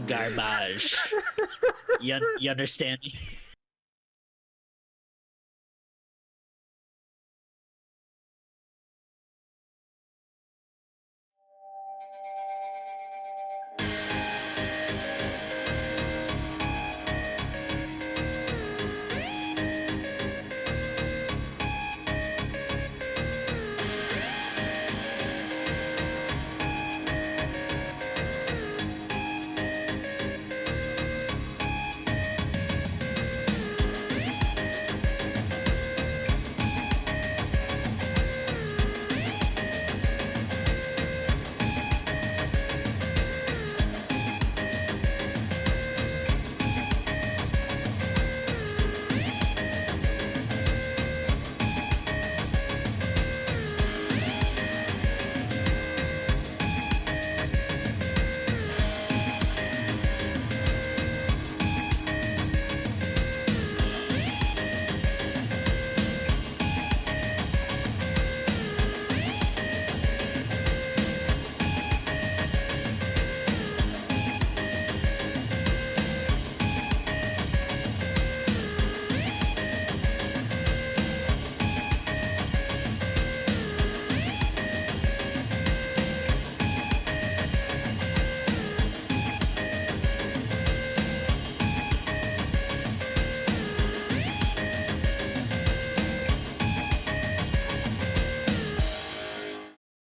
garbage. You understand me?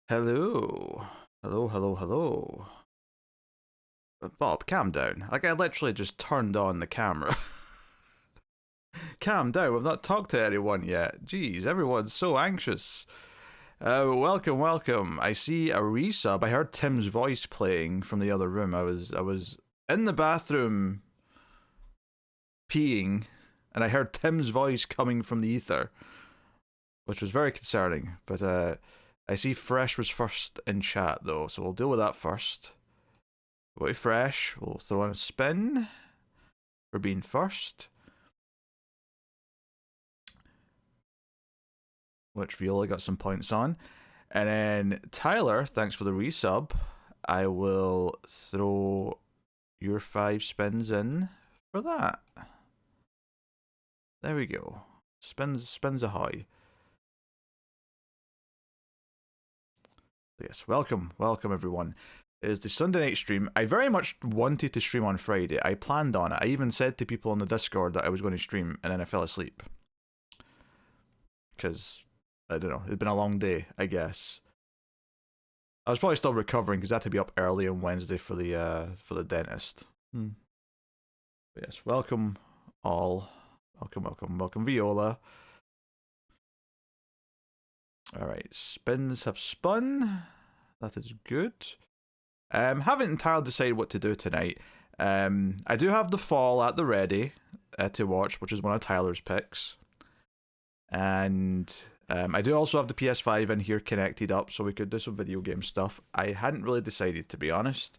Hello. Hello, hello, hello. Bob, calm down. Like, I literally just turned on the camera. Calm down, we've not talked to anyone yet. Jeez, everyone's so anxious. Welcome, welcome. I see a resub. I heard Tim's voice playing from the other room. I was in the bathroom peeing, and I heard Tim's voice coming from the ether, which was very concerning. But I see Fresh was first in chat though, so we'll deal with that first. Go to Fresh, we'll throw in a spin for being first. Which Viola got some points on. And then Tyler, thanks for the resub. I will throw your 5 spins in for that. There we go. Spins ahoy. Yes, welcome everyone. It is the Sunday night stream. I very much wanted to stream on Friday. I planned on it. I even said to people on the Discord that I was going to stream, and then I fell asleep. Because, I don't know, it'd been a long day, I guess. I was probably still recovering because I had to be up early on Wednesday for the dentist. But yes, welcome all. Welcome Viola. Alright, spins have spun. That is good. Haven't entirely decided what to do tonight. I do have The Fall at the ready to watch, which is one of Tyler's picks. And I do also have the PS5 in here connected up, so we could do some video game stuff. I hadn't really decided, to be honest.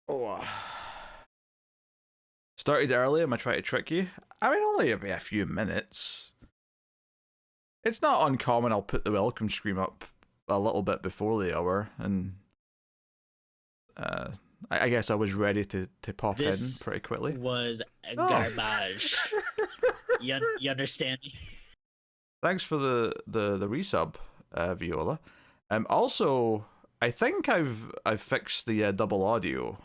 Oh. Started early, am I trying to trick you? I mean, only a few minutes. It's not uncommon I'll put the welcome screen up a little bit before the hour, and I guess I was ready to pop in pretty quickly. Was garbage. You understand me? Thanks for the resub, Viola. Also, I think I've fixed the double audio,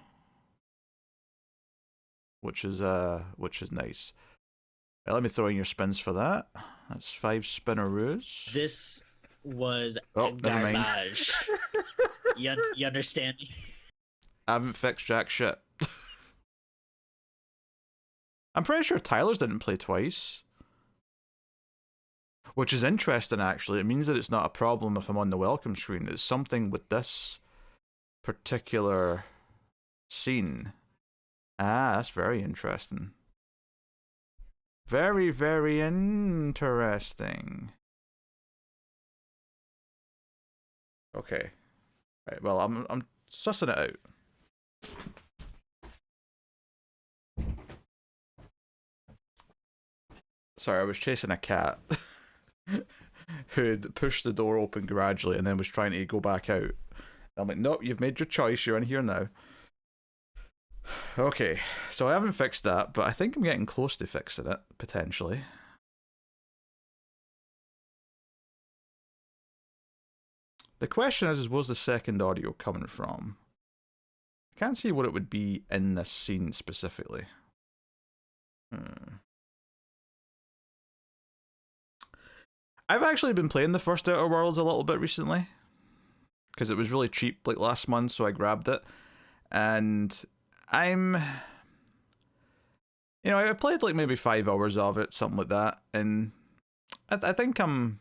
which is nice. Let me throw in your spins for that. That's 5 spinneroos. This was garbage. You understand me? I haven't fixed jack shit. I'm pretty sure Tyler's didn't play twice. Which is interesting, actually. It means that it's not a problem if I'm on the welcome screen. It's something with this particular scene. Ah, that's very interesting. Very, very interesting. Okay. Right, well, I'm sussing it out. Sorry, I was chasing a cat who'd pushed the door open gradually and then was trying to go back out. I'm like, nope, you've made your choice, you're in here now. Okay, so I haven't fixed that, but I think I'm getting close to fixing it, potentially. The question is where's the second audio coming from? I can't see what it would be in this scene specifically. I've actually been playing the first Outer Worlds a little bit recently because it was really cheap like last month, so I grabbed it. And I played like maybe 5 hours of it, something like that, and I think I'm.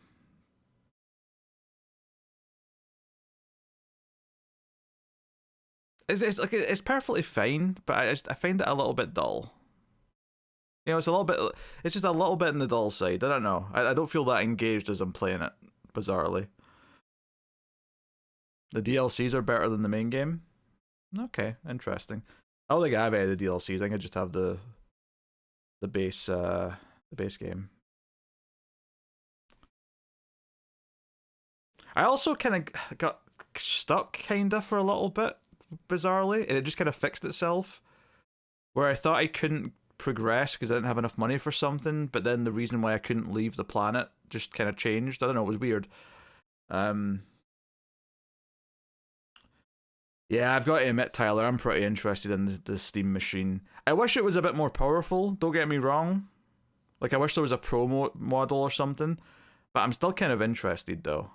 It's perfectly fine, but I find it a little bit dull. It's a little bit. It's just a little bit in the dull side. I don't know. I don't feel that engaged as I'm playing it. Bizarrely, the DLCs are better than the main game. Okay, interesting. I don't think I have any of the DLCs. I think I just have the base game. I also kind of got stuck kinda for a little bit, bizarrely, and it just kind of fixed itself. Where I thought I couldn't progress because I didn't have enough money for something, but then the reason why I couldn't leave the planet just kind of changed. I don't know, it was weird. Yeah, I've got to admit, Tyler, I'm pretty interested in the Steam machine. I wish it was a bit more powerful, don't get me wrong. Like, I wish there was a pro model or something, but I'm still kind of interested, though.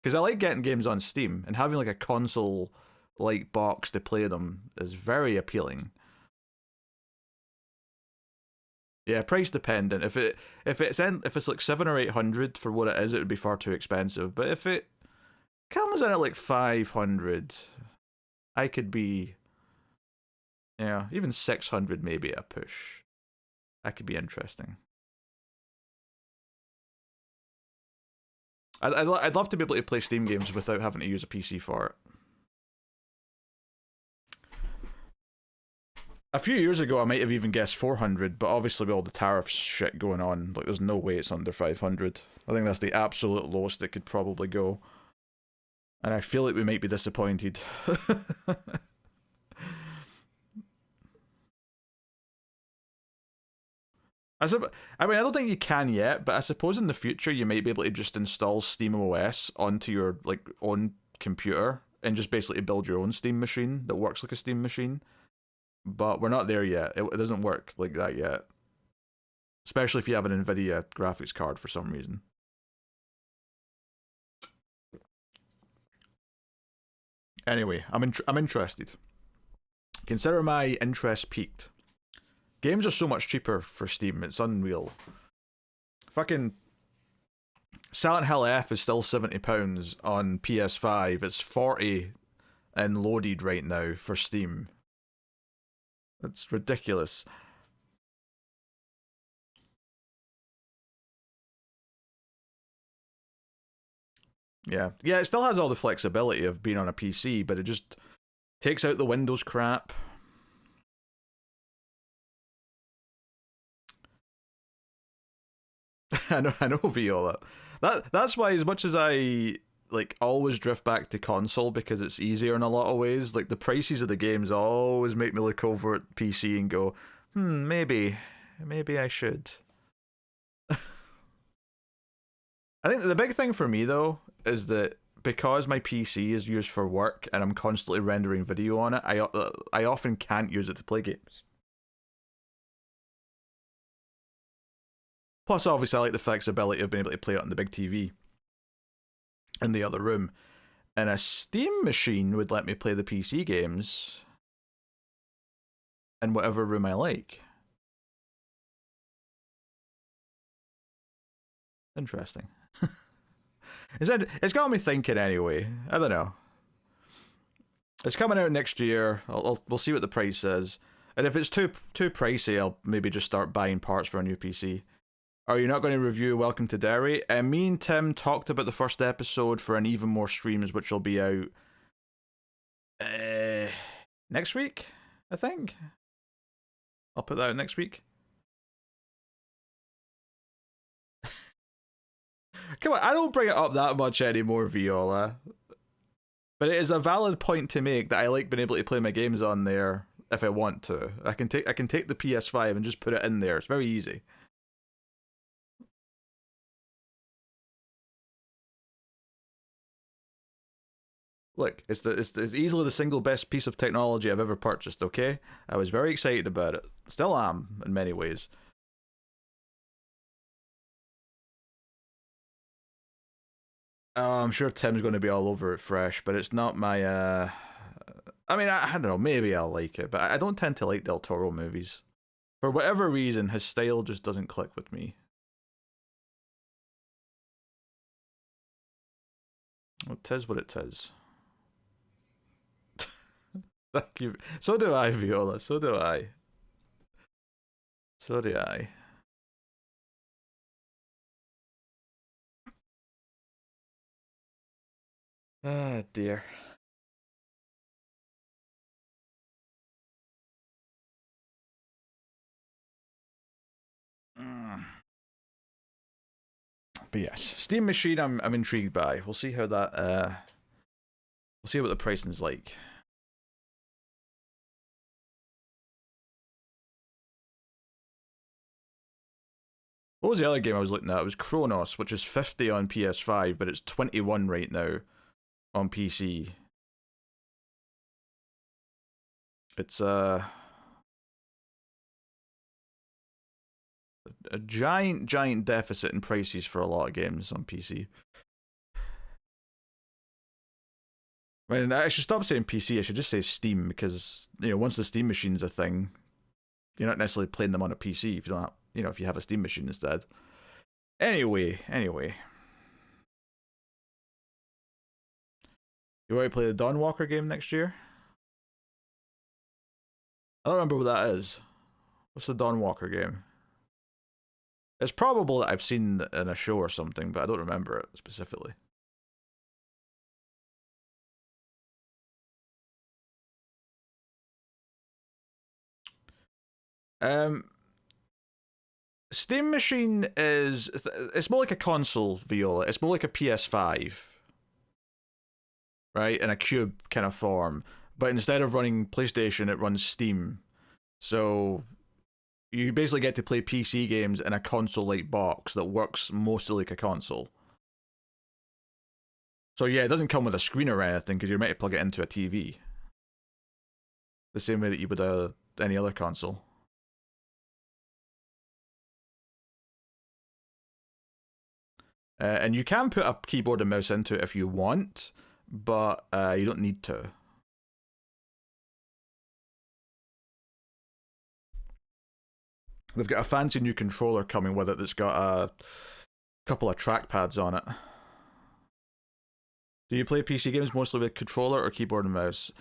Because I like getting games on Steam, and having, like, a console-like box to play them is very appealing. Yeah, price dependent. If it's like 700 or 800 for what it is, it would be far too expensive. But if it comes in at like 500, I could be, even 600 maybe a push. That could be interesting. I'd love to be able to play Steam games without having to use a PC for it. A few years ago, I might have even guessed 400, but obviously with all the tariff shit going on, like there's no way it's under 500. I think that's the absolute lowest it could probably go. And I feel like we might be disappointed. I don't think you can yet, but I suppose in the future you might be able to just install Steam OS onto your like own computer and just basically build your own Steam machine that works like a Steam machine. But we're not there yet. It doesn't work like that yet. Especially if you have an NVIDIA graphics card for some reason. Anyway, I'm interested. Consider my interest peaked. Games are so much cheaper for Steam, it's unreal. Fucking Silent Hill F is still £70 on PS5. It's 40 and loaded right now for Steam. That's ridiculous. Yeah, it still has all the flexibility of being on a PC, but it just takes out the Windows crap. I know Viola. That's why, as much as I like always drift back to console because it's easier in a lot of ways, like the prices of the games always make me look over at PC and go, maybe I should. I think the big thing for me though is that because my PC is used for work and I'm constantly rendering video on it, I often can't use it to play games. Plus, obviously, I like the flexibility of being able to play it on the big TV in the other room. And a Steam machine would let me play the PC games in whatever room I like. Interesting. It's got me thinking anyway. I don't know. It's coming out next year. We'll see what the price is. And if it's too pricey, I'll maybe just start buying parts for a new PC. Are you not going to review Welcome to Derry? Me and Tim talked about the first episode for an Even More Streams, which will be out next week, I think. I'll put that out next week. Come on, I don't bring it up that much anymore, Viola. But it is a valid point to make that I like being able to play my games on there if I want to. I can take the PS5 and just put it in there. It's very easy. Look, it's easily the single best piece of technology I've ever purchased, okay? I was very excited about it. Still am, in many ways. Oh, I'm sure Tim's going to be all over it fresh, but it's not my, I mean, I don't know, maybe I'll like it, but I don't tend to like Del Toro movies. For whatever reason, his style just doesn't click with me. It is what it is. Thank you. So do I, Viola. So do I. So do I. Ah, dear. But yes, Steam Machine. I'm intrigued by. We'll see how that. We'll see what the pricing's like. What was the other game I was looking at? It was Chronos, which is 50 on PS5, but it's 21 right now on PC. It's a giant deficit in prices for a lot of games on PC. I mean, I should stop saying PC. I should just say Steam because once the Steam machine's a thing, you're not necessarily playing them on a PC if you don't have, if you have a Steam machine instead. Anyway. You want to play the Dawnwalker game next year? I don't remember what that is. What's the Dawnwalker game? It's probable that I've seen in a show or something, but I don't remember it specifically. Steam Machine it's more like a console, Viola. It's more like a PS5, right? In a cube kind of form. But instead of running PlayStation, it runs Steam. So you basically get to play PC games in a console-like box that works mostly like a console. So yeah, it doesn't come with a screen or anything because you're meant to plug it into a TV. The same way that you would any other console. And you can put a keyboard and mouse into it if you want, but you don't need to. They've got a fancy new controller coming with it that's got a couple of trackpads on it. Do you play PC games mostly with controller or keyboard and mouse?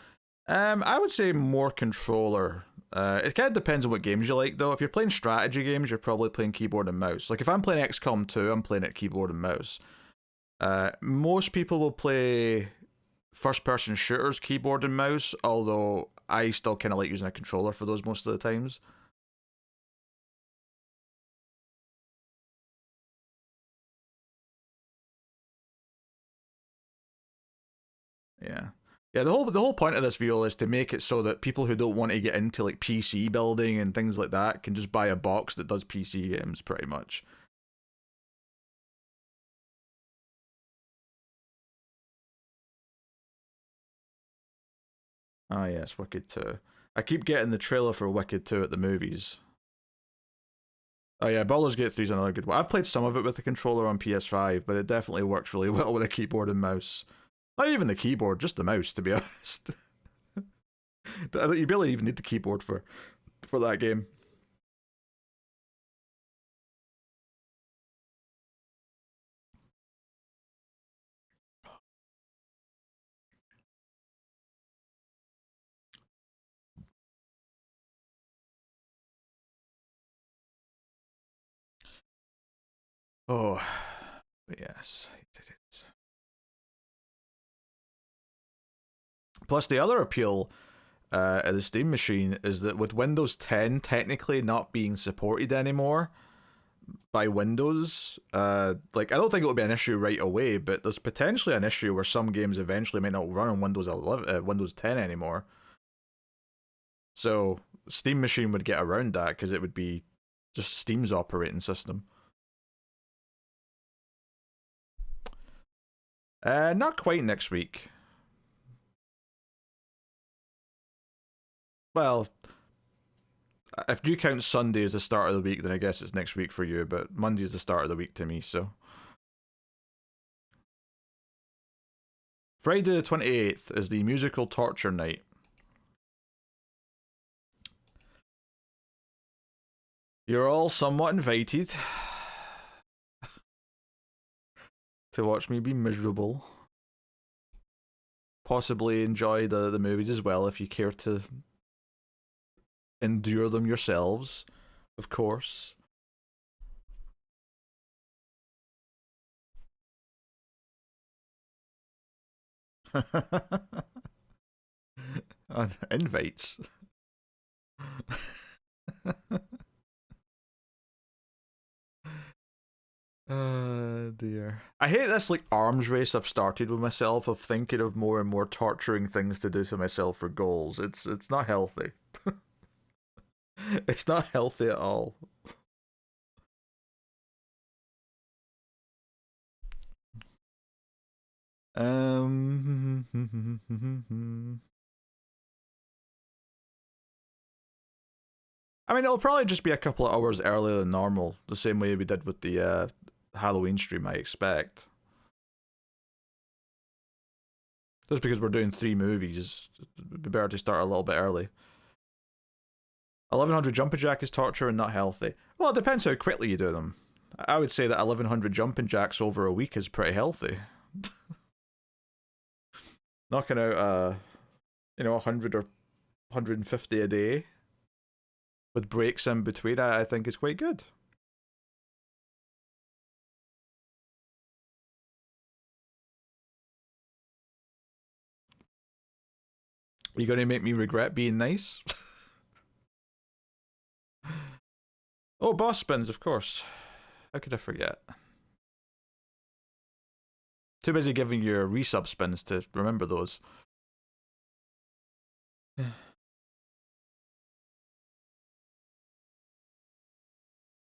I would say more controller. It kind of depends on what games you like, though. If you're playing strategy games, you're probably playing keyboard and mouse. Like if I'm playing XCOM 2, I'm playing it keyboard and mouse. Most people will play first-person shooters keyboard and mouse, although I still kind of like using a controller for those most of the times. Yeah. Yeah, the whole point of this Viola is to make it so that people who don't want to get into like PC building and things like that can just buy a box that does PC games pretty much. Ah yes, Wicked 2. I keep getting the trailer for Wicked 2 at the movies. Oh yeah, Baldur's Gate 3 is another good one. I've played some of it with the controller on PS5, but it definitely works really well with a keyboard and mouse. Not even the keyboard, just the mouse, to be honest. You barely even need the keyboard for that game. Oh, yes. Plus, the other appeal of the Steam machine is that with Windows 10 technically not being supported anymore by Windows, like I don't think it'll be an issue right away, but there's potentially an issue where some games eventually may not run on Windows 11, Windows 10 anymore. So Steam machine would get around that because it would be just Steam's operating system. Not quite next week. Well, if you count Sunday as the start of the week, then I guess it's next week for you, but Monday's the start of the week to me, so. Friday the 28th is the musical torture night. You're all somewhat invited to watch me be miserable. Possibly enjoy the movies as well if you care to endure them yourselves, of course. Invites. Dear. I hate this like arms race I've started with myself of thinking of more and more torturing things to do to myself for goals. It's not healthy. It's not healthy at all. I mean, it'll probably just be a couple of hours earlier than normal, the same way we did with the Halloween stream, I expect. Just because we're doing 3 movies, it'd be better to start a little bit early. 1100 jumping jack is torture and not healthy. Well, it depends how quickly you do them. I would say that 1100 jumping jacks over a week is pretty healthy. Knocking out, 100 or 150 a day with breaks in between, I think is quite good. Are you going to make me regret being nice? Oh, boss spins, of course. How could I forget? Too busy giving you resub spins to remember those.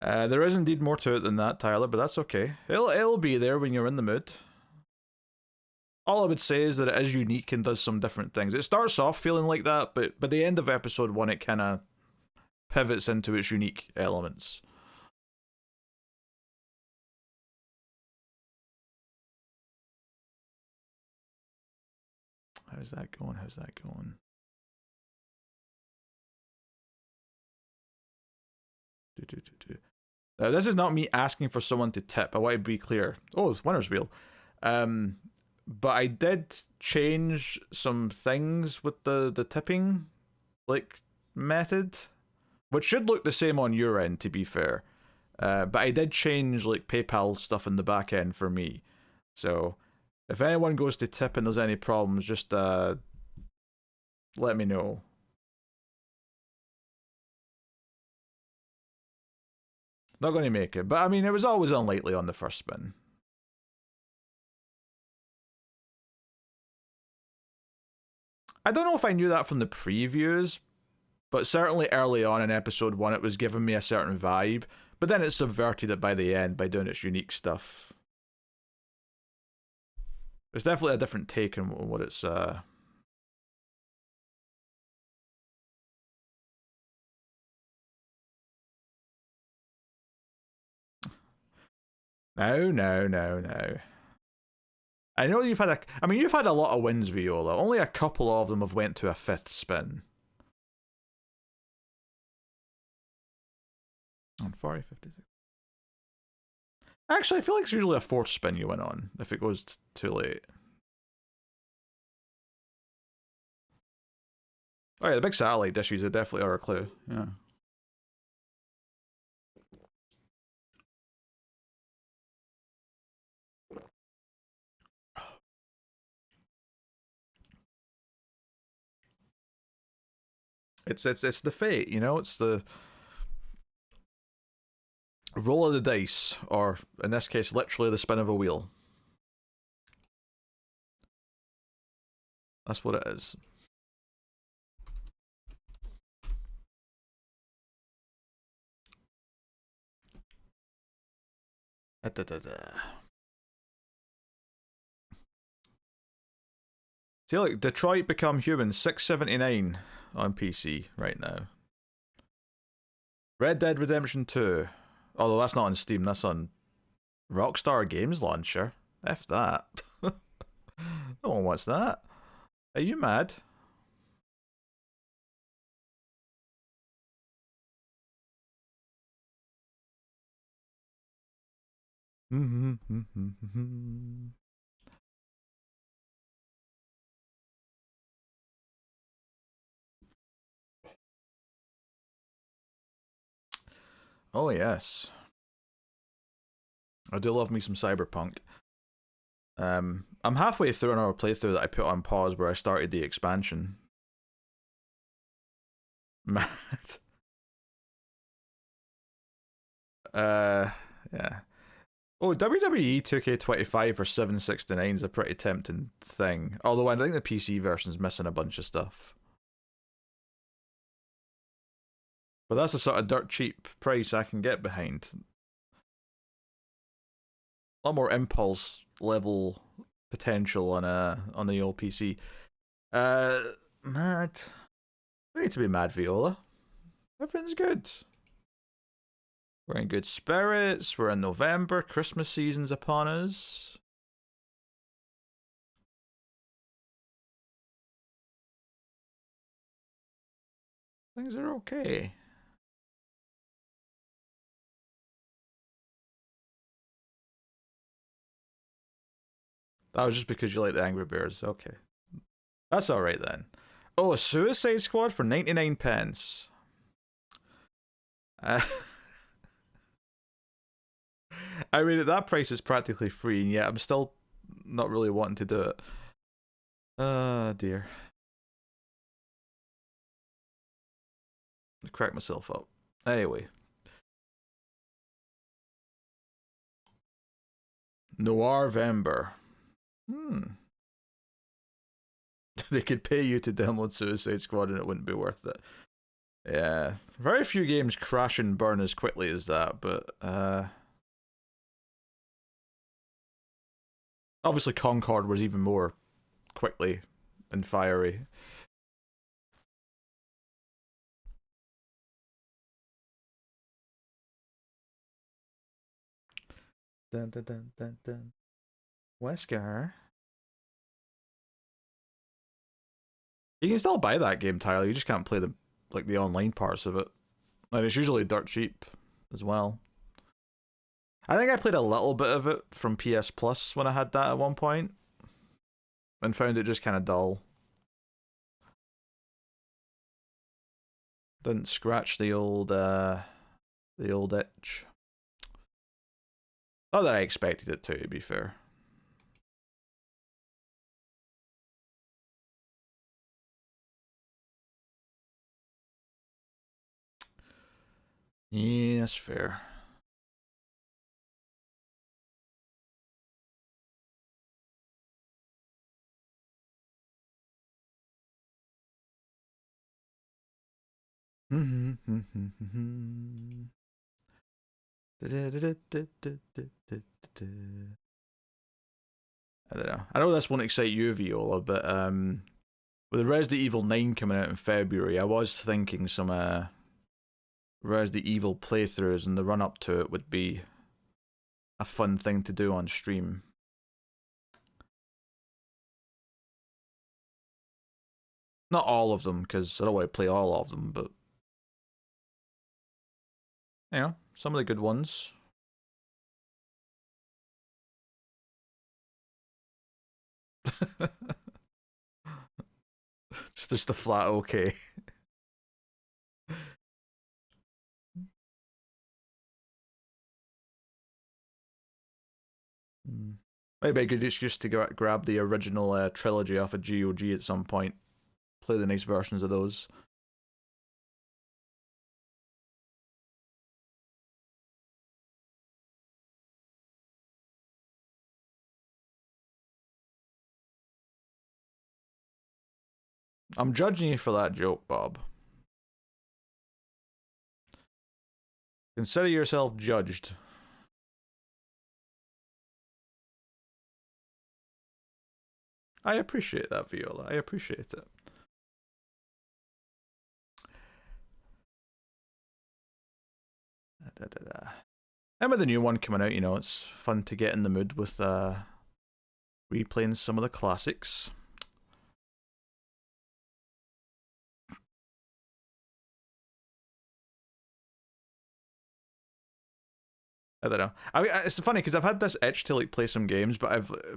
There is indeed more to it than that, Tyler, but that's okay. It'll be there when you're in the mood. All I would say is that it is unique and does some different things. It starts off feeling like that, but by the end of episode 1, it kind of pivots into its unique elements. How's that going? How's that going? This is not me asking for someone to tip. I want to be clear. Oh, it's winner's wheel. But I did change some things with the tipping like method, which should look the same on your end, to be fair. But I did change like PayPal stuff in the back end for me. So if anyone goes to tip and there's any problems, just let me know. Not going to make it, but I mean, it was always unlikely on the first spin. I don't know if I knew that from the previews, but certainly early on in episode 1, it was giving me a certain vibe, but then it subverted it by the end by doing its unique stuff. It's definitely a different take on what it's. No. I know you've had you've had a lot of wins, Viola. Only a couple of them have went to a 5th spin. On 40, 56. Actually, I feel like it's usually a 4th spin you went on if it goes too late. Oh yeah, the big satellite dishes are definitely are a clue. Yeah. It's the fate, you know. It's the roll of the dice, or in this case, literally the spin of a wheel. That's what it is. See, look, Detroit Become Human, $6.79 on PC right now. Red Dead Redemption 2. Although that's not on Steam, that's on Rockstar Games Launcher. F that. No one wants that. Are you mad? Oh yes, I do love me some Cyberpunk. I'm halfway through another playthrough that I put on pause where I started the expansion. Mad. Yeah. Oh, WWE 2K25 for $7.69 is a pretty tempting thing. Although I think the PC version's missing a bunch of stuff. But that's a sort of dirt cheap price I can get behind. A lot more impulse level potential on the old PC. Mad. We need to be mad, Viola. Everything's good. We're in good spirits. We're in November. Christmas season's upon us. Things are okay. That was just because you like the Angry Bears. Okay. That's alright then. Oh, Suicide Squad for 99 pence. I mean, at that price it's practically free, and yet I'm still not really wanting to do it. Dear. I cracked myself up. Anyway. Noirvember. They could pay you to download Suicide Squad and it wouldn't be worth it. Yeah. Very few games crash and burn as quickly as that, but obviously Concord was even more quickly and fiery. Dun dun dun dun dun. Wesker. You can still buy that game, Tyler. You just can't play the online parts of it. And it's usually dirt cheap as well. I think I played a little bit of it from PS Plus when I had that at one point, and found it just kind of dull. Didn't scratch the old itch. Not that I expected it to be fair. Yeah, that's fair. I don't know. I know this won't excite you, Viola, but with Resident Evil 9 coming out in February, I was thinking some Resident Evil playthroughs and the run up to it would be a fun thing to do on stream. Not all of them, because I don't want to play all of them, but you know, some of the good ones. just a flat okay. Maybe a good excuse to grab the original trilogy off of GOG at some point. Play the nice versions of those. I'm judging you for that joke, Bob. Consider yourself judged. I appreciate that, Viola. I appreciate it. And with the new one coming out, you know, it's fun to get in the mood with replaying some of the classics. I don't know. I mean, it's funny because I've had this itch to like play some games, but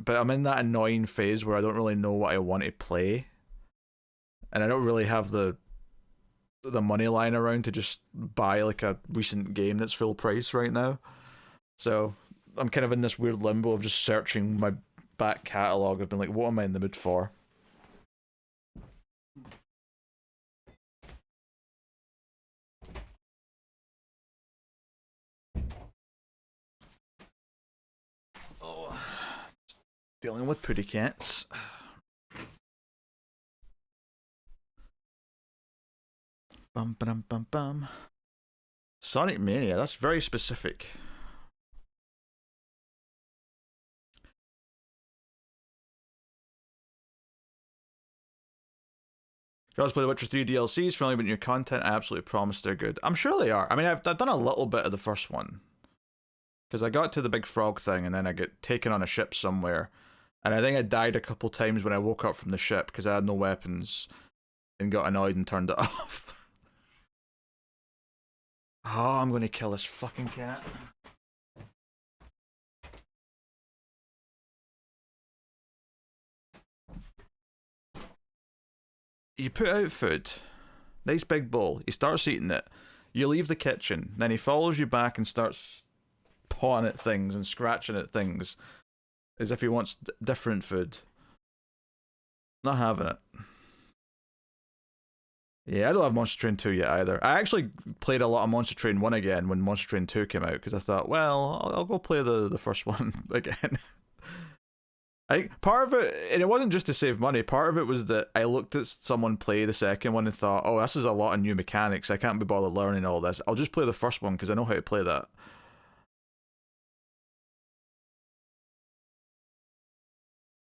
I'm in that annoying phase where I don't really know what I want to play, and I don't really have the money lying around to just buy like a recent game that's full price right now. So I'm kind of in this weird limbo of just searching my back catalogue. I've been like, what am I in the mood for? Oh, dealing with putty cats. Bum bum bum bum. Sonic Mania. That's very specific. You always play the Witcher 3 DLCs, familiar with new content. I absolutely promise they're good. I'm sure they are. I mean, I've done a little bit of the first one. Because I got to the big frog thing and then I got taken on a ship somewhere. And I think I died a couple times when I woke up from the ship because I had no weapons and got annoyed and turned it off. Oh, I'm going to kill this fucking cat. You put out food. Nice big bowl. He starts eating it. You leave the kitchen. Then he follows you back and starts pawing at things and scratching at things as if he wants different food. Not having it. Yeah, I don't have Monster Train 2 yet either. I actually played a lot of Monster Train 1 again when Monster Train 2 came out because I thought, well, I'll go play the first one again. I part of it, and it wasn't just to save money. Part of it was that I looked at someone play the second one and thought, "Oh, this is a lot of new mechanics. I can't be bothered learning all this. I'll just play the first one because I know how to play that."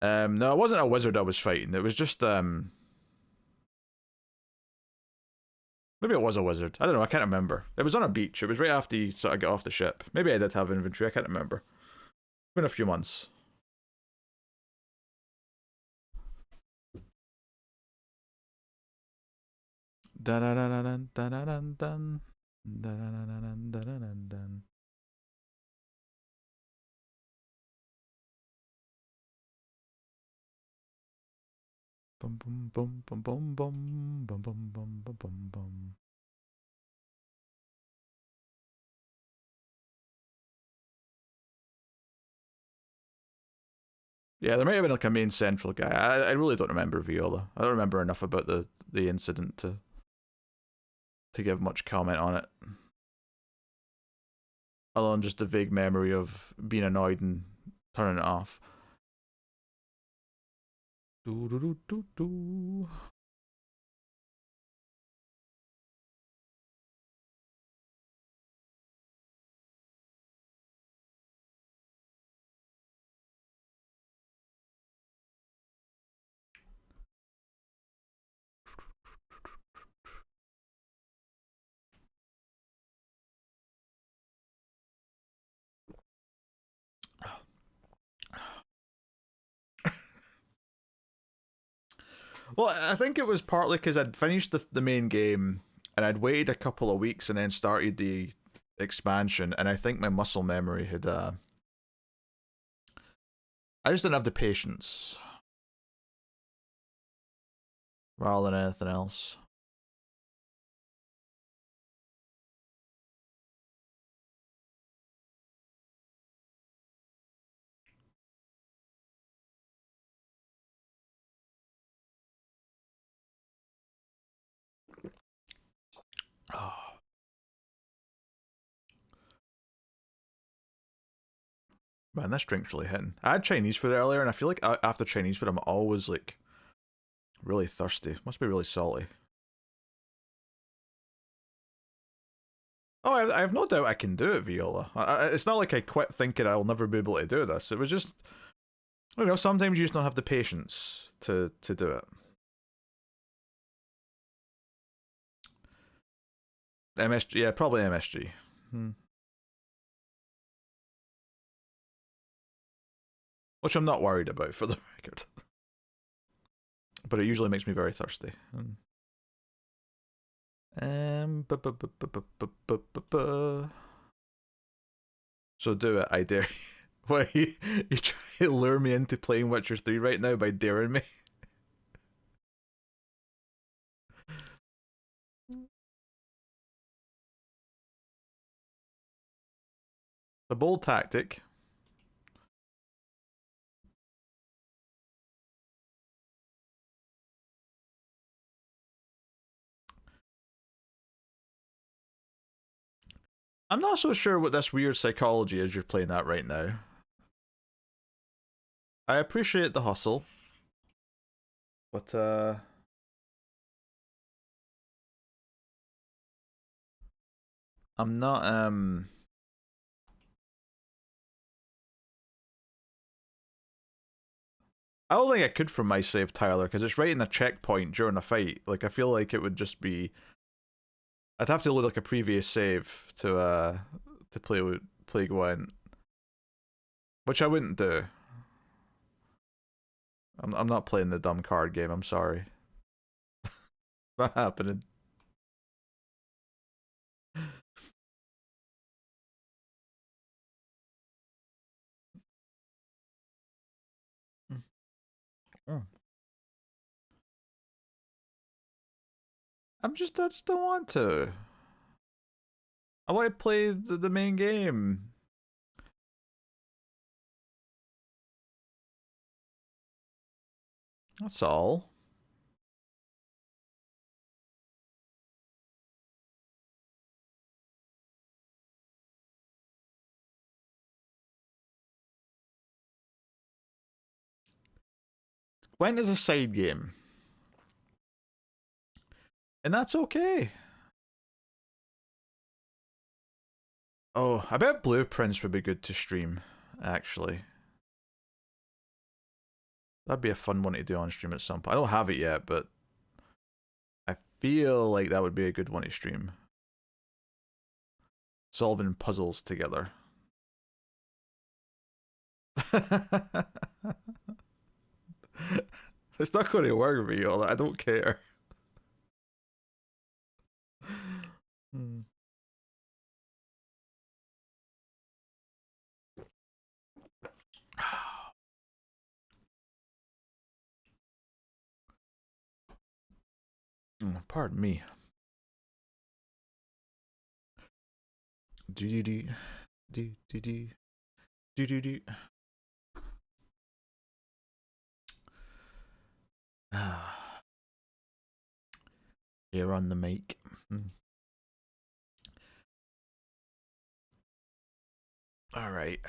No, it wasn't a wizard I was fighting. It was just maybe it was a wizard. I don't know. I can't remember. It was on a beach. It was right after you sort of get off the ship. Maybe I did have inventory. I can't remember. It's been a few months. Dun dun dun dun dun dun dun dun dun dun dun. Bum bum bum bum bum bum bum bum bum bum bum bum. Yeah, there might have been like a main central guy. I really don't remember Viola. I don't remember enough about the incident to give much comment on it. Other than just a vague memory of being annoyed and turning it off. Do do do do do. Well, I think it was partly because I'd finished the main game and I'd waited a couple of weeks and then started the expansion, and I think my muscle memory had I just didn't have the patience rather than anything else. Oh. Man, this drink's really hitting. I had Chinese food earlier, and I feel like after Chinese food, I'm always like Really thirsty. Must be really salty. Oh, I have no doubt I can do it, Viola. It's not like I quit thinking I'll never be able to do this. It was just, you know, sometimes you just don't have the patience to do it. MSG, yeah, probably MSG. Which I'm not worried about, for the record. But it usually makes me very thirsty. So do it, I dare you. What, you try to lure me into playing Witcher 3 right now by daring me? A bold tactic. I'm not so sure what this weird psychology is you're playing at right now. I appreciate the hustle. But, I'm not, I don't think I could from my save, Tyler, because it's right in a checkpoint during a fight. Like, I feel like it would just be... I'd have to load, like, a previous save to play Gwent. Which I wouldn't do. I'm not playing the dumb card game, I'm sorry. Not happening. Mm. I just don't want to. I want to play the main game. That's all. Gwent is a side game. And that's okay. Oh, I bet Blueprints would be good to stream, actually. That'd be a fun one to do on stream at some point. I don't have it yet, but I feel like that would be a good one to stream. Solving puzzles together. It's not going to work, Viola. I don't care. Hmm. Pardon me. Do do do do do do do do do. Here on the mic. All right.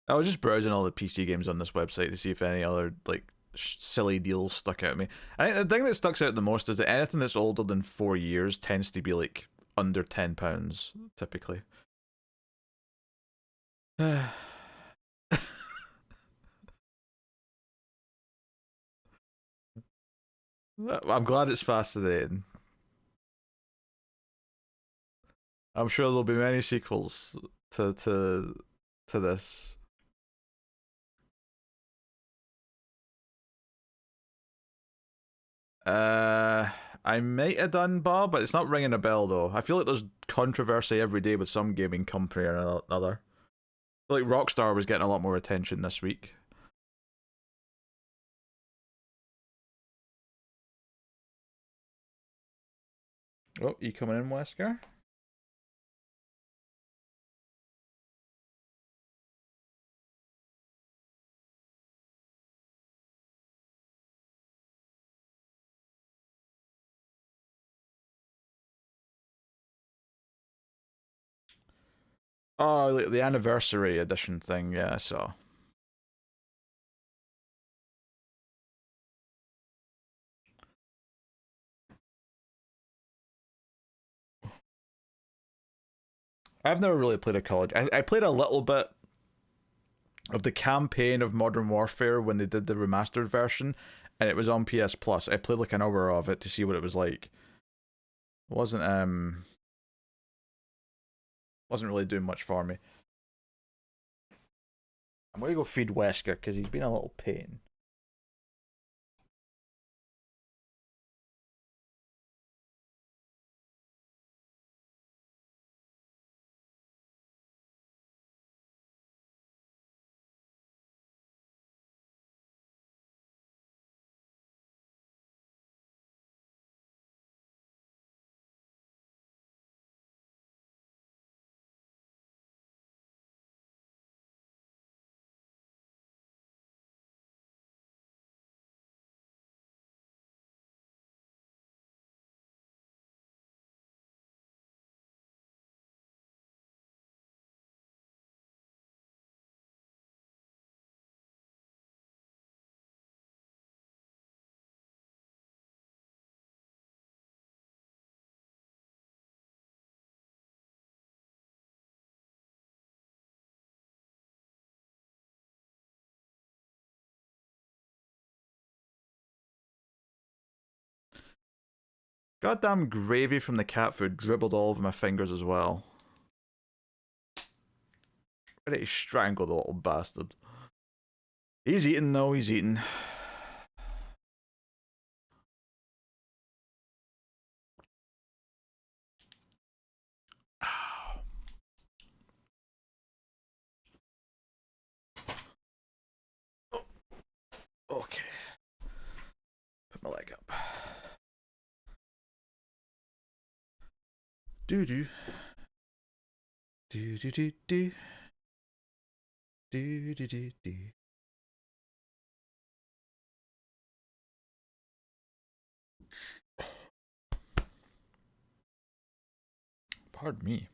I was just browsing all the PC games on this website to see if any other like silly deals stuck out at me. I think the thing that sticks out the most is that anything that's older than 4 years tends to be like under £10 typically. I'm glad it's fascinating. I'm sure there'll be many sequels to this. I might have done, Bob, but it's not ringing a bell though. I feel like there's controversy every day with some gaming company or another. I feel like Rockstar was getting a lot more attention this week. Oh, you coming in, Wesker? Oh, like the anniversary edition thing, yeah, I saw. I've never really played a Call of Duty. I played a little bit of the campaign of Modern Warfare when they did the remastered version, and it was on PS Plus. I played like an hour of it to see what it was like. It wasn't really doing much for me. I'm gonna go feed Wesker because he's been a little pain. Goddamn gravy from the cat food dribbled all over my fingers as well. Ready to strangle the little bastard. He's eating though, he's eating. Okay. Put my leg up. Do do. Do do do do. Do do do do. Pardon me.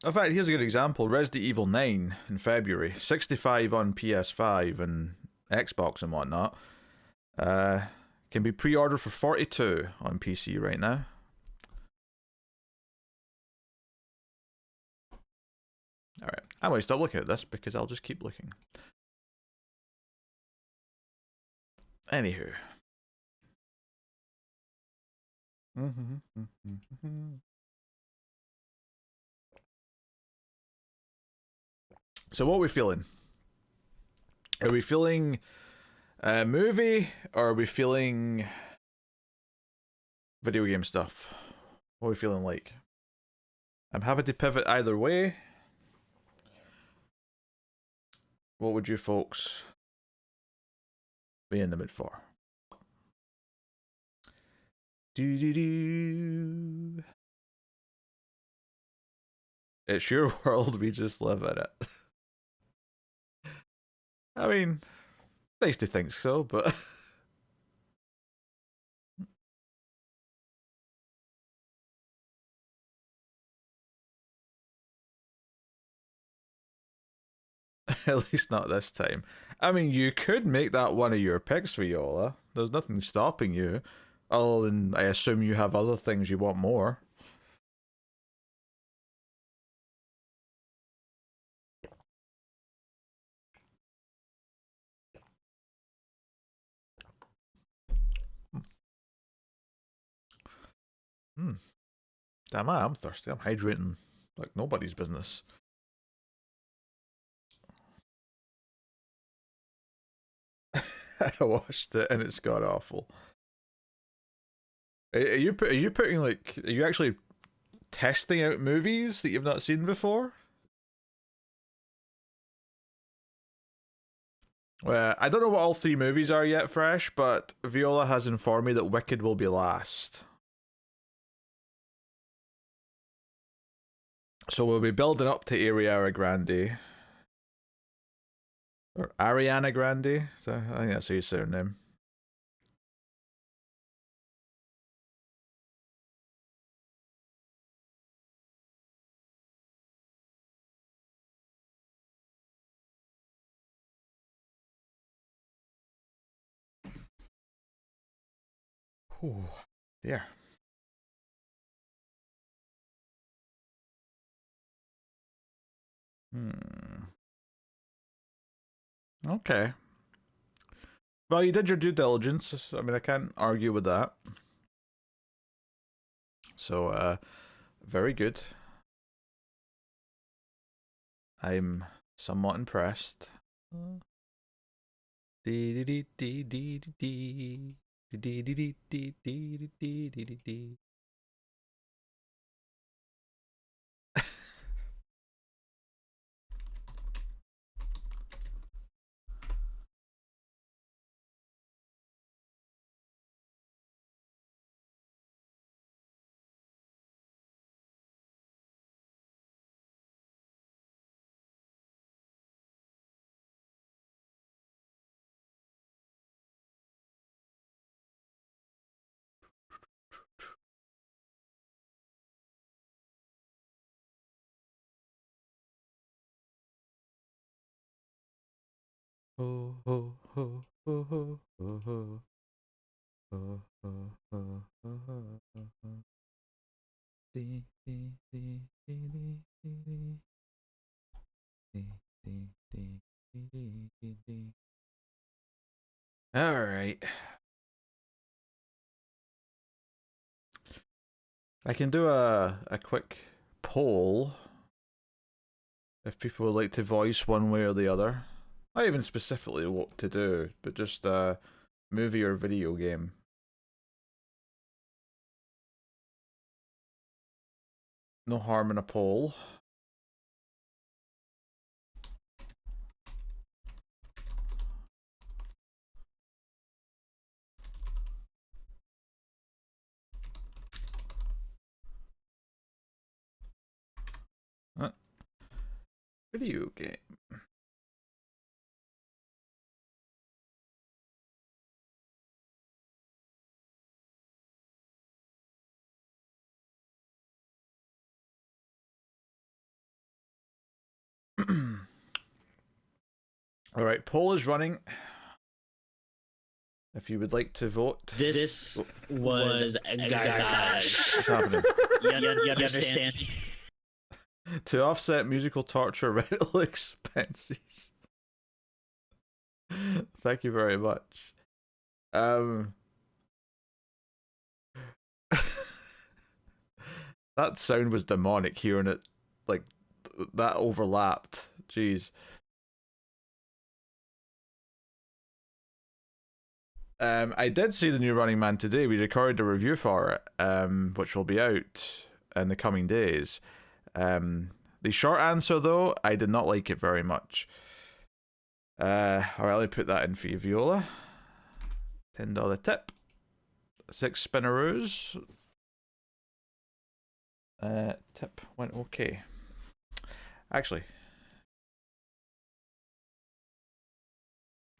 In fact, here's a good example. Resident Evil 9 in February. 65 on PS5 and Xbox and whatnot. Can be pre-ordered for 42 on PC right now. Alright, I might stop looking at this because I'll just keep looking. Anywho. So what are we feeling? Are we feeling a movie or are we feeling video game stuff? What are we feeling like? I'm happy to pivot either way. What would you folks be in the mood for? Do do do. It's your world, we just live in it. I mean, nice to think so, but at least not this time. I mean, you could make that one of your picks, Viola. There's nothing stopping you. Other than, I assume you have other things you want more. Damn, I'm thirsty. I'm hydrating like nobody's business. I watched it and it's god awful. Are you putting like, are you actually testing out movies that you've not seen before? Well, I don't know what all three movies are yet, Fresh, but Viola has informed me that Wicked will be last. So we'll be building up to Ariana Grande. Or Ariana Grande? So I think that's how you say her name. Ooh, there. Okay. Well, you did your due diligence. I mean, I can't argue with that. So, very good. I'm somewhat impressed. Ho ho ho ho ho ho ho ho ho ho ho ho. All right. I can do a quick poll if people would like to voice one way or the other. Not even specifically what to do, but just movie or video game. No harm in a poll. Video game. Alright, poll is running. If you would like to vote. This was garbage. What's happening? You understand? To offset musical torture rental expenses. Thank you very much. That sound was demonic, hearing it like that overlapped. Jeez. I did see the new Running Man today. We recorded a review for it, which will be out in the coming days. The short answer, though, I did not like it very much. Alright, let me put that in for you, Viola. $10 tip. 6 spinneroos. Tip went okay. Actually.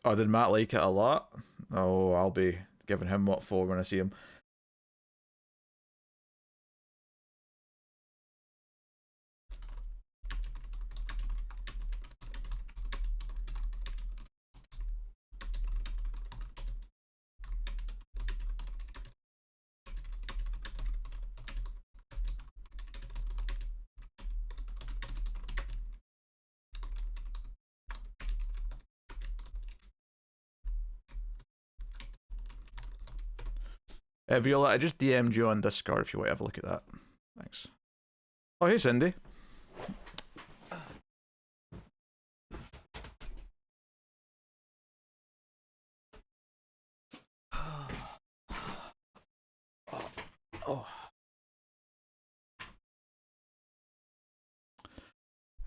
Oh, did Matt like it a lot? Oh, I'll be giving him what for when I see him. Viola, I just DM'd you on Discord if you want to have a look at that. Thanks. Oh, hey, Cindy. Oh.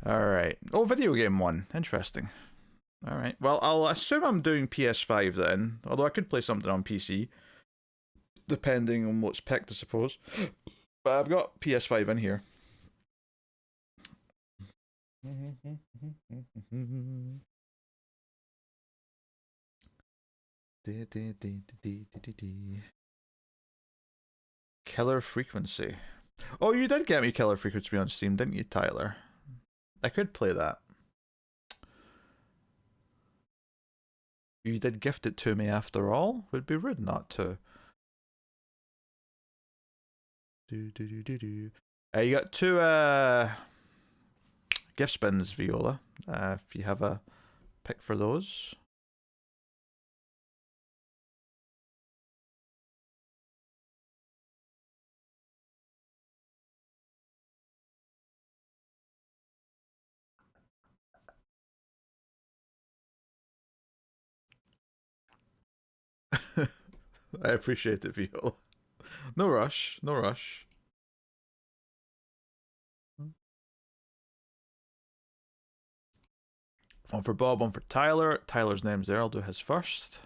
Alright. Oh, video game one. Interesting. Alright. Well, I'll assume I'm doing PS5 then, although I could play something on PC. Depending on what's picked, I suppose. But I've got PS5 in here. Killer Frequency. Oh, you did get me Killer Frequency on Steam, didn't you, Tyler? I could play that. You did gift it to me after all. Would be rude not to. You got 2 gift spins, Viola. If you have a pick for those. I appreciate it, Viola. No rush, no rush. One for Bob, one for Tyler. Tyler's name's there, I'll do his first.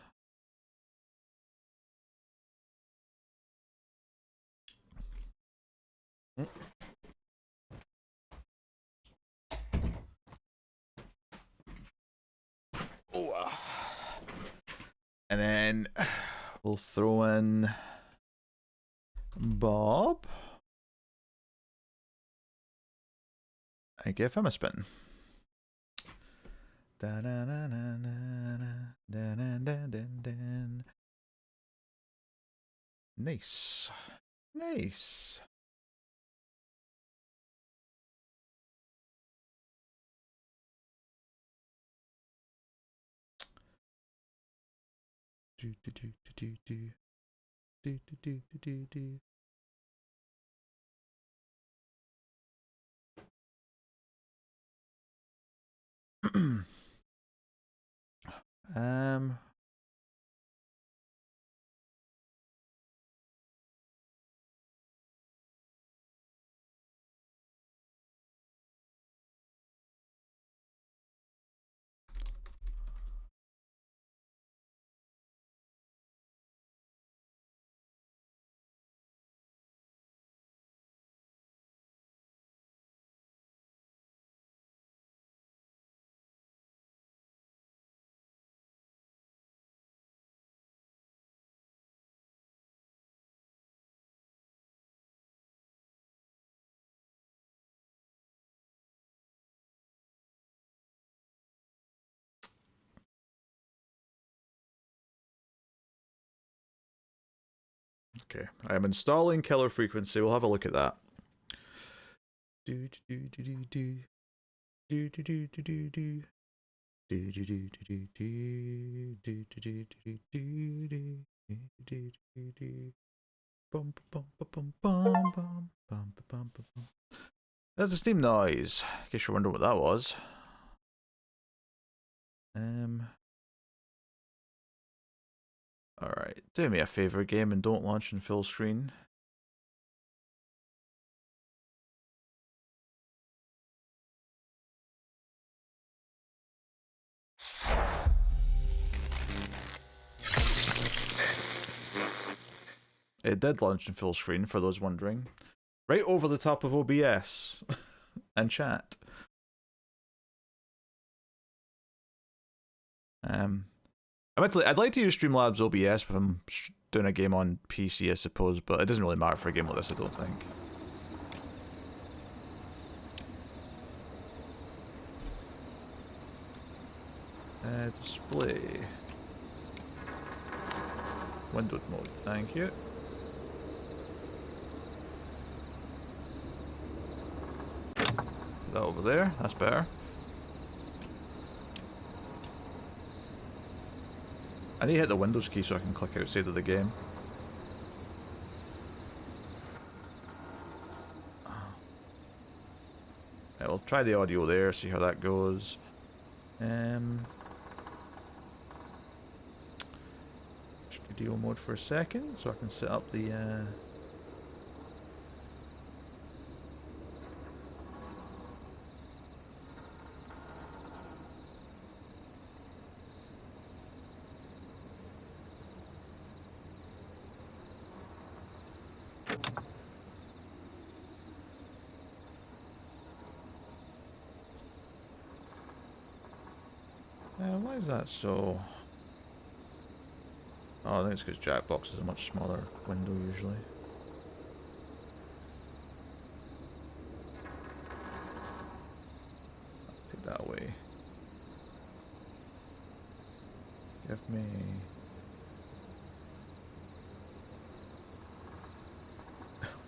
Oh, and then we'll throw in Bob. I give him a spin. Nice. Nice. Do do do do do do do do do do do. um Okay, I'm installing killer frequency. We'll have a look at that. Do do do do do do do do do do do. Do do do do do do do do do do do do do do. Bum bum bum bum bum bum bum bum. There's a Steam noise. In case you're wondering what that was. Alright, do me a favor, game, and don't launch in full screen. It did launch in full screen, for those wondering. Right over the top of OBS and chat. I'd like to use Streamlabs OBS if I'm doing a game on PC, I suppose, but it doesn't really matter for a game like this, I don't think. Display. Windowed mode, thank you. That over there, that's better. I need to hit the Windows key so I can click outside of the game. Right, we'll try the audio there, see how that goes. Studio mode for a second, so I can set up the why is that so? Oh, I think it's because Jackbox is a much smaller window usually. I'll take that away. Give me...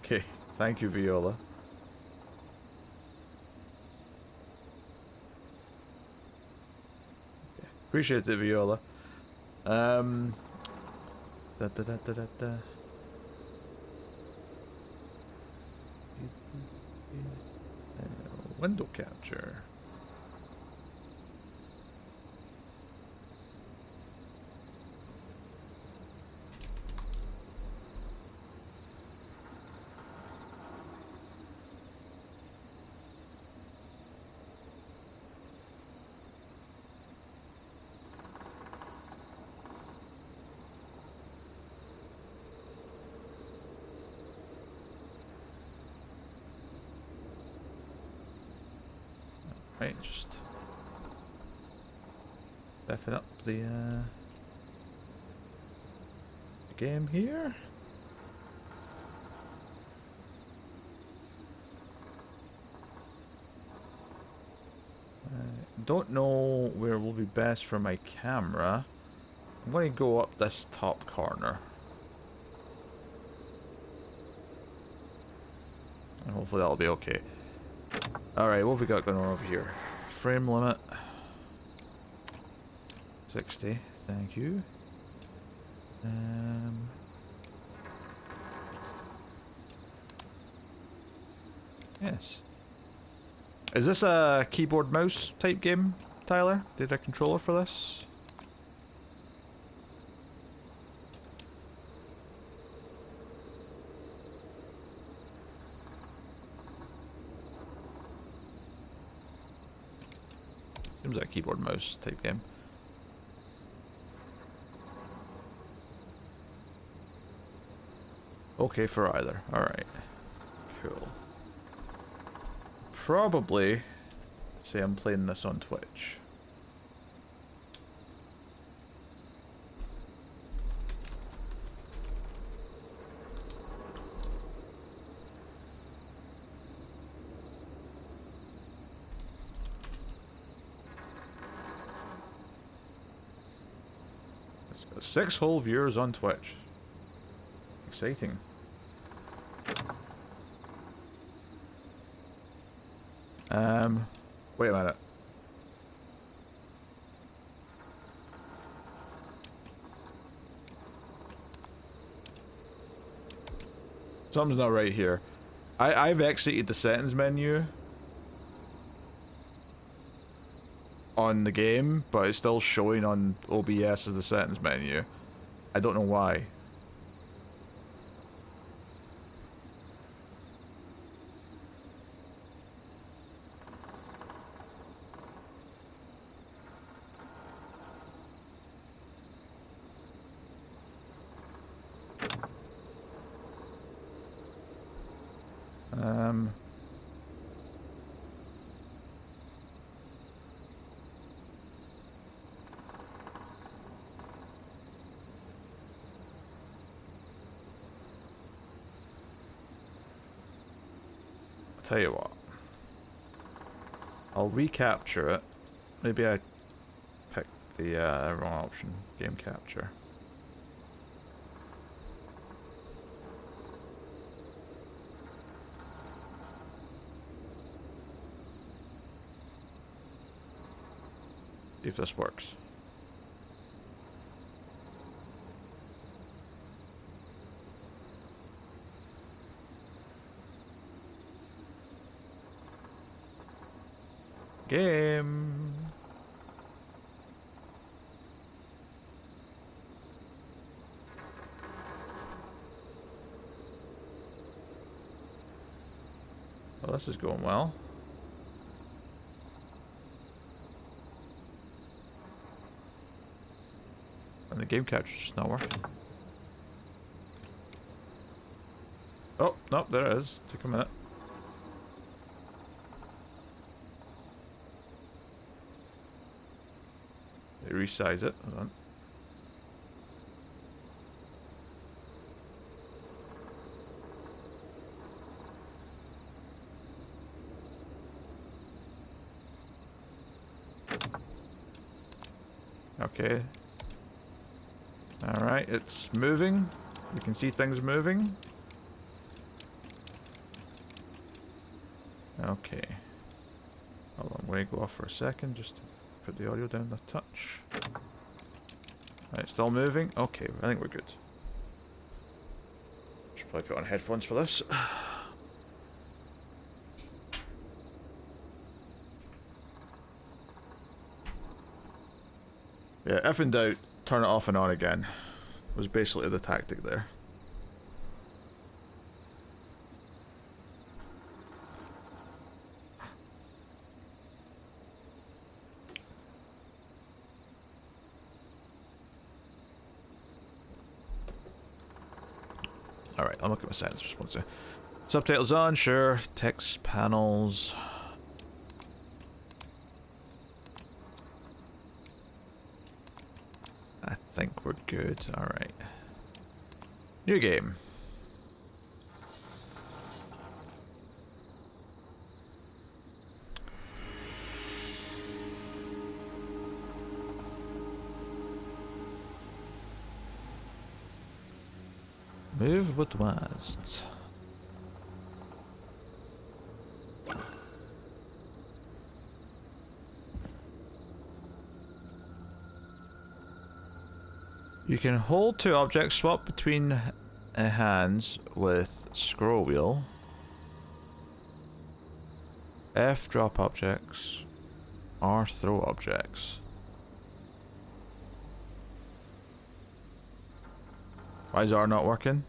Okay, thank you, Viola. Appreciate it, Viola. Da, da, da, da, da, da. Window capture. Right, just setting up the game here. Don't know where will be best for my camera. I'm going to go up this top corner. And hopefully that'll be okay. Alright, what have we got going on over here? Frame limit 60, thank you. Yes. Is this a keyboard mouse type game, Tyler? Did I controller for this? Seems like a keyboard mouse type game. Okay for either. Alright. Cool. Probably say I'm playing this on Twitch. It's got 6 whole viewers on Twitch. Exciting. Wait a minute. Something's not right here. I've exited the settings menu on the game, but it's still showing on OBS as the settings menu. I don't know why. Tell you what, I'll recapture it. Maybe I picked the wrong option, game capture. See if this works. Game. Well, this is going well. And the game capture's just not working. Oh, nope, there it is. Took a minute. Resize it. Hold on. Okay. Alright, it's moving. You can see things moving. Okay. Hold on, I'm going to go off for a second just to put the audio down a touch. Right, still moving? Okay, I think we're good. Should probably put on headphones for this. Yeah, if in doubt, turn it off and on again. Was basically the tactic there. Alright, I'll look at my sentence response there. Subtitles on, sure. Text panels. I think we're good. Alright. New game. Move with west. You can hold two objects, swap between hands with scroll wheel. F drop objects. R throw objects. Why is R not working?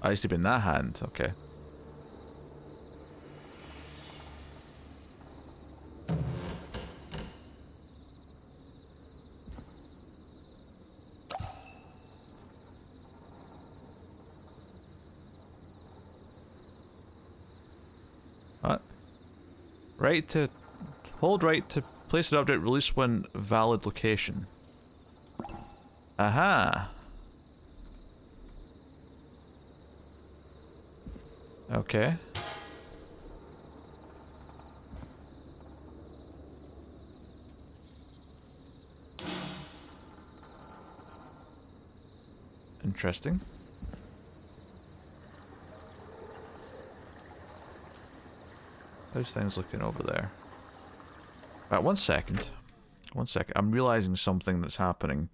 I used to be in that hand, okay. What? Right to... Hold right to place an object, release when valid location. Aha! Okay. Interesting. How's things looking over there? Right, 1 second. 1 second. I'm realizing something that's happening.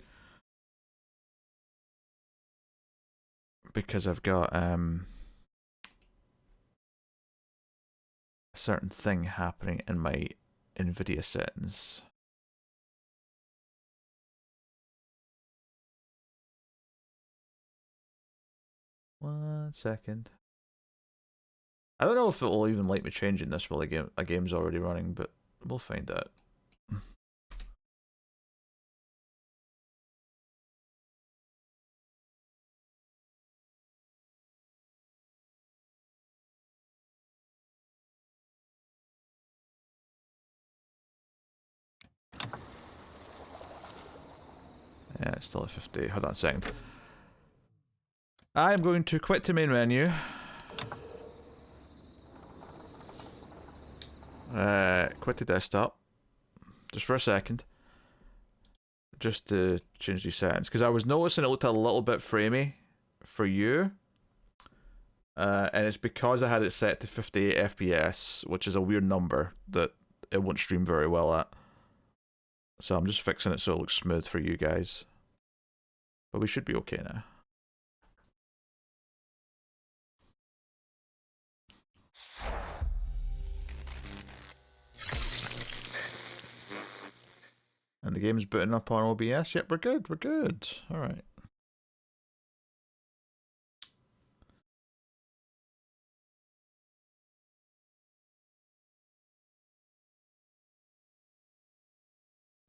Because I've got, a certain thing happening in my NVIDIA settings. One second. I don't know if it will even let me changing this while a game's already running, but we'll find out. Yeah, it's still at 50. Hold on a second. I'm going to quit the main menu. Quit the desktop. Just for a second. Just to change these settings. Because I was noticing it looked a little bit framey for you. And it's because I had it set to 58 FPS, which is a weird number that it won't stream very well at. So I'm just fixing it so it looks smooth for you guys. But we should be okay now. And the game's booting up on OBS. Yep, we're good. We're good. All right.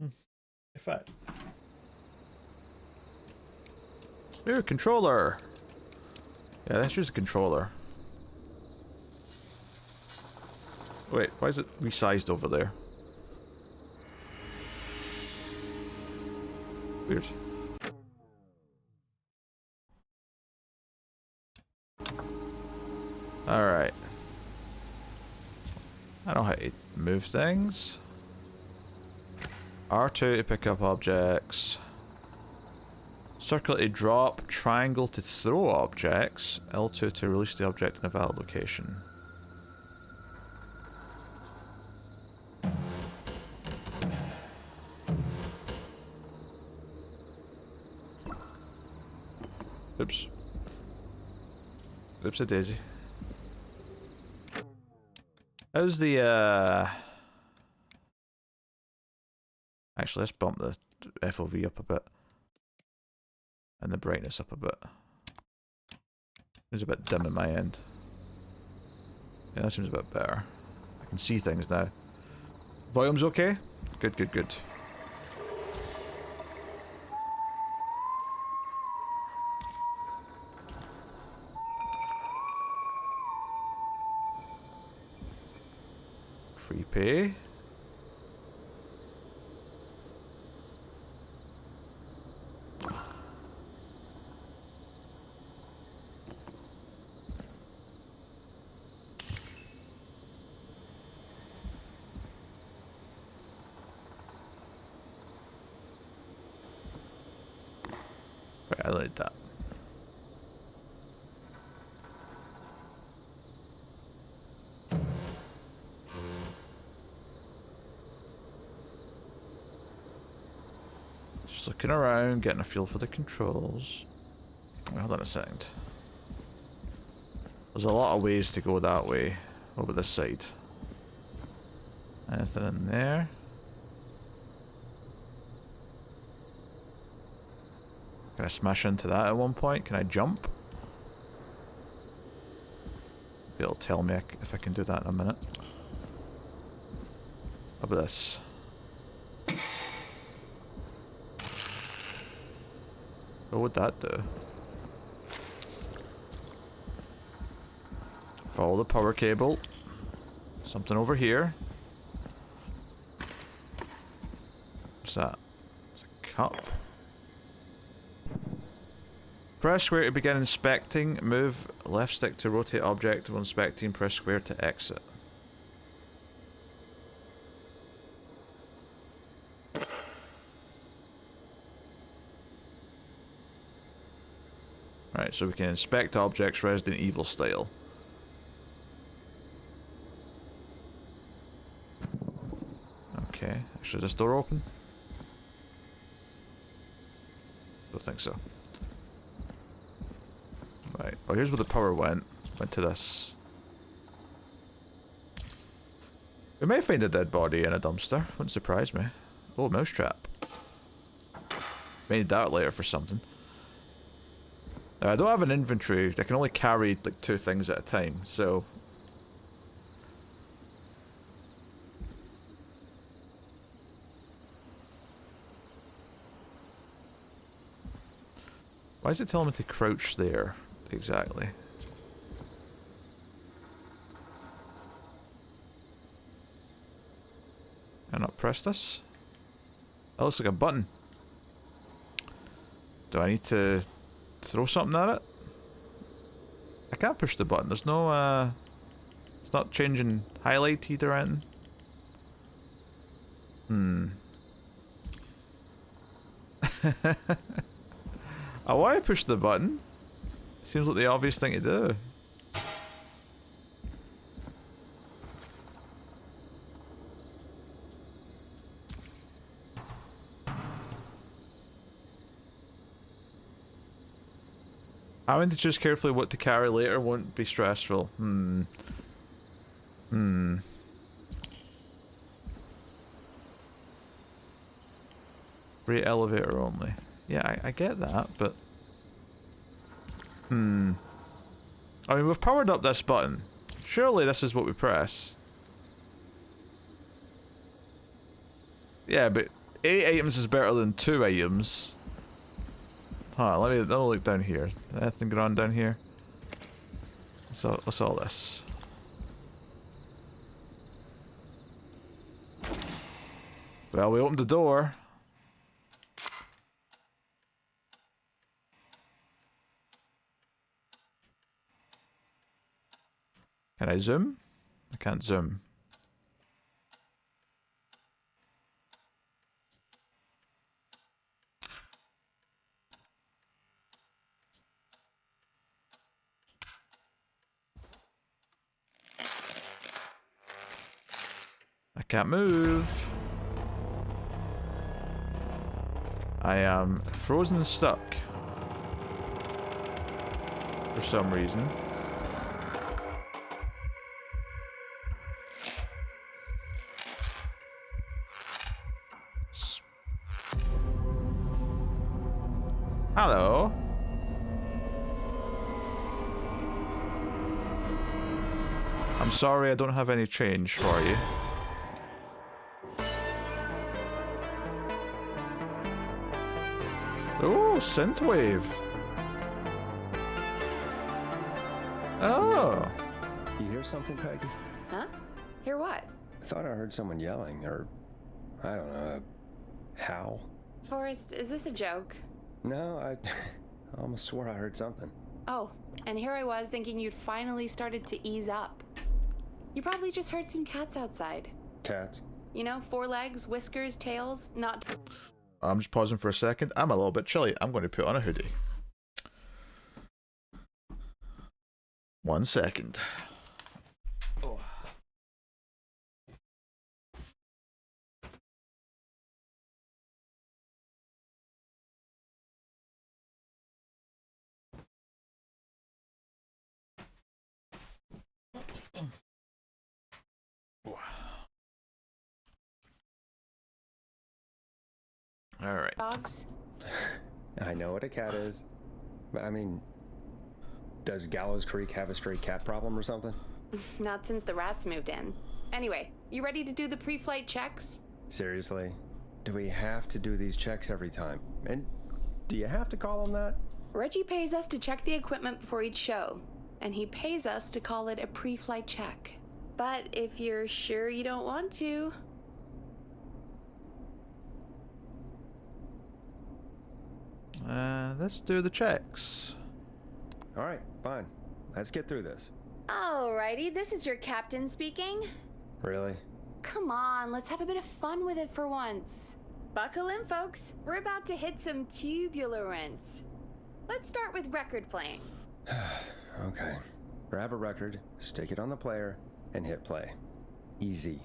In fact. Ooh, controller. Yeah, let's use the controller. Wait, why is it resized over there? Weird. Alright. I know how to move things. R2 to pick up objects. Circle to drop. Triangle to throw objects. L2 to release the object in a valid location. Oops. Oops a daisy. How's the actually let's bump the FOV up a bit. And the brightness up a bit. It's a bit dim in my end. Yeah, that seems a bit better. I can see things now. Volume's okay? Good, good, good. Free pay. Right, I like that. Just looking around, getting a feel for the controls. Hold on a second. There's a lot of ways to go that way. What about this side? Anything in there? Can I smash into that at one point? Can I jump? It'll tell me if I can do that in a minute. How about this? What would that do? Follow the power cable. Something over here. What's that? It's a cup. Press square to begin inspecting. Move left stick to rotate object while inspecting. Press square to exit. Right, so we can inspect objects Resident Evil style. Okay, actually, is this door open? Don't think so. Right, oh, here's where the power went. Went to this. We may find a dead body in a dumpster. Wouldn't surprise me. Oh, mousetrap. May need that later for something. I don't have an inventory. I can only carry like 2 things at a time, so... Why is it telling me to crouch there, exactly? Can I not press this? That looks like a button. Do I need to throw something at it? I can't push the button. There's no, it's not changing highlighted or anything. Oh, why push the button? Seems like the obvious thing to do. Having to choose carefully what to carry later won't be stressful. Free elevator only. Yeah, I get that, but... I mean, we've powered up this button. Surely this is what we press. Yeah, but 8 items is better than 2 items. Huh, let me look down here. Anything going on down here? What's all this? Well, we opened the door. Can I zoom? I can't zoom. I can't move. I am frozen and stuck. for some reason. Hello. I'm sorry I don't have any change for you. Oh, synthwave. Oh. You hear something, Peggy? Huh? Hear what? I thought I heard someone yelling, or I don't know, a howl. Forrest, is this a joke? No, I almost swore I heard something. Oh, and here I was thinking you'd finally started to ease up. You probably just heard some cats outside. Cats? You know, 4 legs, whiskers, tails, not... I'm just pausing for a second. I'm a little bit chilly. I'm going to put on a hoodie. 1 second. Oh. All right. Dogs? I know what a cat is, but I mean, does Gallows Creek have a stray cat problem or something? Not since the rats moved in. Anyway, you ready to do the pre-flight checks? Seriously? Do we have to do these checks every time? And do you have to call them that? Reggie pays us to check the equipment before each show, and he pays us to call it a pre-flight check. But if you're sure you don't want to... Let's do the checks. All right, fine. Let's get through this. Alrighty, this is your captain speaking. Really? Come on, let's have a bit of fun with it for once. Buckle in, folks. We're about to hit some turbulence. Let's start with record playing. Okay. Grab a record, stick it on the player, and hit play. Easy.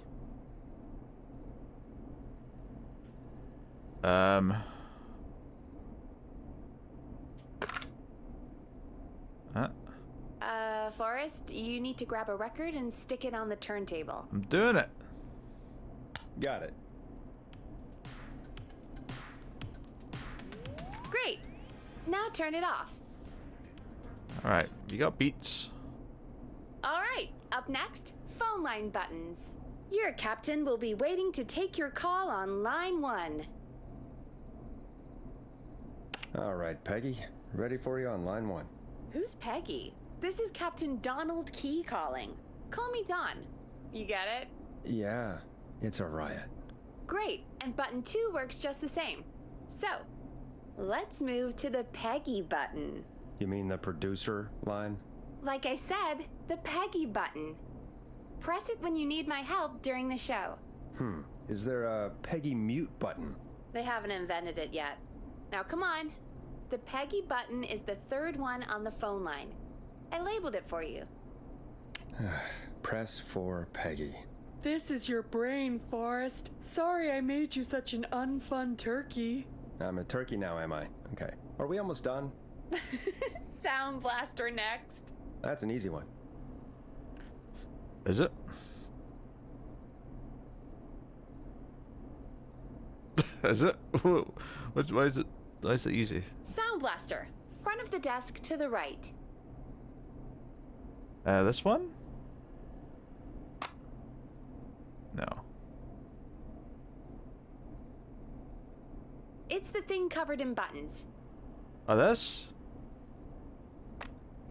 Forrest, you need to grab a record and stick it on the turntable. I'm doing it. Got it. Great. Now turn it off. All right, you got beats. All right, up next, phone line buttons. Your captain will be waiting to take your call on line 1. All right, Peggy. Ready for you on line 1. Who's Peggy? This is Captain Donald Key calling. Call me Don. You get it? Yeah, it's a riot. Great, and button 2 works just the same. So, let's move to the Peggy button. You mean the producer line? Like I said, the Peggy button. Press it when you need my help during the show. Is there a Peggy mute button? They haven't invented it yet. Now come on. The Peggy button is the 3rd one on the phone line. I labeled it for you. Press for Peggy. This is your brain, Forrest. Sorry I made you such an unfun turkey. I'm a turkey now, am I? Okay. Are we almost done? Sound blaster next. That's an easy one. Is it? Is it? Why is it? Why is it easy? Sound blaster. Front of the desk to the right. This one? No. It's the thing covered in buttons. Oh, this?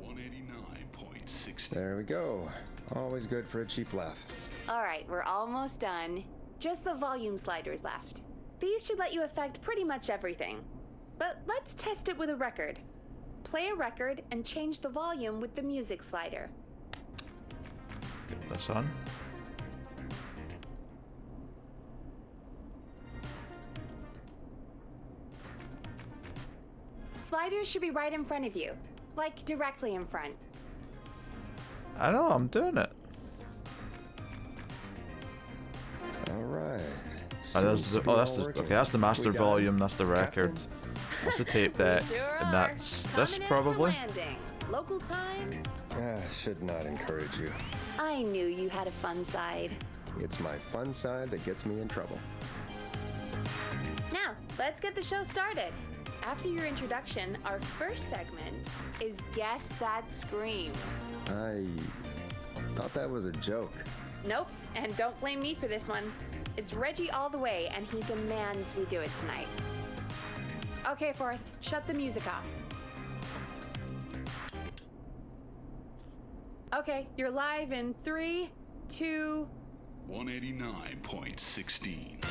189.60. There we go. Always good for a cheap laugh. All right, we're almost done. Just the volume sliders left. These should let you affect pretty much everything. But let's test it with a record. Play a record and change the volume with the music slider. Get this on. Sliders should be right in front of you, like directly in front. I know, I'm doing it. All right. Oh, that's the, okay, that's the master volume, that's the record. Captain? That's the tape deck, Sure and are. that's Coming this in for probably. landing. local time. Should not encourage you. I knew you had a fun side. It's my fun side that gets me in trouble. Now, let's get the show started. After your introduction, our first segment is Guess That Scream. I thought that was a joke. Nope, and don't blame me for this one. It's Reggie all the way, and he demands we do it tonight. Okay, Forrest, shut the music off. Okay, you're live in 3, 2... 189.16.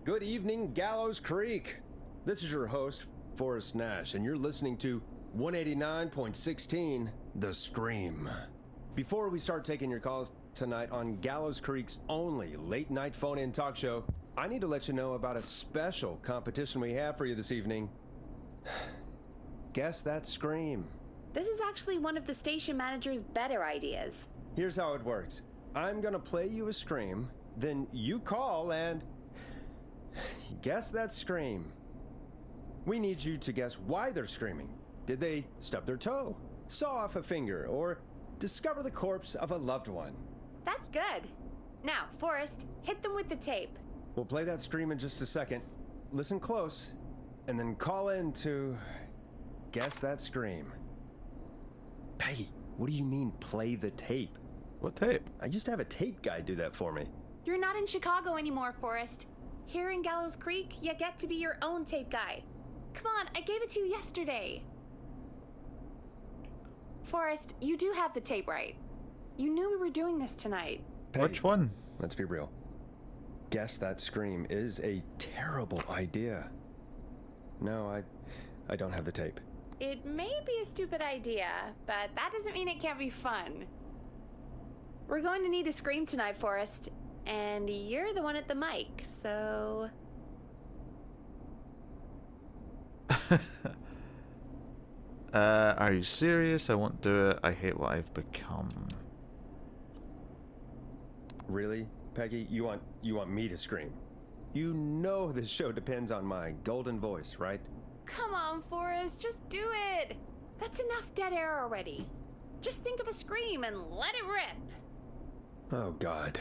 Good evening, Gallows Creek. This is your host, Forrest Nash, and you're listening to 189.16, The Scream. Before we start taking your calls tonight on Gallows Creek's only late-night phone-in talk show, I need to let you know about a special competition we have for you this evening. Guess That Scream. This is actually one of the station manager's better ideas. Here's how it works. I'm gonna play you a scream, then you call and guess that scream. We need you to guess why they're screaming. Did they stub their toe, saw off a finger, or discover the corpse of a loved one? That's good. Now, Forrest, hit them with the tape. We'll play that scream in just a second. Listen close, and then call in to guess that scream. Peggy, what do you mean play the tape? What tape? I used to have a tape guy do that for me. You're not in Chicago anymore, Forrest. Here in Gallows Creek, you get to be your own tape guy. Come on, I gave it to you yesterday. Forrest, you do have the tape right. You knew we were doing this tonight. Peggy, Which one? let's be real. Guess that scream is a terrible idea. No, I don't have the tape. It may be a stupid idea, but that doesn't mean it can't be fun. We're going to need a scream tonight, Forrest, and you're the one at the mic, so... Are you serious? I won't do it. I hate what I've become. Really, Peggy? You want me to scream? You know this show depends on my golden voice, right? Come on, Forrest, just do it! That's enough dead air already. Just think of a scream and let it rip. Oh, God.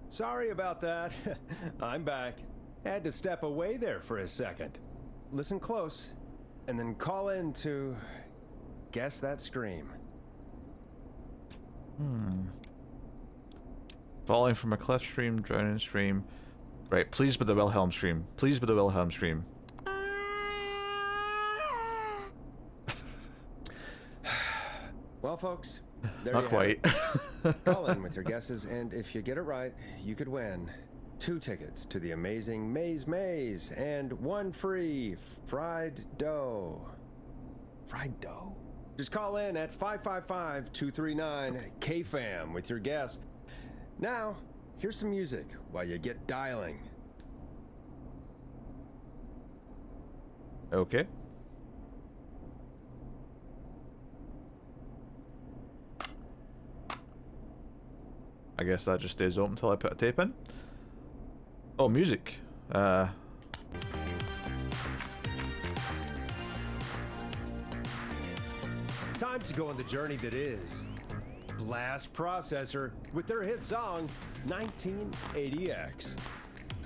Sorry about that. I'm back. Had to step away there for a second. Listen close, and then call in to guess that scream. Falling from a cliff stream, drowning stream. Right, please be the Wilhelm stream. Please be the Wilhelm stream. Well, folks, there Not you quite. have it. Call in with your guesses, and if you get it right, you could win 2 tickets to the amazing Maze and 1 free fried dough. Fried dough? Just call in at 555-239-KFAM with your guess. Now, here's some music while you get dialing. Okay. I guess that just stays open until I put a tape in. Oh, music. Time to go on the journey that is Blast Processor with their hit song 1980X.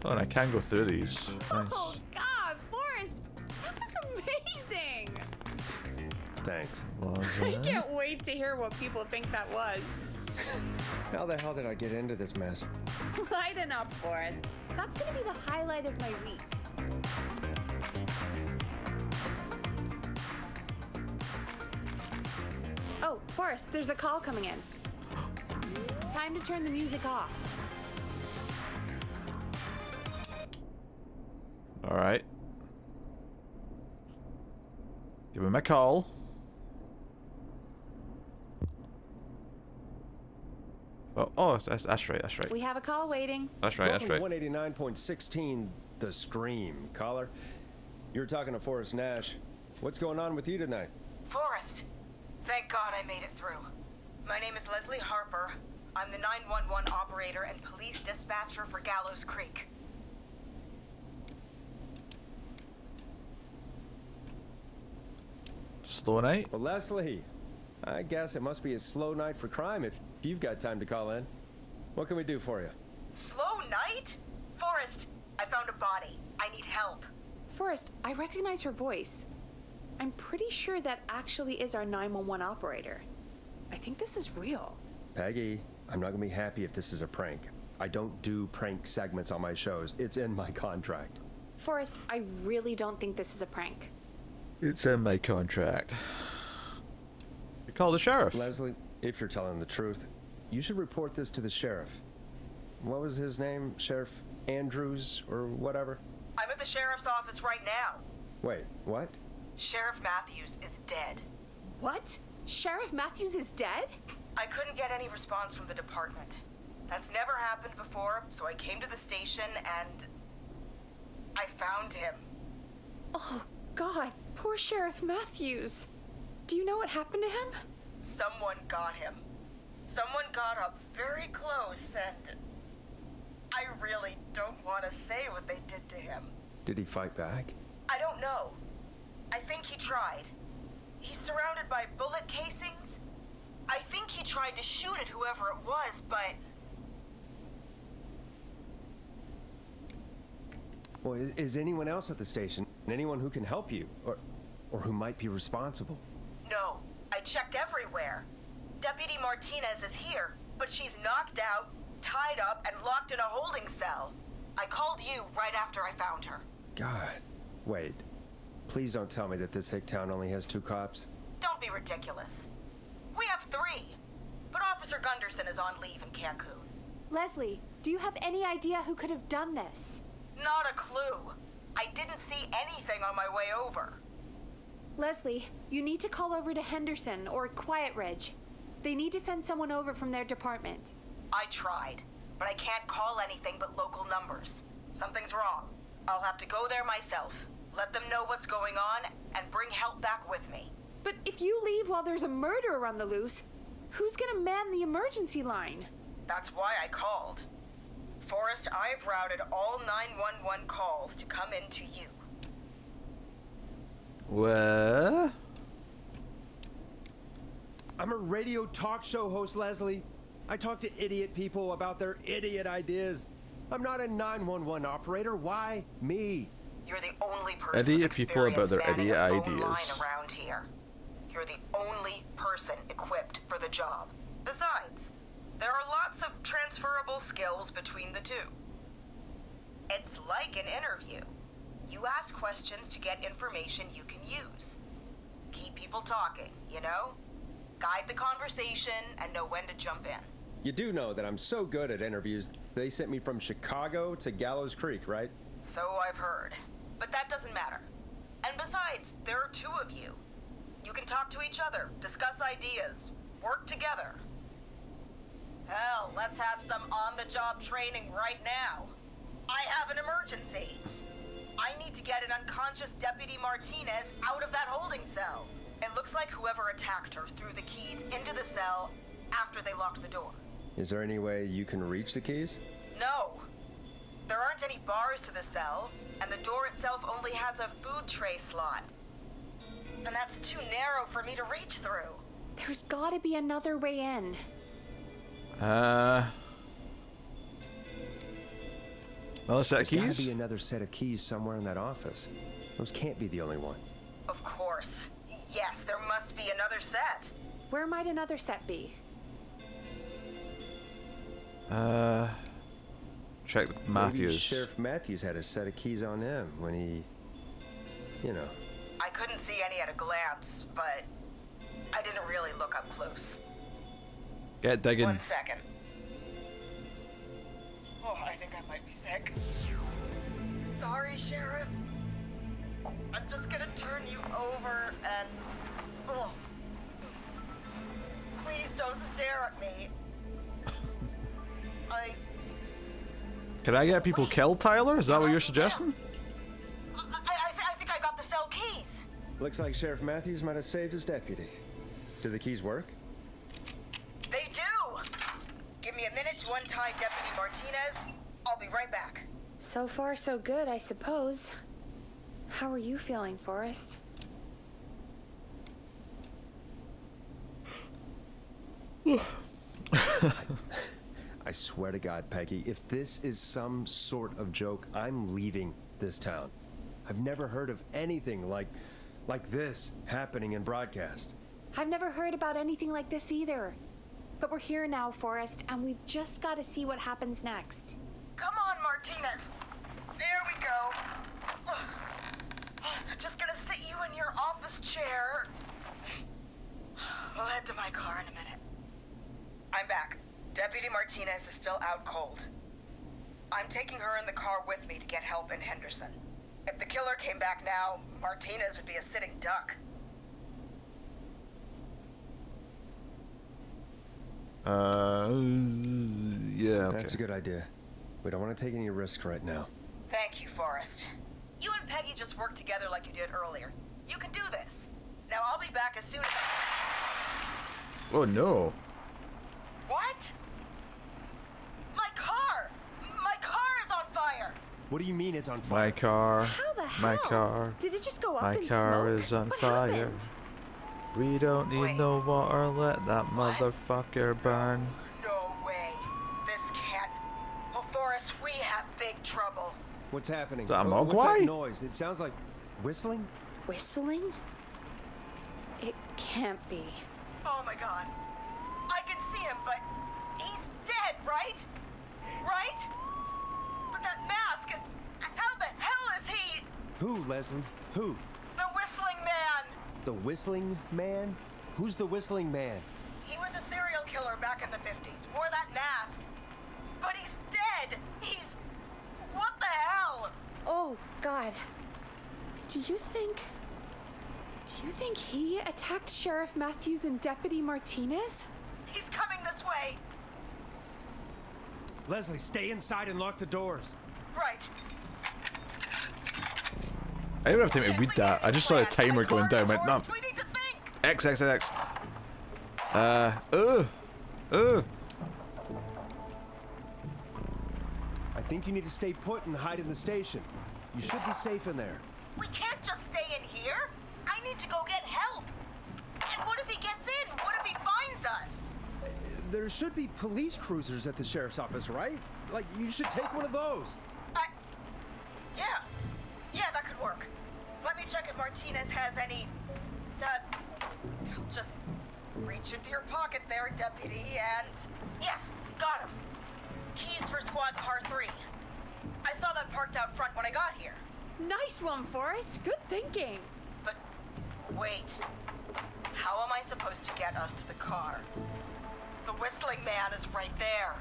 Oh, and I can go through these. Nice. Oh, God, Forrest, that was amazing! Thanks. Was I it? can't wait to hear what people think that was. How the hell did I get into this mess? Lighten up, Forrest. That's gonna be the highlight of my week. Oh, Forrest, there's a call coming in. Time to turn the music off. Alright. Give him a call. Oh, that's right, that's right. We have a call waiting. That's right, that's right. Welcome to 189.16, The Scream. Caller, you're talking to Forrest Nash. What's going on with you tonight? Forrest, thank God I made it through. My name is Leslie Harper. I'm the 911 operator and police dispatcher for Gallows Creek. Slow night? Well, Leslie, I guess it must be a slow night for crime if you've got time to call in. What can we do for you? Slow night? Forrest, I found a body. I need help. Forrest, I recognize her voice. I'm pretty sure that actually is our 911 operator. I think this is real. Peggy, I'm not gonna be happy if this is a prank. I don't do prank segments on my shows. It's in my contract. Forrest, I really don't think this is a prank. It's in my contract. You call the sheriff. Leslie, if you're telling the truth, you should report this to the sheriff. What was his name? Sheriff Andrews or whatever? I'm at the sheriff's office right now. Wait, what? Sheriff Matthews is dead. What? Sheriff Matthews is dead? I couldn't get any response from the department. That's never happened before, so I came to the station and I found him. Oh, God. Poor Sheriff Matthews. Do you know what happened to him? Someone got him. Someone got up very close and I really don't want to say what they did to him. Did he fight back? I don't know. I think he tried. He's surrounded by bullet casings. I think he tried to shoot at whoever it was, but... Well, is anyone else at the station? Anyone who can help you? Or who might be responsible? No, I checked everywhere. Deputy Martinez is here, but she's knocked out, tied up, and locked in a holding cell. I called you right after I found her. God. Wait. Please don't tell me that this hick town only has 2 cops. Don't be ridiculous. We have 3, but Officer Gunderson is on leave in Cancun. Leslie, do you have any idea who could have done this? Not a clue. I didn't see anything on my way over. Leslie, you need to call over to Henderson or Quiet Ridge. They need to send someone over from their department. I tried, but I can't call anything but local numbers. Something's wrong. I'll have to go there myself, let them know what's going on, and bring help back with me. But if you leave while there's a murderer on the loose, who's gonna man the emergency line? That's why I called. Forrest, I've routed all 911 calls to come in to you. What? I'm a radio talk show host, Leslie. I talk to idiot people about their idiot ideas. I'm not a 911 operator. Why me? You're the only person Idiot with people about their experience idiot manning a phone ideas. line around here. You're the only person equipped for the job. Besides, there are lots of transferable skills between the two. It's like an interview. You ask questions to get information you can use. Keep people talking, you know? Guide the conversation and know when to jump in. You do know that I'm so good at interviews, they sent me from Chicago to Gallows Creek, right? So I've heard. But that doesn't matter. And besides, there are 2 of you. You can talk to each other, discuss ideas, work together. Hell, let's have some on-the-job training right now. I have an emergency. I need to get an unconscious Deputy Martinez out of that holding cell. It looks like whoever attacked her threw the keys into the cell after they locked the door. Is there any way you can reach the keys? No. There aren't any bars to the cell, and the door itself only has a food tray slot. And that's too narrow for me to reach through. There's gotta be another way in. Another set of There's gotta keys? be another set of keys somewhere in that office. Those can't be the only ones. Of course. Yes, there must be another set. Where might another set be? Check Maybe Matthews. Sheriff Matthews had a set of keys on him when he, you know. I couldn't see any at a glance, but I didn't really look up close. Get digging. 1 second. Oh, I think I might be sick. Sorry, Sheriff. I'm just gonna turn you over and... Oh. Please don't stare at me. Can I get people killed, Tyler? Is that what you're suggesting? I think I got the cell keys. Looks like Sheriff Matthews might have saved his deputy. Do the keys work? They do. Give me a minute to untie Deputy Martinez. I'll be right back. So far, so good, I suppose. How are you feeling, Forrest? I swear to God, Peggy, if this is some sort of joke, I'm leaving this town. I've never heard of anything like this happening in broadcast. I've never heard about anything like this either. But we're here now, Forrest, and we've just got to see what happens next. Come on, Martinez. There we go. Just gonna sit you in your office chair. We'll head to my car in a minute. I'm back. Deputy Martinez is still out cold. I'm taking her in the car with me to get help in Henderson. If the killer came back now, Martinez would be a sitting duck. Yeah, okay. That's a good idea. We don't want to take any risks right now. Thank you, Forrest. You and Peggy just worked together like you did earlier. You can do this. Now I'll be back as soon as Oh no. What? My car! My car is on fire! What do you mean it's on fire? My car. How the hell? My car. Did it just go up My in car smoke? is on What fire. happened? We don't need Wait. no water, let that What? motherfucker burn. No way. This can't. Well, Forrest, we have big trouble. What's happening? Is that a What's mogwai? that noise? It sounds like whistling? Whistling? It can't be. Oh my god. I can see him, but he's dead, right? Right? But that mask, how the hell is he? Who, Leslie? Who? The Whistling Man! The Whistling Man? Who's the Whistling Man? He was a serial killer back in the 50s, wore that mask. But he's dead! He's... What the hell? Oh, God. Do you think he attacked Sheriff Matthews and Deputy Martinez? He's coming this way! Leslie, stay inside and lock the doors. Right. I didn't have time to read that. I just saw the timer going down. Went, no. We need to think! X, X, X. I think you need to stay put and hide in the station. You should be safe in there. We can't just stay in here. I need to go get help. And what if he gets in? What if he finds us? There should be police cruisers at the sheriff's office, right? Like, you should take one of those. Yeah, that could work. Let me check if Martinez has any... I'll just reach into your pocket there, Deputy, and... Yes, got him. Keys for squad car 3. I saw that parked out front when I got here. Nice one, Forrest. Good thinking. But wait. How am I supposed to get us to the car? The Whistling Man is right there.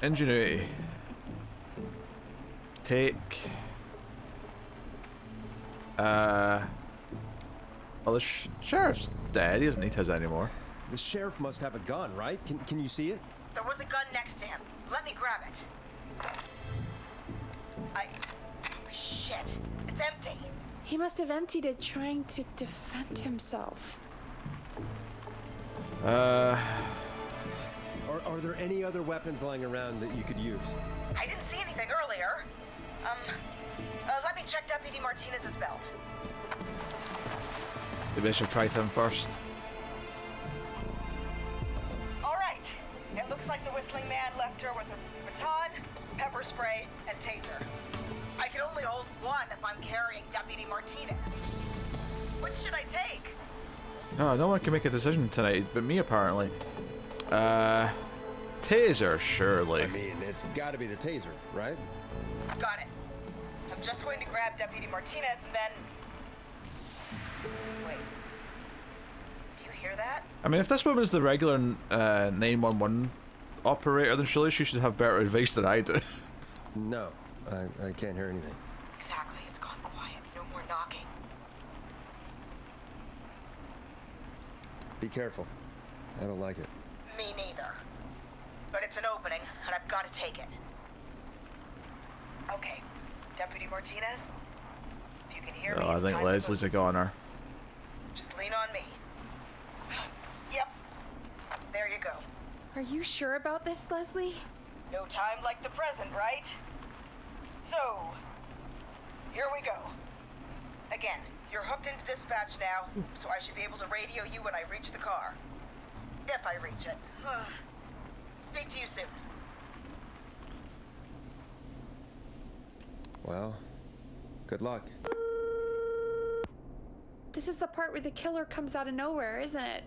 Ingenuity. Take. Well, the sheriff's dead. He doesn't need his anymore. The sheriff must have a gun, right? Can you see it? There was a gun next to him. Let me grab it. Shit. It's empty. He must have emptied it trying to defend himself. Are there any other weapons lying around that you could use? I didn't see anything earlier. Let me check Deputy Martinez's belt. Maybe I should try him first. All right. It looks like the Whistling Man left her with a baton, pepper spray, and taser. I can only hold one if I'm carrying Deputy Martinez. Which should I take? No one can make a decision tonight, but me apparently. Taser, surely. I mean, it's gotta be the taser, right? Got it. I'm just going to grab Deputy Martinez and then... Wait. Do you hear that? I mean, if this woman's the regular 911 operator, then surely she should have better advice than I do. No, I can't hear anything. Exactly. It's gone quiet. No more knocking. Be careful. I don't like it. Me neither. But it's an opening, and I've got to take it. Okay. Deputy Martinez? If you can hear me, I it's think time to Leslie's a move. goner. Just lean on me. Yep. There you go. Are you sure about this, Leslie? No time like the present, right? So, here we go. Again, you're hooked into dispatch now, so I should be able to radio you when I reach the car. If I reach it. Speak to you soon. Well, good luck. This is the part where the killer comes out of nowhere, isn't it?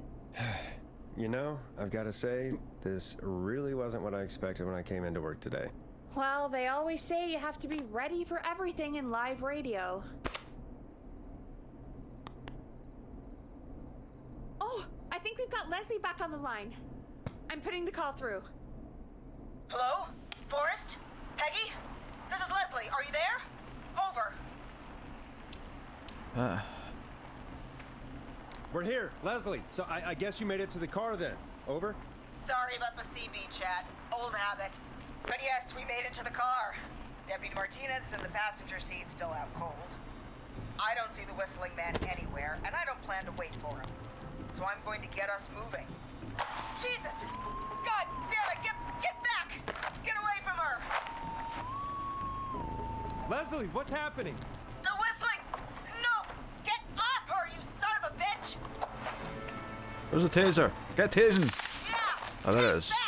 You know, I've got to say, this really wasn't what I expected when I came into work today. Well, they always say you have to be ready for everything in live radio. Oh, I think we've got Leslie back on the line. I'm putting the call through. Hello? Forrest? Peggy? This is Leslie. Are you there? Over. We're here, Leslie. So I guess you made it to the car then. Over? Sorry about the CB chat. Old habit. But yes, we made it to the car. Deputy Martinez in the passenger seat, still out cold. I don't see the whistling man anywhere, and I don't plan to wait for him. So I'm going to get us moving. Jesus! God damn it! Get back! Get away from her! Leslie, what's happening? The whistling! No! Get off her, you son of a bitch! There's a taser. Get tasing. Yeah! Oh, there it take is. that!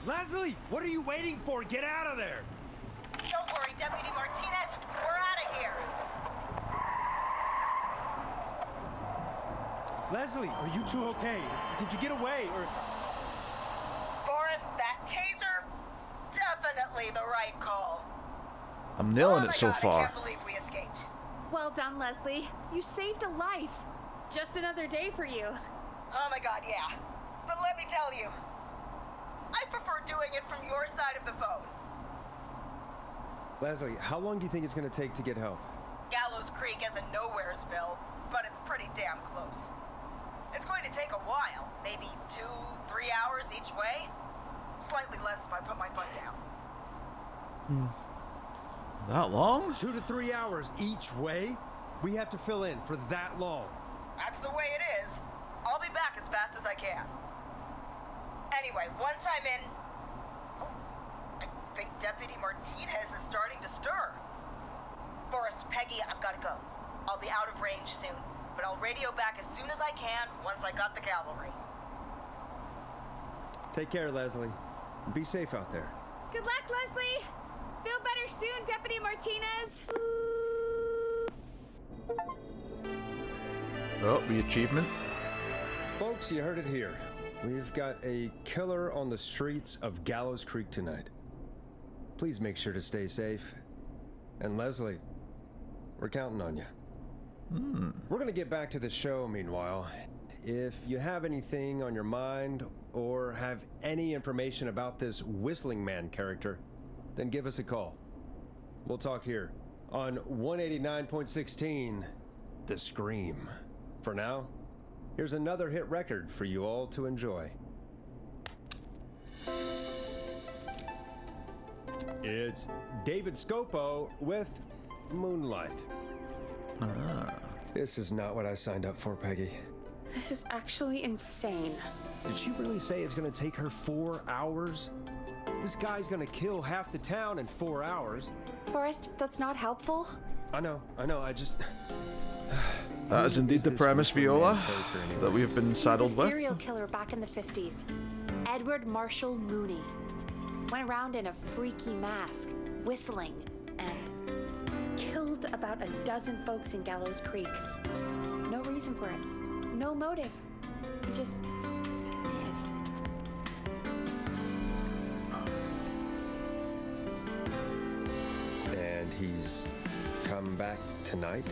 Leslie, what are you waiting for? Get out of there! Don't worry, Deputy Martinez. We're out of here. Leslie, are you two okay? Did you get away or... Forrest, that taser? Definitely the right call. I'm nailing Oh my it so God, I far. can't believe we escaped. Well done, Leslie. You saved a life. Just another day for you. Oh my God, yeah. But let me tell you, I prefer doing it from your side of the phone. Leslie, how long do you think it's going to take to get help? Gallows Creek isn't Nowheresville, but it's pretty damn close. It's going to take a while, maybe 2-3 hours each way. Slightly less if I put my foot down. That long? 2 to 3 hours each way? We have to fill in for that long. That's the way it is. I'll be back as fast as I can. Anyway, once I'm in... Oh, I think Deputy Martinez is starting to stir. Forrest, Peggy, I've got to go. I'll be out of range soon, but I'll radio back as soon as I can once I got the cavalry. Take care, Leslie. Be safe out there. Good luck, Leslie. Feel better soon, Deputy Martinez. Oh, the achievement. Folks, you heard it here. We've got a killer on the streets of Gallows Creek tonight. Please make sure to stay safe. And Leslie, we're counting on you. We're gonna get back to the show meanwhile. If you have anything on your mind or have any information about this Whistling Man character, then give us a call. We'll talk here on 189.16, The Scream. For now, here's another hit record for you all to enjoy. It's David Scopo with Moonlight. This is not what I signed up for, Peggy. This is actually insane. Did she really say it's gonna take her 4 hours? This guy's gonna kill half the town in 4 hours. Forrest, that's not helpful. I know, I just... That is indeed the premise, Viola, that we have been saddled He was a with. serial killer back in the 50s. Edward Marshall Mooney. Went around in a freaky mask, whistling, and killed about a dozen folks in Gallows Creek. No reason for it. No motive. He just did. And he's come back tonight?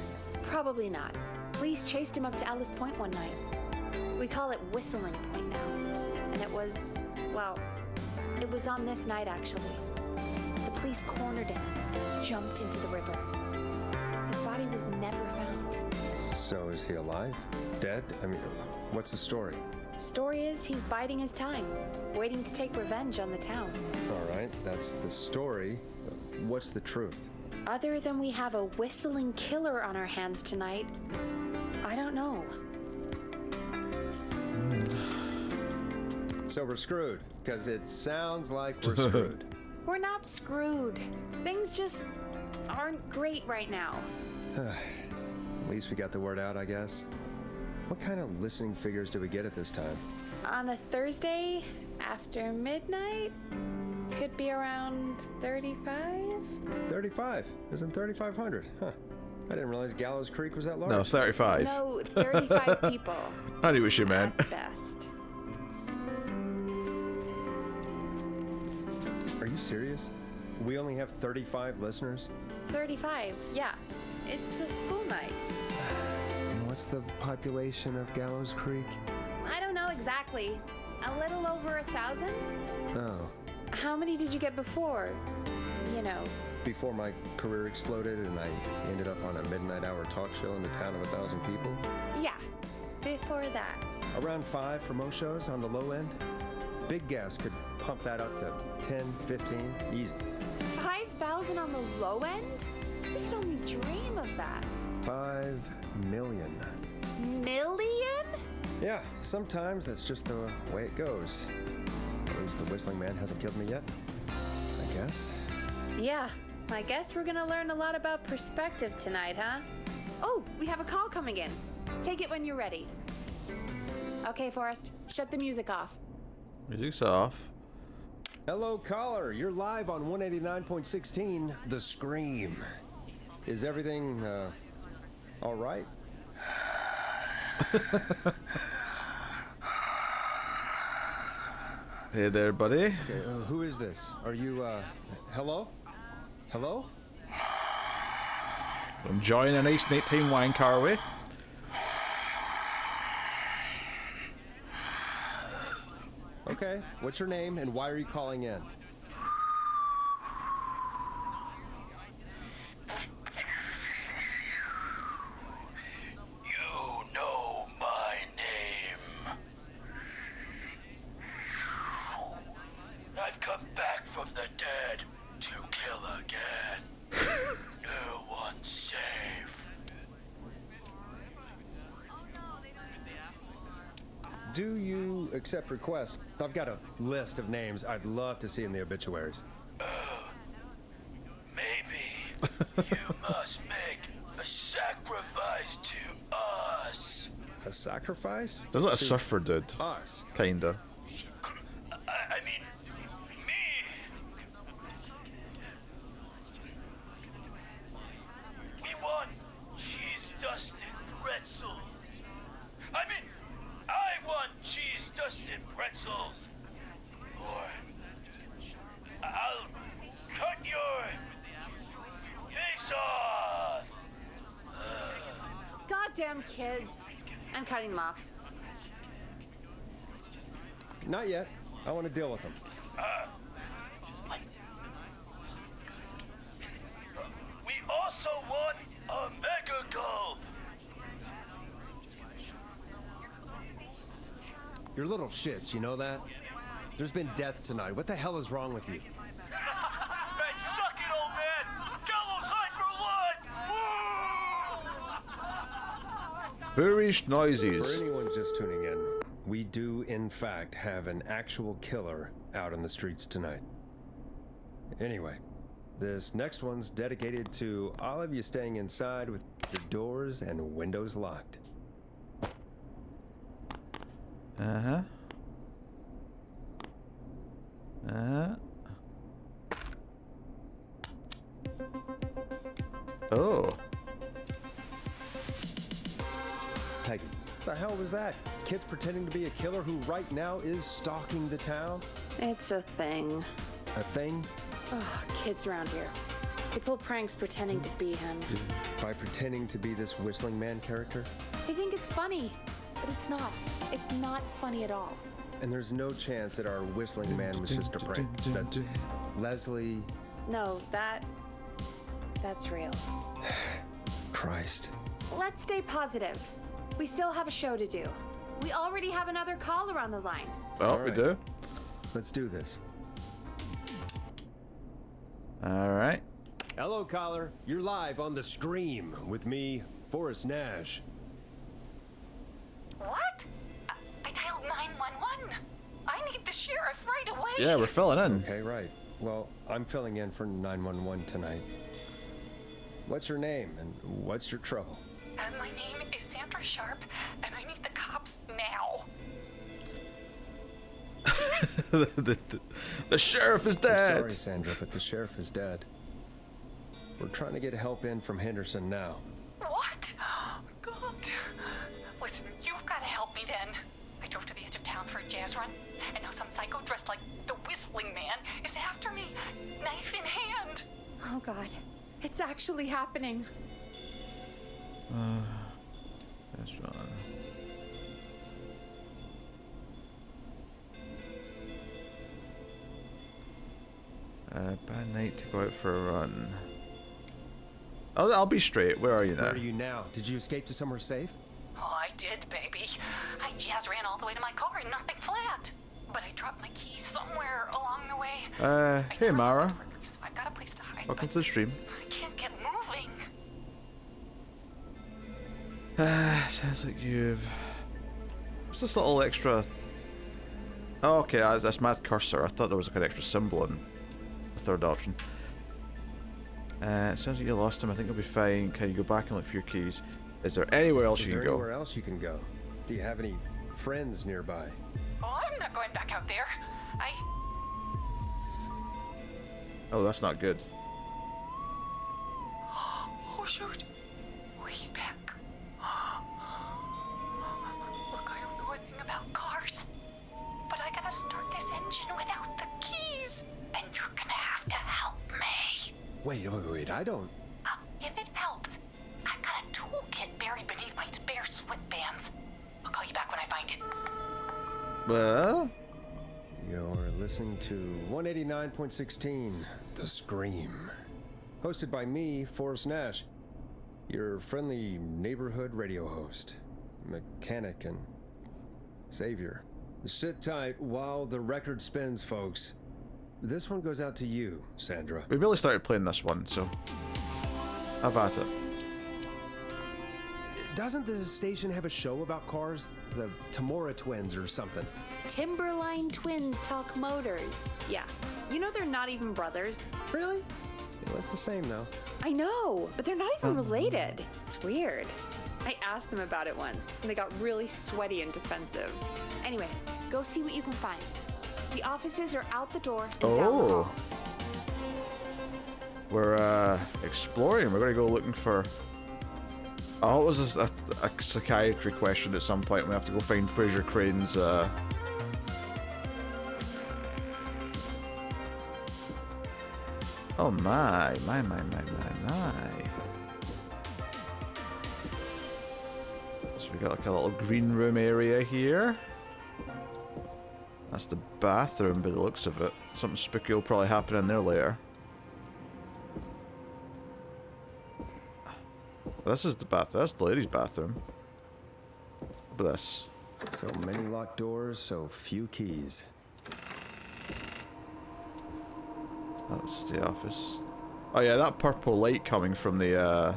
Probably not. Police chased him up to Ellis Point one night. We call it Whistling Point now. And it was, well, it was on this night actually. The police cornered him and jumped into the river. His body was never found. So is he alive? Dead? I mean, what's the story? Story is he's biding his time, waiting to take revenge on the town. All right, that's the story. What's the truth? Other than we have a whistling killer on our hands tonight, I don't know. So we're screwed, because it sounds like we're screwed. We're not screwed. Things just aren't great right now. At least we got the word out, I guess. What kind of listening figures do we get at this time? On a Thursday after midnight, could be around 35? 35. Isn't 3,500? Huh. I didn't realize Gallows Creek was that large. No, 35. No, 35 people. I knew what you meant. At best. Are you serious? We only have 35 listeners? 35, yeah. It's a school night. And what's the population of Gallows Creek? I don't know exactly. A little over 1,000? Oh. How many did you get before? You know. Before my career exploded and I ended up on a midnight hour talk show in the town of 1,000 people? Yeah, before that. Around 5 for most shows on the low end. Big gas could pump that up to 10, 15, easy. 5,000 on the low end? We could only dream of that. 5 million. Million? Yeah, sometimes that's just the way it goes. At least the Whistling Man hasn't killed me yet, I guess. Yeah, I guess we're gonna learn a lot about perspective tonight, huh? Oh, we have a call coming in. Take it when you're ready. Okay, Forrest, shut the music off. Music's off. Hello, caller. You're live on 189.16, The Scream. Is everything, all right? Hey there, buddy. Okay, who is this? Are you, hello? Hello? I'm enjoying a nice nighttime wank, are we? Okay, what's your name and why are you calling in? You know my name. I've come back from the dead to kill again. No one's safe. Do you accept requests? I've got a list of names I'd love to see in the obituaries. Maybe you must make a sacrifice to us. A sacrifice? There's like a To surfer dude. us. Kinda. I mean, me. We want cheese-dusted pretzels. I mean, I want cheese-dusted pretzels. Or I'll cut your face off. Goddamn kids. I'm cutting them off. Not yet. I want to deal with them. We also want a mega gulp. You're little shits, you know that? There's been death tonight. What the hell is wrong with you? Hey, suck it, old man! Gallows hide for blood! Woo! Boorish For noises. anyone just tuning in, we do in fact have an actual killer out on the streets tonight. Anyway, this next one's dedicated to all of you staying inside with your doors and windows locked. Uh-huh. Uh-huh. Oh. Peggy, the hell was that? Kids pretending to be a killer who right now is stalking the town? It's a thing. A thing? Ugh, kids around here. They pull pranks pretending to be him. By pretending to be this Whistling Man character? They think it's funny, but it's not. It's not funny at all. And there's no chance that our Whistling Man was just a prank. That Leslie... No, that's real. Christ. Let's stay positive. We still have a show to do. We already have another caller on the line. Oh, All we right. do. Let's do this. All right. Hello, caller. You're live on The Scream with me, Forrest Nash. What? I dialed 911. I need the sheriff right away. Yeah, we're filling in. Okay, right. Well, I'm filling in for 911 tonight. What's your name and what's your trouble? My name is Sandra Sharp, and I need the cops now. The sheriff is I'm dead. sorry, Sandra, but the sheriff is dead. We're trying to get help in from Henderson now. What? God. Listen, you've got to help me then. I drove to the edge of town for a jazz run, and now some psycho dressed like the Whistling Man is after me, knife in hand. Oh god. It's actually happening. That's right. Bad night to go out for a run. I'll be straight. Where are you now? Where are you now? Did you escape to somewhere safe? Oh, I did, baby. I jazz ran all the way to my car and nothing flat. But I dropped my keys somewhere along the way. Hey Mara. So I've got a place to hide. Welcome but to the stream. I can't get moving. Sounds like you've... What's this little extra... Oh, okay, that's my cursor. I thought there was like an extra symbol on the third option. It sounds like you lost him. I think you'll be fine. Can you go back and look for your keys? Is there anywhere else you can go? Anywhere else you can go? Do you have any friends nearby? Oh, I'm not going back out there. Oh, that's not good. Oh, shoot. Oh, he's back. Look, I don't know a thing about cars, but I gotta start this engine without the keys, and you're gonna have to help me. Wait, I don't... If it helps, I've got a toolkit buried beneath my spare sweatbands. I'll call you back when I find it. Well? You're listening to 189.16, The Scream. Hosted by me, Forrest Nash, your friendly neighborhood radio host, mechanic, and savior. Sit tight while the record spins, folks. This one goes out to you, Sandra. We really started playing this one, so... Have at it. Doesn't the station have a show about cars? The Tamora twins or something? Timberline twins talk motors. Yeah. You know they're not even brothers. Really? They look the same, though. I know, but they're not even related. It's weird. I asked them about it once, and they got really sweaty and defensive. Anyway, go see what you can find. The offices are out the door and down the hall. We're exploring. We're gonna go looking for... Oh, it was a psychiatry question at some point. We have to go find Fraser Crane's Oh my. So we got like a little green room area here. That's the bathroom by the looks of it. Something spooky will probably happen in there later. This is the bath. That's the ladies' bathroom. Look at this. So many locked doors, so few keys. That's the office. Oh yeah, that purple light coming from the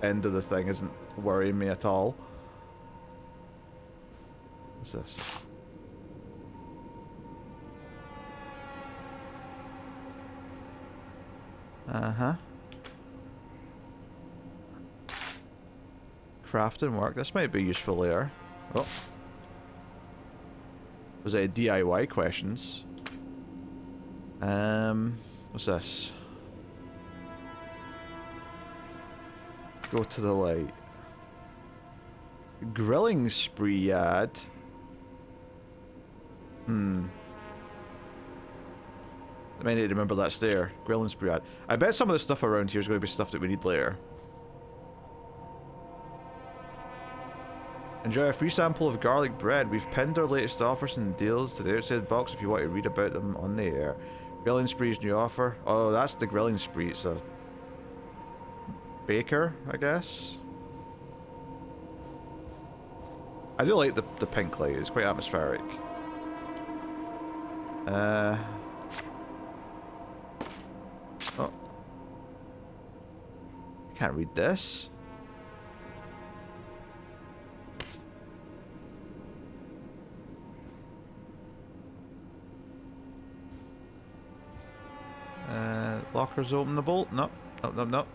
end of the thing isn't worrying me at all. What's this? Uh-huh. Crafting work. This might be useful later. Oh. Was it DIY questions? What's this? Go to the light. Grilling spree ad. I might need to remember that's there. Grilling spree ad. I bet some of the stuff around here is going to be stuff that we need later. Enjoy a free sample of garlic bread. We've pinned our latest offers and deals to the outside box if you want to read about them on the air. Grilling Spree's new offer. Oh, that's the Grilling Spree. It's a baker, I guess. I do like the pink light. It's quite atmospheric. Oh. I can't read this. Lockers openable? Nope. Nope.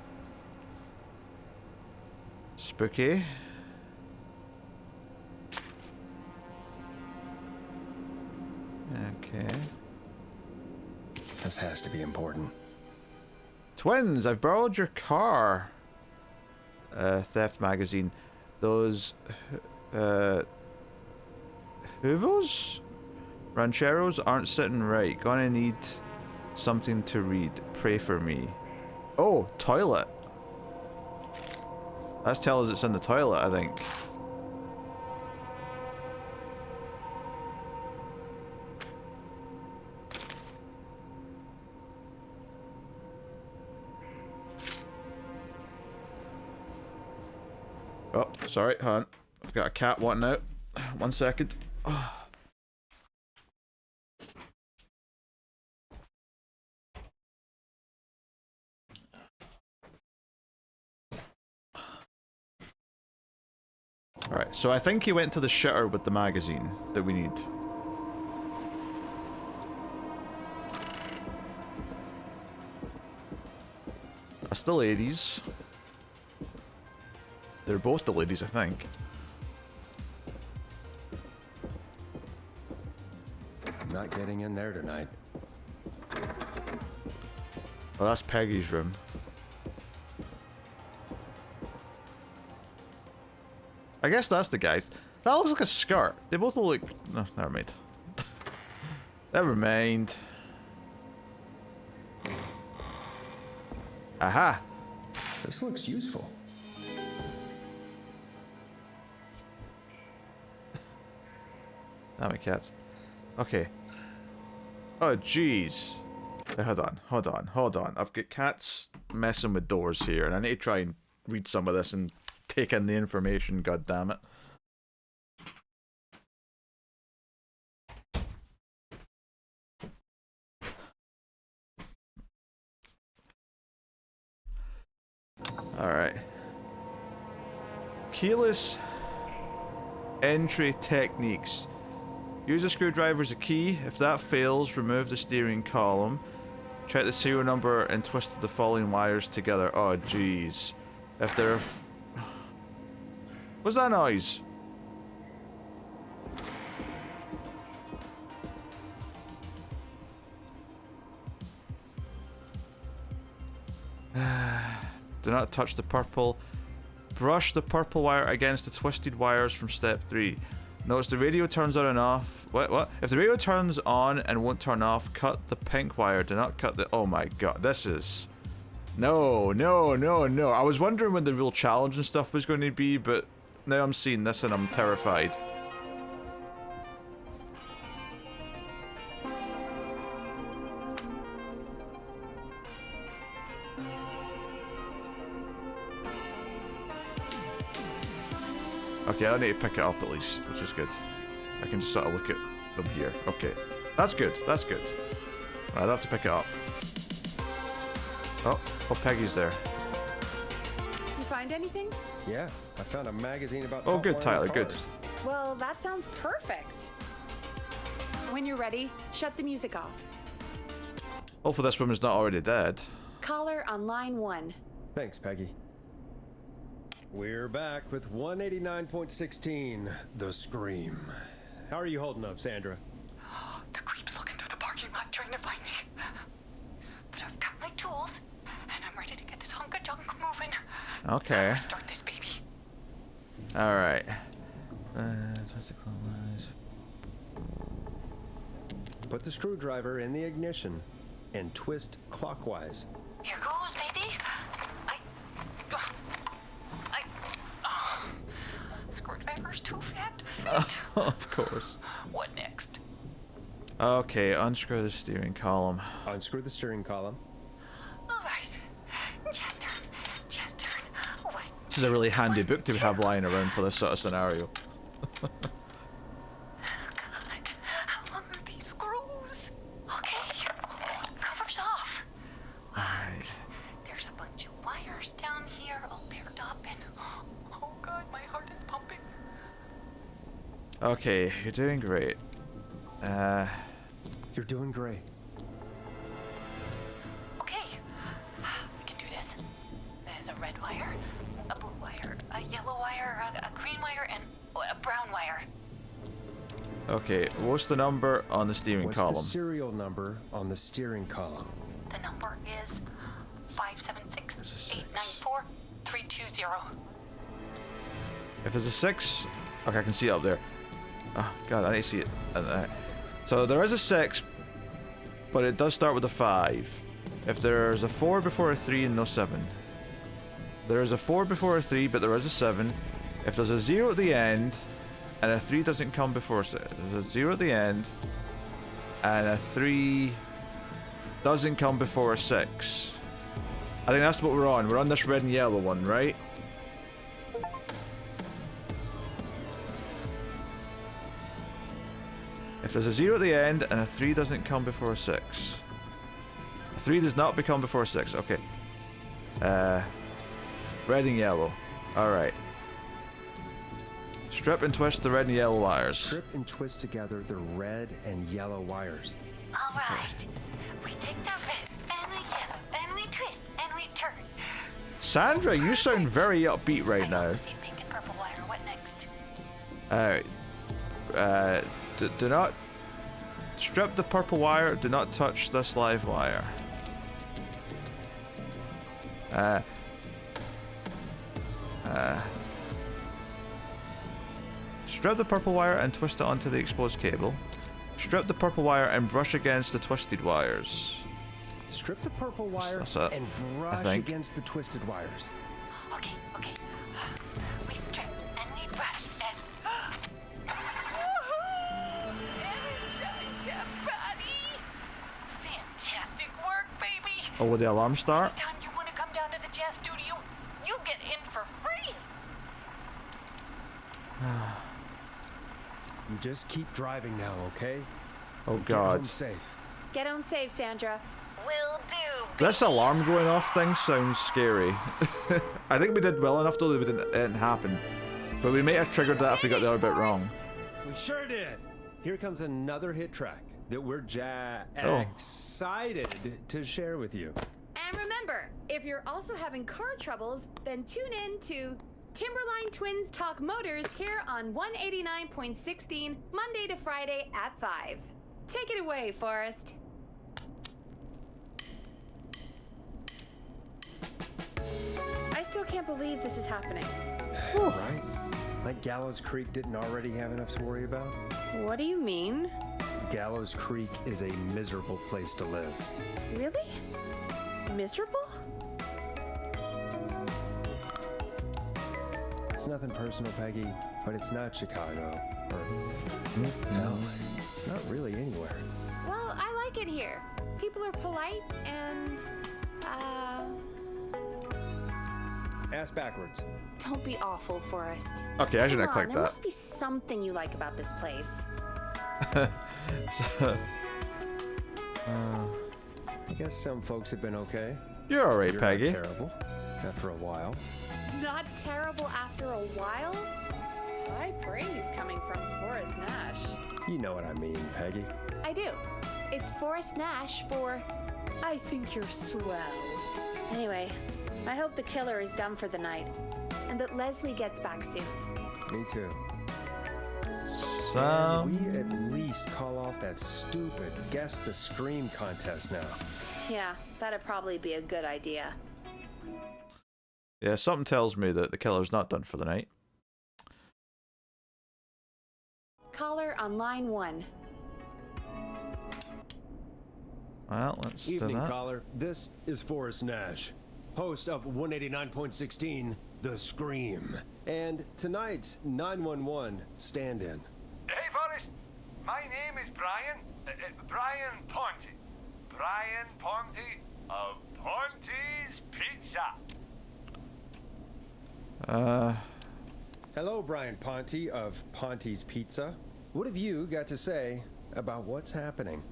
Spooky. Okay. This has to be important. Twins, I've borrowed your car. Theft magazine. Those Huvos? Rancheros aren't sitting right. Gonna need something to read. Pray for me. Oh, toilet. That's telling us it's in the toilet, I think. Oh, sorry, hon. I've got a cat wanting out. 1 second. Alright, so I think he went to the shitter with the magazine that we need. That's the ladies. They're both the ladies, I think. I'm not getting in there tonight. Well, that's Peggy's room. I guess that's the guys. That looks like a skirt. They both look... No, never mind. Never mind. Aha! This looks useful. Damn it, cats. Okay. Oh, jeez. Hold on. I've got cats messing with doors here, and I need to try and read some of this and take in the information, god damn it. Alright. Keyless entry techniques. Use a screwdriver as a key. If that fails, remove the steering column. Check the serial number and twist the following wires together. Oh, jeez. If there... What's that noise? Do not touch the purple. Brush the purple wire against the twisted wires from step 3. Notice the radio turns on and off. What? If the radio turns on and won't turn off, cut the pink wire. Do not cut the... Oh my god, this is... No. I was wondering when the real challenge and stuff was going to be, but now I'm seeing this and I'm terrified. Okay, I need to pick it up at least, which is good. I can just sort of look at them here. Okay, that's good. I'd have to pick it up. Oh, Peggy's there. You find anything? Yeah, I found a magazine about... Oh, good, hot Tyler, wiring good. cars. Well, that sounds perfect. When you're ready, shut the music off. Hopefully this woman's not already dead. Caller on line 1. Thanks, Peggy. We're back with 189.16, The Scream. How are you holding up, Sandra? The creep's looking through the parking lot trying to find me. But I've got my tools, and I'm ready to get this hunk of junk moving. Okay. I'll start this baby. Alright. Put the screwdriver in the ignition and twist clockwise. Here goes, baby. Screwdriver's too fat to fit. Of course. What next? Okay, unscrew the steering column. Unscrew the steering column. All right. Just turn. 1, This is a really handy book to have lying around for this sort of scenario. God, how long are these screws? Okay, cover's off. Alright. There's a bunch of wires down here all paired up and... Oh God, my heart is pumping. Okay, you're doing great. You're doing great. Okay, I can do this. There's a red wire, a blue wire, a yellow Okay, what's the number on the steering What's column? the serial number on the steering column? The number is 576-894-320. If there's a 6, okay, I can see it up there. Oh god, I need to see it. So there is a 6, but it does start with a 5. If there's a 4 before a 3 and no 7. There is a 4 before a 3, but there is a 7. If there's a 0 at the end, and a 3 doesn't come before a 6. There's a 0 at the end, and a 3 doesn't come before a 6. I think that's what we're on. We're on this red and yellow one, right? If there's a 0 at the end and a 3 doesn't come before a 6. A 3 does not become before a 6. Okay. Red and yellow. Alright. Strip and twist the red and yellow wires. Strip and twist together the red and yellow wires. All right. We take the red and the yellow, and we twist and we turn. Sandra, you sound very upbeat right I now. also see pink and purple wire. What next? Do not strip the purple wire. Do not touch this live wire. Strip the purple wire and twist it onto the exposed cable. Strip the purple wire and brush against the twisted wires. Strip the purple wire That's it, and brush against the twisted wires. Okay. We strip and we brush and. Fantastic work, baby. Oh, will the alarm start? Anytime you want to come down to the jazz studio, you get in for free. You just keep driving now, okay? Oh Get god. home safe. Get home safe, Sandra. Will do. This alarm going off thing sounds scary. I think we did well enough though that it didn't happen. But we may have triggered that if we got the other bit wrong. We sure did. Here comes another hit track that we're excited to share with you. And remember, if you're also having car troubles, then tune in to Timberline Twins Talk Motors here on 189.16 Monday to Friday at 5. Take it away, Forrest. I still can't believe this is happening. Right? Like Gallows Creek didn't already have enough to worry about? What do you mean? Gallows Creek is a miserable place to live. Really? Miserable? It's nothing personal, Peggy, but it's not Chicago. Or, hell, it's not really anywhere. Well, I like it here. People are polite and, Ass backwards. don't be awful, Forrest. Okay, I shouldn't have Come on, clicked there that. must be something you like about this place. I guess some folks have been okay. You're alright, You're Peggy. not terrible after a while. Not terrible after a while? High praise coming from Forrest Nash. You know what I mean, Peggy. I do. It's Forrest Nash for I think you're swell. Anyway, I hope the killer is done for the night and that Leslie gets back soon. Me too. Some... We at least call off that stupid Guess the Scream contest now. Yeah, that'd probably be a good idea. Yeah, something tells me that the killer's not done for the night. Caller on line 1. Well, let's do Evening, that. caller. This is Forrest Nash, host of 189.16 The Scream, and tonight's 911 stand-in. Hey, Forrest. My name is Brian. Brian Ponte. Brian Ponte of Ponte's Pizza. Hello, Brian Ponte of Ponte's Pizza. What have you got to say about what's happening?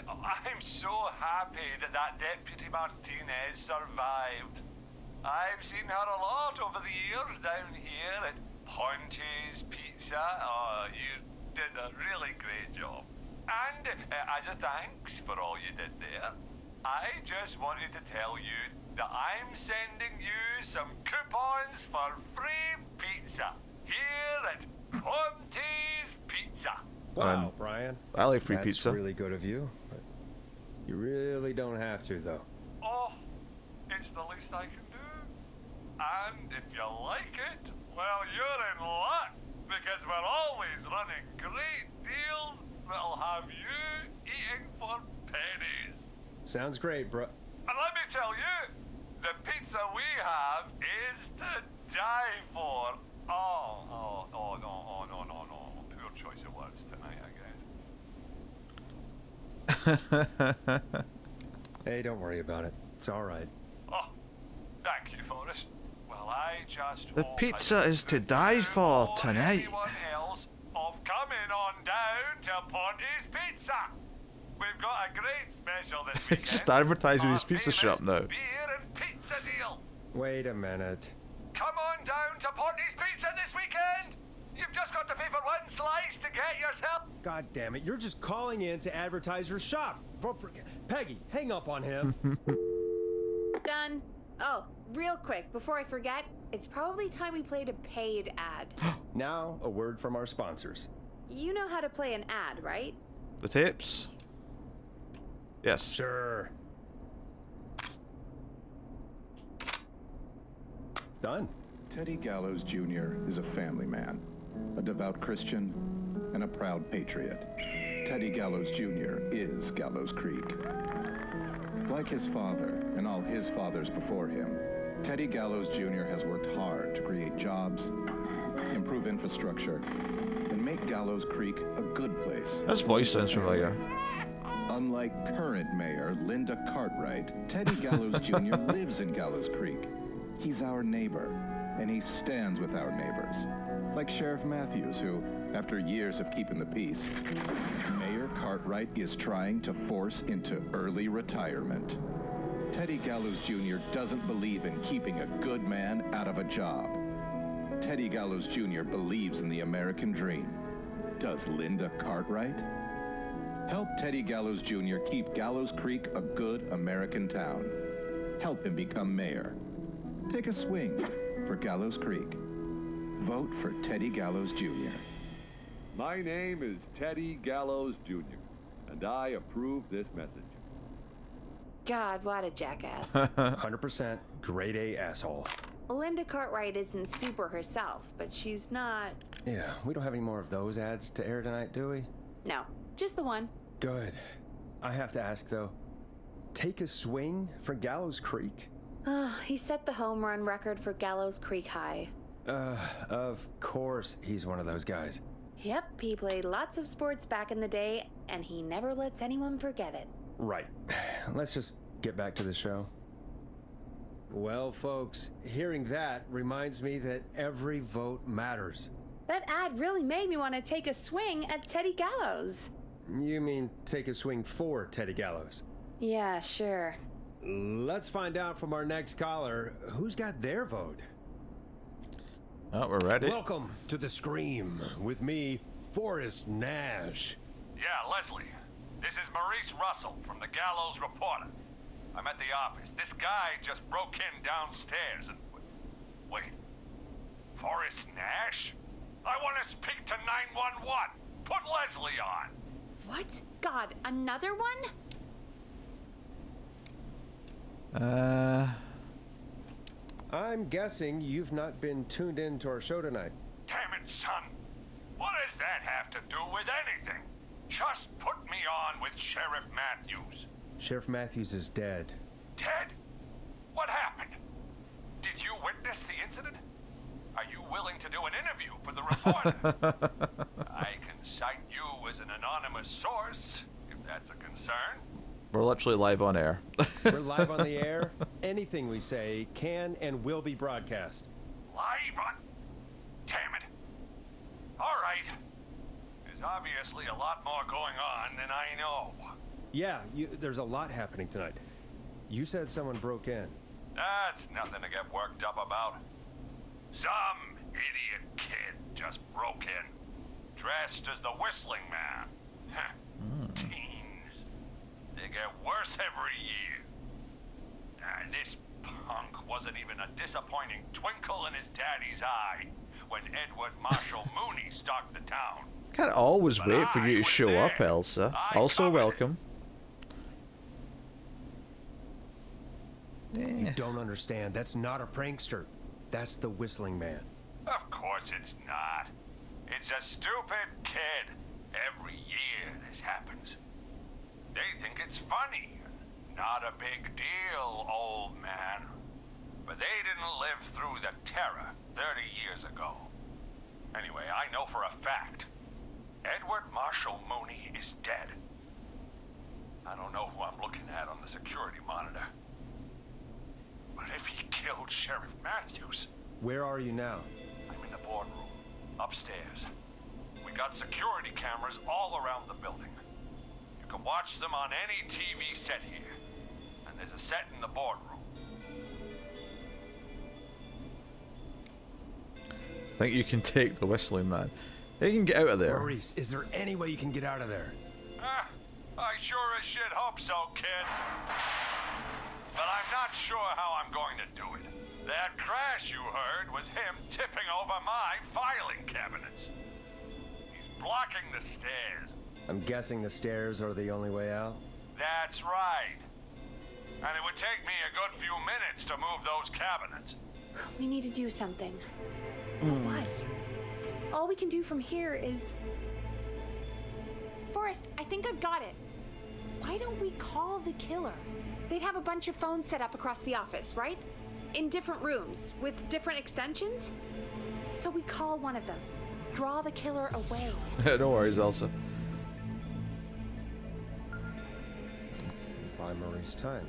I'm so happy that Deputy Martinez survived. I've seen her a lot over the years down here at Ponte's Pizza. Oh, you did a really great job. And as a thanks for all you did there, I just wanted to tell you that I'm sending you some coupons for free pizza here at Ponte's Pizza. Wow, Brian. I like free That's pizza. really good of you, but you really don't have to, though. Oh, it's the least I can do. And if you like it, well, you're in luck, because we're always running great deals that'll have you eating for pennies. Sounds great, bro. And let me tell you, the pizza we have is to die for. Oh, no. Poor choice of words tonight, I guess. Hey, don't worry about it. It's all right. Oh, thank you, Forrest. Well, I just The hope pizza I is to didn't die for bore tonight. anyone else of coming on down to Ponty's Pizza. We've got a great special this weekend. Just advertising his Our pizza famous shop now. Beer and pizza deal. Wait a minute. Come on down to Ponty's Pizza this weekend. You've just got to pay for one slice to get yourself. God damn it, you're just calling in to advertise your shop. Peggy, hang up on him. Done. Oh, real quick, before I forget, it's probably time we played a paid ad. Now, a word from our sponsors. You know how to play an ad, right? The tapes? Yes. Sure. Done. Teddy Gallows Jr. is a family man, a devout Christian, and a proud patriot. Teddy Gallows Jr. is Gallows Creek. Like his father and all his fathers before him, Teddy Gallows Jr. has worked hard to create jobs, improve infrastructure, and make Gallows Creek a good place. His voice sounds familiar. Unlike current mayor Linda Cartwright, Teddy Gallows Jr. lives in Gallows Creek. He's our neighbor, and he stands with our neighbors. Like Sheriff Matthews, who, after years of keeping the peace, Mayor Cartwright is trying to force into early retirement. Teddy Gallows Jr. doesn't believe in keeping a good man out of a job. Teddy Gallows Jr. believes in the American dream. Does Linda Cartwright? Help Teddy Gallows Jr. keep Gallows Creek a good American town. Help him become mayor. Take a swing for Gallows Creek. Vote for Teddy Gallows Jr. My name is Teddy Gallows Jr., and I approve this message. God, what a jackass. 100% grade A asshole. Linda Cartwright isn't super herself, but she's not... Yeah, we don't have any more of those ads to air tonight, do we? No, just the one. Good. I have to ask, though. Take a swing for Gallows Creek? He set the home run record for Gallows Creek High. Of course he's one of those guys. Yep, he played lots of sports back in the day, and he never lets anyone forget it. Right. Let's just get back to the show. Well, folks, hearing that reminds me that every vote matters. That ad really made me want to take a swing at Teddy Gallows. You mean take a swing for Teddy Gallows? Yeah, sure. Let's find out from our next caller who's got their vote. Oh, we're ready. Welcome to The Scream with me, Forrest Nash. Yeah, Leslie. This is Maurice Russell from the Gallows Reporter. I'm at the office. This guy just broke in downstairs and... Wait. Forrest Nash? I want to speak to 911. Put Leslie on. What? God, another one? I'm guessing you've not been tuned in to our show tonight. Damn it, son. What does that have to do with anything? Just put me on with Sheriff Matthews. Sheriff Matthews is dead. Ted? What happened? Did you witness the incident? Are you willing to do an interview for the reporter? I can cite you as an anonymous source, if that's a concern. We're literally live on air. We're live on the air. Anything we say can and will be broadcast. Live on? Damn it. All right. There's obviously a lot more going on than I know. Yeah, there's a lot happening tonight. You said someone broke in. That's nothing to get worked up about. Some idiot kid just broke in, dressed as the Whistling Man. Teens. They get worse every year. And this punk wasn't even a disappointing twinkle in his daddy's eye when Edward Marshall Mooney stalked the town. can't always But wait for I you to was show up, there. Elsa. I Also covered it. welcome. You don't understand. That's not a prankster. That's the Whistling Man. Of course it's not. It's a stupid kid. Every year this happens. They think it's funny. Not a big deal, old man. But they didn't live through the terror 30 years ago. Anyway, I know for a fact. Edward Marshall Mooney is dead. I don't know who I'm looking at on the security monitor. But if he killed Sheriff Matthews... Where are you now? I'm in the boardroom, upstairs. We got security cameras all around the building. You can watch them on any TV set here. And there's a set in the boardroom. Think you can take the Whistling Man. You can get out of there. Maurice, is there any way you can get out of there? I sure as shit hope so, kid. But I'm not sure how I'm going to do it. That crash you heard was him tipping over my filing cabinets. He's blocking the stairs. I'm guessing the stairs are the only way out? That's right. And it would take me a good few minutes to move those cabinets. We need to do something. But what? All we can do from here is... Forrest, I think I've got it. Why don't we call the killer? They'd have a bunch of phones set up across the office, right? In different rooms, with different extensions? So we call one of them. Draw the killer away. No worries, Elsa. Buy Maurice time.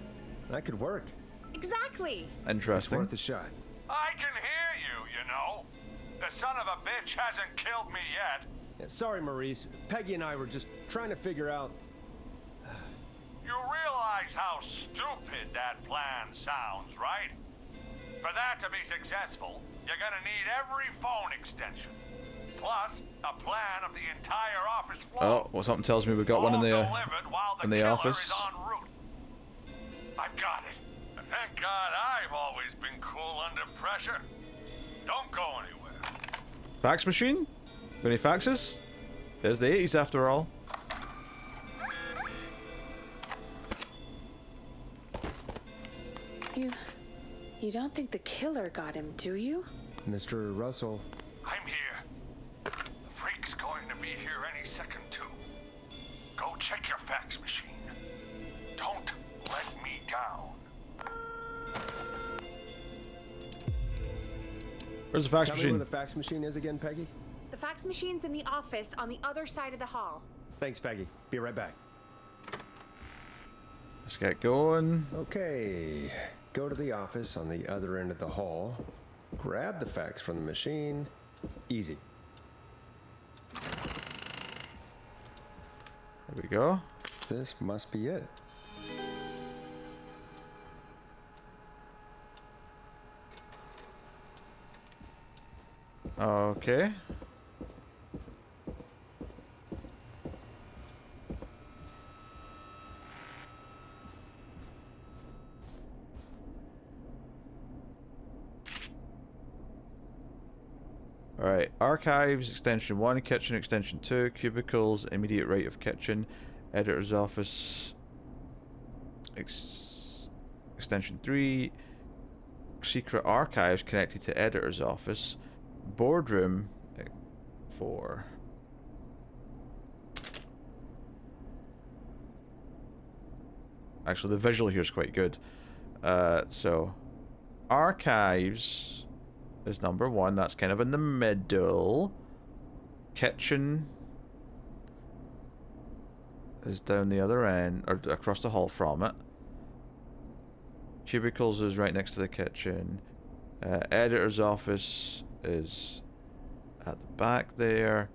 That could work. Exactly! It's Interesting. worth a shot. I can hear you, you know. The son of a bitch hasn't killed me yet. Yeah, sorry, Maurice. Peggy and I were just trying to figure out... You realize how stupid that plan sounds, right? For that to be successful, you're gonna need every phone extension. Plus, a plan of the entire office floor. Oh, well, something tells me we got one in All the delivered while in the killer office. is en route. I've got it. And thank God I've always been cool under pressure. Don't go anywhere. Fax machine? Got any faxes? There's the 80s after all. You don't think the killer got him, do you? Mr. Russell, I'm here. The freak's going to be here any second, too. Go check your fax machine. Don't let me down. Where's the fax tell me machine? where the fax machine is again, Peggy? The fax machine's in the office on the other side of the hall. Thanks, Peggy. Be right back. Let's get going. Okay. Go to the office on the other end of the hall. Grab the fax from the machine. Easy. There we go. This must be it. Okay. Alright, archives, extension 1, kitchen, extension 2, cubicles, immediate right of kitchen, editor's office, extension 3, secret archives connected to editor's office, boardroom 4. Actually, the visual here is quite good. So, archives is number 1. That's kind of in the middle. Kitchen is down the other end, or across the hall from it. Cubicles is right next to the kitchen. Editor's office is at the back there.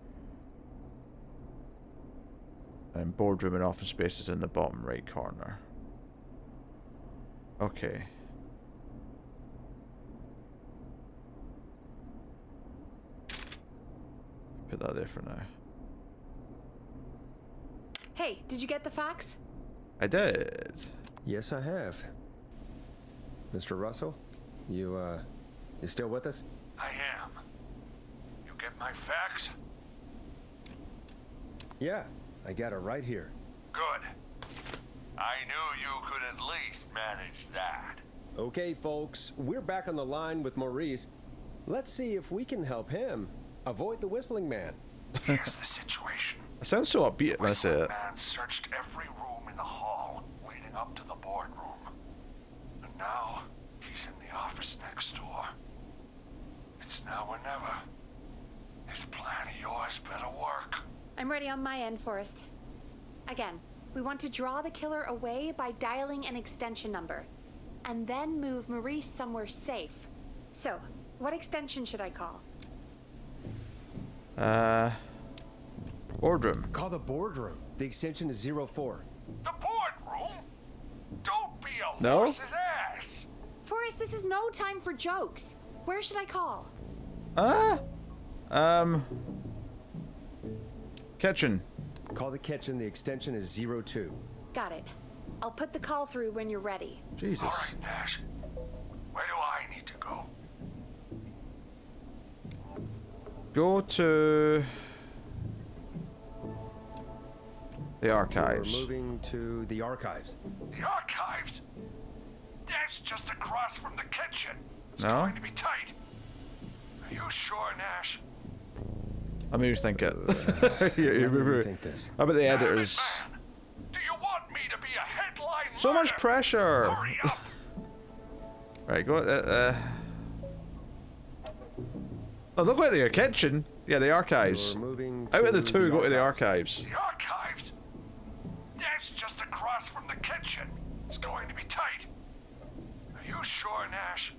And boardroom and office space is in the bottom right corner. Okay. Put that there for now. Hey, did you get the fax? I did. Yes, I have. Mr. Russell, you still with us? I am. You get my fax? Yeah, I got it right here. Good. I knew you could at least manage that. Okay, folks, we're back on the line with Maurice. Let's see if we can help him avoid the Whistling Man. Here's the situation. It sounds so upbeat when I say Whistling it. Man searched every room in the hall leading up to the boardroom. And now, he's in the office next door. It's now or never. This plan of yours better work. I'm ready on my end, Forrest. Again, we want to draw the killer away by dialing an extension number, and then move Maurice somewhere safe. So, what extension should I call? Boardroom. Call the boardroom. The extension is 04. The boardroom? Don't be a No? horse's ass. Forrest, this is no time for jokes. Where should I call? Kitchen. Call the kitchen. The extension is 02. Got it. I'll put the call through when you're ready. Jesus. All right, Nash. Where do I need to go? Go to the archives. We're moving to the archives. The archives? That's just across from the kitchen. It's No? going to be tight. Are you sure, Nash? Let me just think it. Let me think this. How about the Damn it, editors? man. Do you want me to be a headline So much murder? pressure. Hurry up. Right, go. Oh, don't go to the kitchen. Yeah, the archives. We're moving Out of the to two, go to the archives. archives. The archives? That's just across from the kitchen. It's going to be tight. Are you sure, Nash?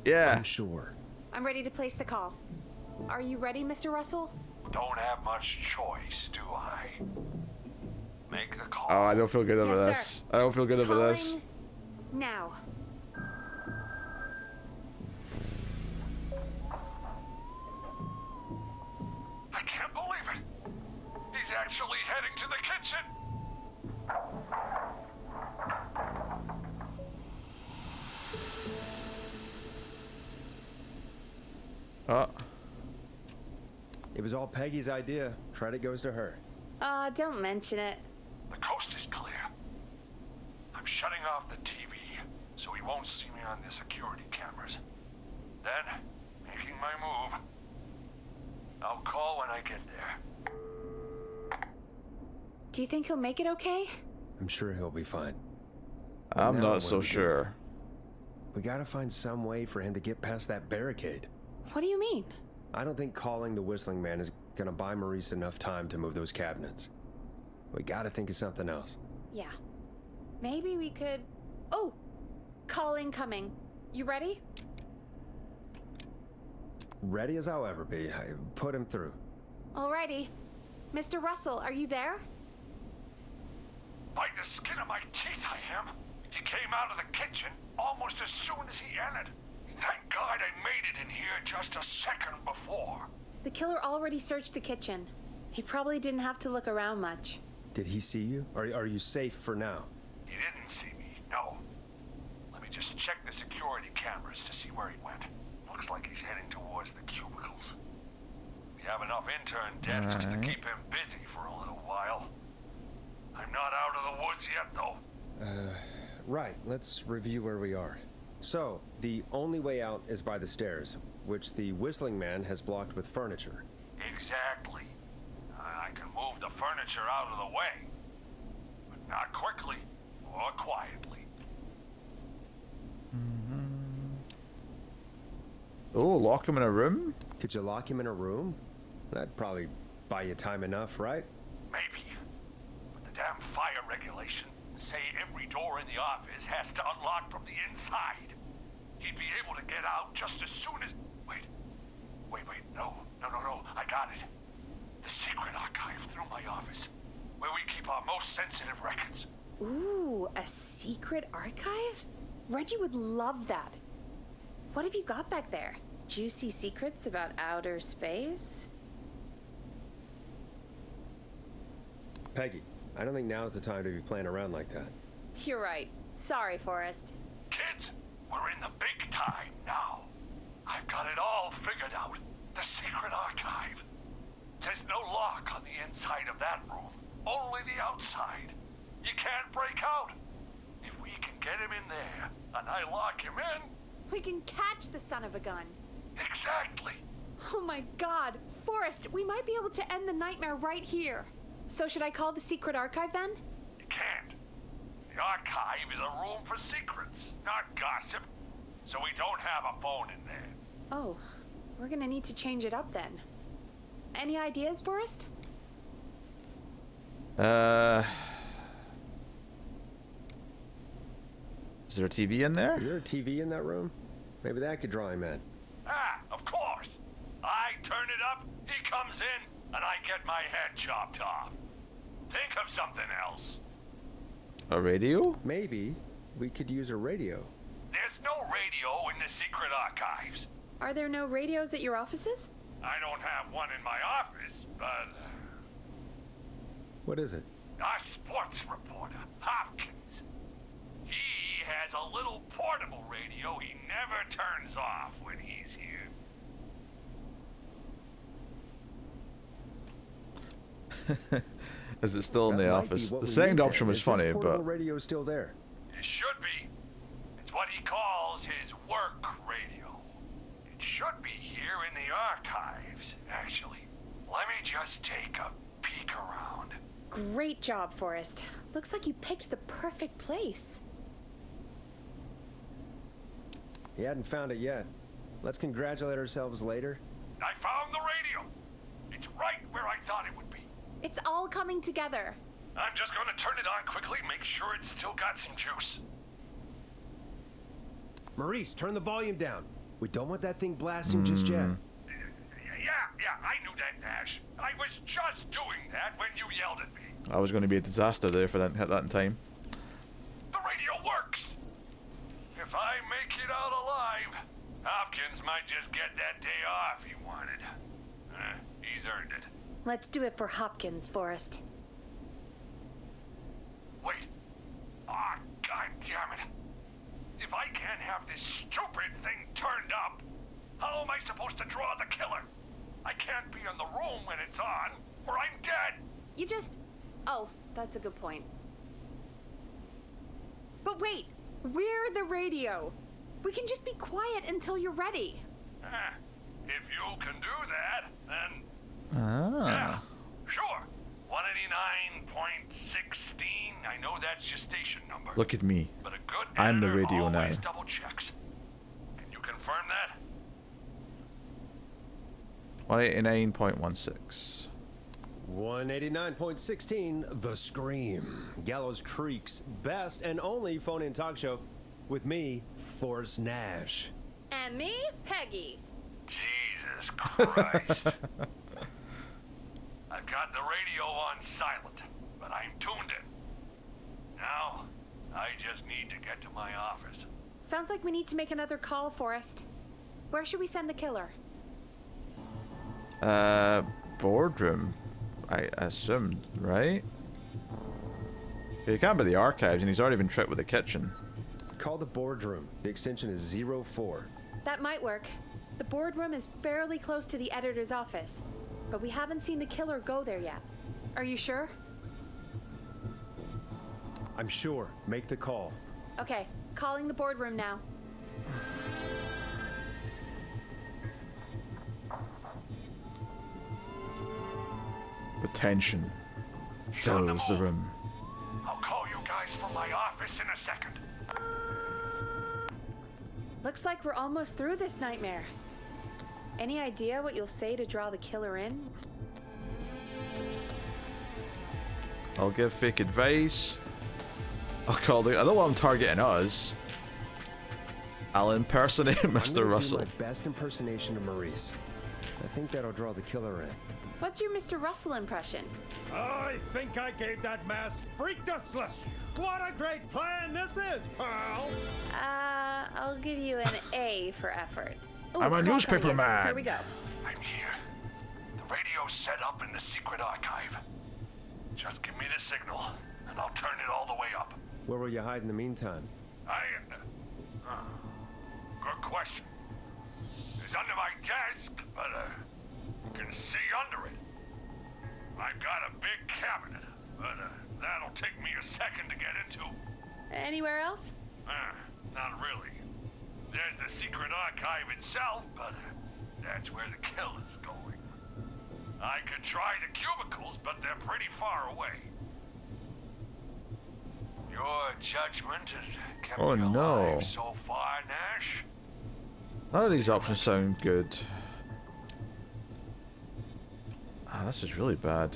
Yeah. I'm sure. I'm ready to place the call. Are you ready, Mr. Russell? Don't have much choice, do I? Make the call. Oh, I don't feel good about Yes, this. sir. I don't feel good about this. Calling now. I can't believe it. He's actually heading to the kitchen. Oh. It was all Peggy's idea. Credit goes to her. Don't mention it. The coast is clear. I'm shutting off the TV so he won't see me on the security cameras. Then, making my move. I'll call when I get there. Do you think he'll make it okay? I'm sure he'll be fine. I'm Now not what so do we do? sure. We gotta find some way for him to get past that barricade. What do you mean? I don't think calling the Whistling Man is gonna buy Maurice enough time to move those cabinets. We gotta think of something else. Yeah. Maybe we could... Oh! Call incoming. You ready? Ready as I'll ever be. I put him through. Alrighty. Mr. Russell, are you there? By the skin of my teeth, I am. He came out of the kitchen almost as soon as he entered. Thank God I made it in here just a second before. The killer already searched the kitchen. He probably didn't have to look around much. Did he see you? Are you safe for now? He didn't see me, no. Let me just check the security cameras to see where he went. Looks like he's heading towards the cubicles. We have enough intern desks to keep him busy for a little while. I'm not out of the woods yet, though. Right, let's review where we are. So, the only way out is by the stairs, which the Whistling Man has blocked with furniture. Exactly. I can move the furniture out of the way. But not quickly or quietly. Oh, lock him in a room? Could you lock him in a room? That'd probably buy you time enough, right? Maybe. But the damn fire regulations say every door in the office has to unlock from the inside. He'd be able to get out just as soon as... Wait, no, I got it. The secret archive through my office, where we keep our most sensitive records. Ooh, a secret archive? Reggie would love that. What have you got back there? Juicy secrets about outer space? Peggy, I don't think now's the time to be playing around like that. You're right. Sorry, Forrest. Kids, we're in the big time now. I've got it all figured out. The secret archive. There's no lock on the inside of that room, only the outside. You can't break out. If we can get him in there, and I lock him in... We can catch the son of a gun. Exactly. Oh my god, Forrest, we might be able to end the nightmare right here. So should I call the secret archive then? You can't. The archive is a room for secrets, not gossip. So we don't have a phone in there. Oh, we're gonna need to change it up then. Any ideas, Forrest? Is there a TV in there? Is there a TV in that room? Maybe that could draw him in. Ah, of course. I turn it up, he comes in, and I get my head chopped off. Think of something else. A radio? Maybe we could use a radio. There's no radio in the secret archives. Are there no radios at your offices? I don't have one in my office, but... What is it? Our sports reporter, Hopkins. He has a little portable radio he never turns off when he's here. Is it still in That the might be office? what The we second need option then. was Is this funny, portable but radio still there? It should be. It's what he calls his work radio. It should be here in the archives, actually. Let me just take a peek around. Great job, Forrest. Looks like you picked the perfect place. He hadn't found it yet. Let's congratulate ourselves later. I found the radio. It's right where I thought it would be. It's all coming together. I'm just going to turn it on quickly, make sure it's still got some juice. Maurice, turn the volume down. We don't want that thing blasting just yet. Yeah, I knew that, Nash. I was just doing that when you yelled at me. I was going to be a disaster there if I didn't hit that in time. The radio works. If I make it out alive, Hopkins might just get that day off he wanted. He's earned it. Let's do it for Hopkins, Forrest. Wait. Ah, God damn it. If I can't have this stupid thing turned up, how am I supposed to draw the killer? I can't be in the room when it's on, or I'm dead. You just... Oh, that's a good point. But wait, we're the radio. We can just be quiet until you're ready. If you can do that, then... Ah. Yeah, sure. 189.16. I know that's your station number. Look at me. But a good I'm the editor radio now. always double checks. Can you confirm that? 189.16. 189.16, The Scream. Gallows Creek's best and only phone-in talk show with me, Forrest Nash. And me, Peggy. Jesus Christ. I've got the radio on silent, but I'm tuned in. Now, I just need to get to my office. Sounds like we need to make another call, Forrest. Where should we send the killer? Boardroom, I assumed, right? He can't be the archives, and he's already been tricked with the kitchen. Call the boardroom. The extension is 04. That might work. The boardroom is fairly close to the editor's office, but we haven't seen the killer go there yet. Are you sure? I'm sure. Make the call. Okay, calling the boardroom now. The tension fills the room. I'll call you guys from my office in a second. Looks like we're almost through this nightmare. Any idea what you'll say to draw the killer in? I'll give fake advice. I'll call the... I don't want him targeting us. I'll impersonate Mr. I'm Russell. gonna do my best impersonation of Maurice. I think that'll draw the killer in. What's your Mr. Russell impression? I think I gave that masked freak the slip. What a great plan this is, pal! I'll give you an A for effort. Ooh, I'm a call newspaper coming in. man. Here we go. I'm here. The radio's set up in the secret archive. Just give me the signal, and I'll turn it all the way up. Where will you hide in the meantime? Good question. It's under my desk, but you can see under it. I've got a big cabinet, but that'll take me a second to get into. Anywhere else? Not really. There's the secret archive itself, but that's where the kill is going. I could try the cubicles, but they're pretty far away. Your judgment has kept Oh, me no. alive so far, Nash. None of these options sound good. Ah, this is really bad.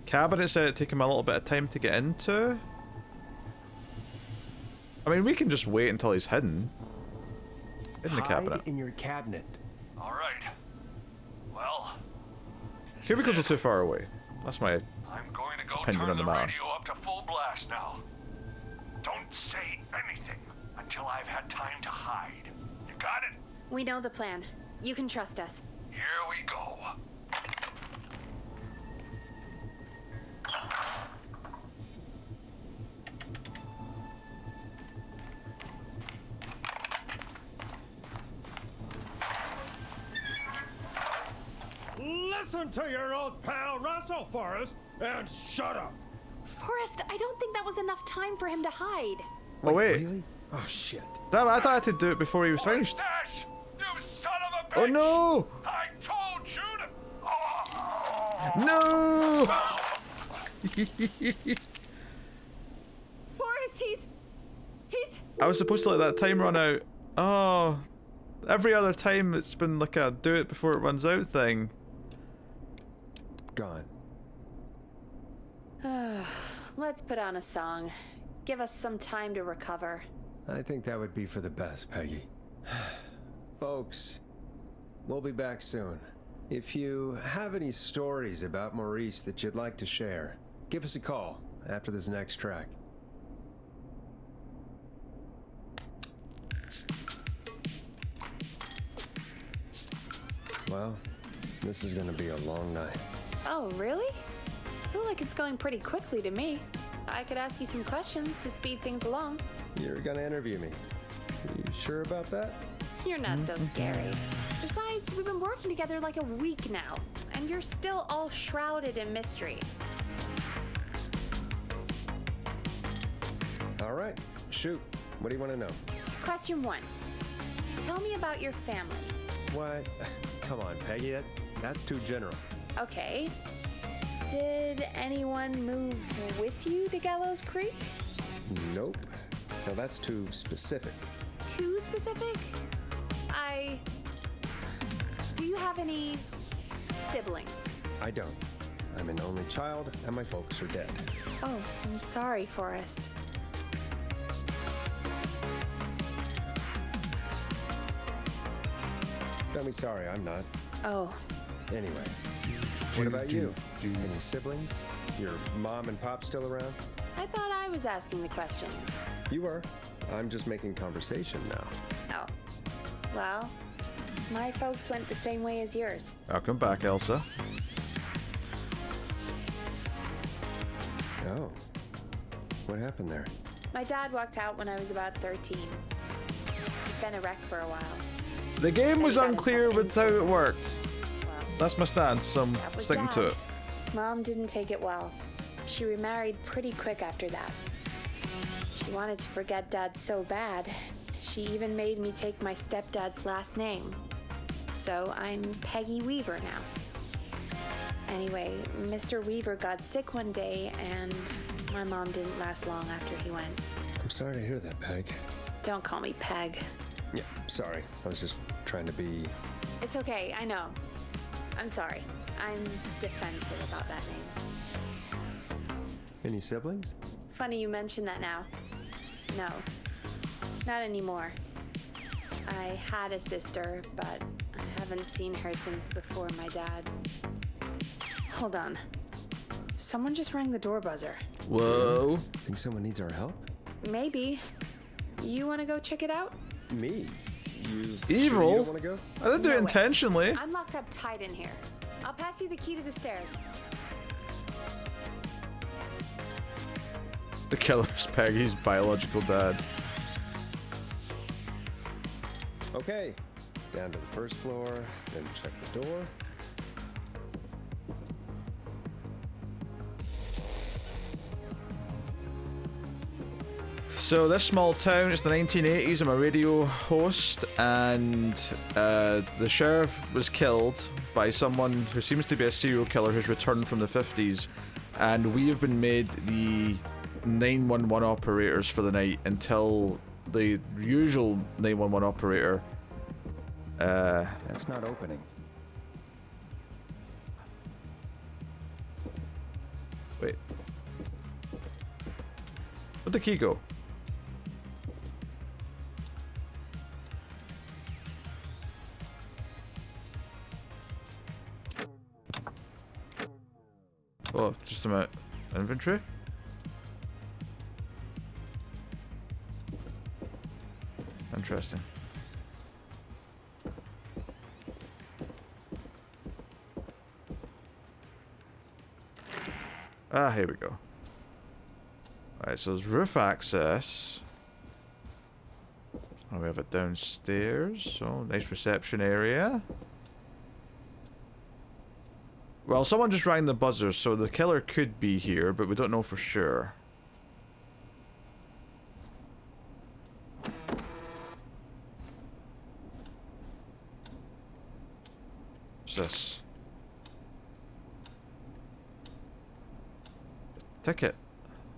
Cabinet said it'd take him a little bit of time to get into. I mean, we can just wait until he's hidden. In the cabinet. Hide in your cabinet. All right. Well, this is Cubicles are it. too far away. That's my... I'm going to go opinion turn on the the matter. radio up to full blast now. Don't say anything until I've had time to hide. You got it? We know the plan. You can trust us. Here we go. Listen to your old pal Russell, Forrest, and shut up. Forrest, I don't think that was enough time for him to hide. Oh, wait. Really? Oh, shit. Damn, I thought I had to do it before he was finished. Nash, you son of a bitch! Oh, no! I told you to... No! Forrest, he's... I was supposed to let that time run out. Oh. Every other time it's been like a do it before it runs out thing. Gone. Let's put on a song. Give us some time to recover. I think that would be for the best, Peggy. Folks, we'll be back soon. If you have any stories about Maurice that you'd like to share, give us a call after this next track. Well, this is gonna be a long night. Oh, really? I feel like it's going pretty quickly to me. I could ask you some questions to speed things along. You're gonna interview me. You sure about that? You're not so scary. Besides, we've been working together like a week now, and you're still all shrouded in mystery. All right, shoot. What do you want to know? Question 1. Tell me about your family. Why? Come on, Peggy. That's too general. Okay. Did anyone move with you to Gallows Creek? Nope. Now that's too specific. Too specific? Do you have any siblings? I don't. I'm an only child, and my folks are dead. Oh, I'm sorry, Forrest. Don't be sorry, I'm not. Oh, Anyway, what about you? Any siblings? Your mom and pop still around? I thought I was asking the questions. You were. I'm just making conversation now. Oh. Well, my folks went the same way as yours. Welcome back, Elsa. Oh. What happened there? My dad walked out when I was about 13. He'd been a wreck for a while. The game was got unclear himself with how into it worked. Well, That's my stance, so I'm that was sticking to Dad. it. Mom didn't take it well. She remarried pretty quick after that. She wanted to forget Dad so bad, she even made me take my stepdad's last name. So I'm Peggy Weaver now. Anyway, Mr. Weaver got sick one day, and my mom didn't last long after he went. I'm sorry to hear that, Peg. Don't call me Peg. Yeah, sorry. I was just trying to be... It's okay, I know. I'm sorry. I'm defensive about that name. Any siblings? Funny you mention that now. No, not anymore. I had a sister, but I haven't seen her since before my dad. Hold on. Someone just rang the door buzzer. Whoa. Think someone needs our help? Maybe. You want to go check it out? Me? You Evil? Sure you don't want to go? I didn't do No it way. intentionally. I'm locked up tight in here. I'll pass you the key to the stairs. The killer's Peggy's biological dad. Okay. Down to the first floor, then check the door. So this small town, it's the 1980s, I'm a radio host, and the sheriff was killed by someone who seems to be a serial killer who's returned from the 50s, and we have been made the 911 operators for the night until the usual 911 operator... That's not opening. Wait. Where'd the key go? Oh, just a minute. Inventory? Interesting. Ah, here we go. Alright, so there's roof access. Oh, we have it downstairs. So, nice reception area. Well, someone just rang the buzzer, so the killer could be here, but we don't know for sure. What's this? Ticket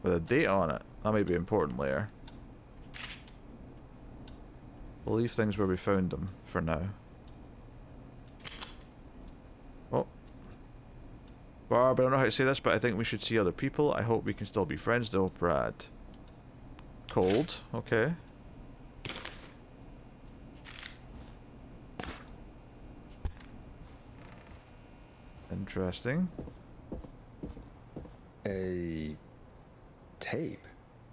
with a date on it. That may be important later. We'll leave things where we found them for now. Oh. Barb, I don't know how to say this, but I think we should see other people. I hope we can still be friends though, Brad. Cold. Okay. Interesting. A tape.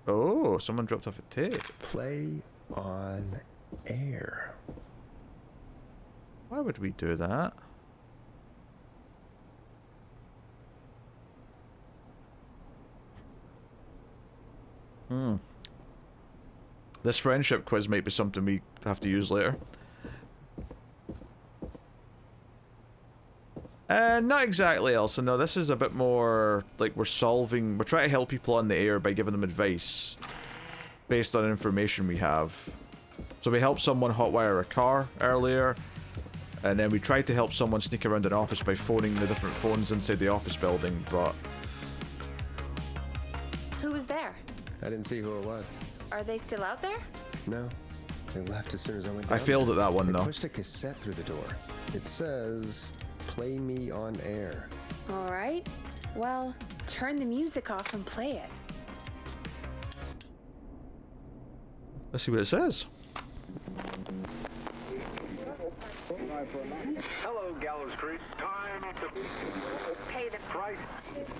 Oh, someone dropped off a tape. Play on air. Why would we do that? This friendship quiz might be something we have to use later. Not exactly, Elsa. No, this is a bit more like we're trying to help people on the air by giving them advice based on information we have. So we helped someone hotwire a car earlier, and then we tried to help someone sneak around an office by phoning the different phones inside the office building, but... Who was there? I didn't see who it was. Are they still out there? No. They left as soon as I went down. I failed at that one, They though. pushed a cassette through the door. It says, "Play me on air." All right. Well, turn the music off and play it. Let's see what it says. Hello, Gallows Creek. Time to Pay the price.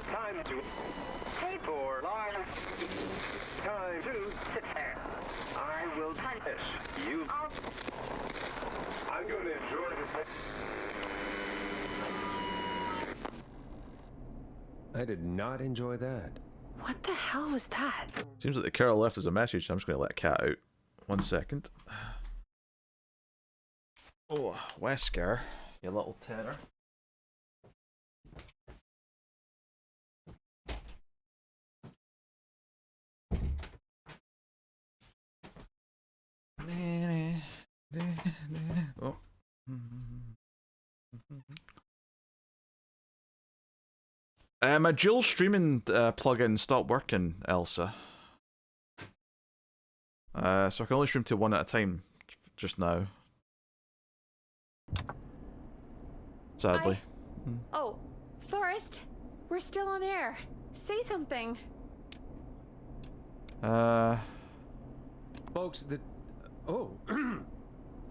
Time to pay for lives. Time to sit there. I will punish you. I'm going to enjoy this. I did not enjoy that. What the hell was that? Seems like the Carol left as a message. I'm just going to let Cat out. 1 second. Oh, Wesker, you little terror. Oh. My dual streaming plugin stopped working, Elsa. So I can only stream to one at a time just now. Sadly. Oh, Forrest, we're still on air. Say something. Folks,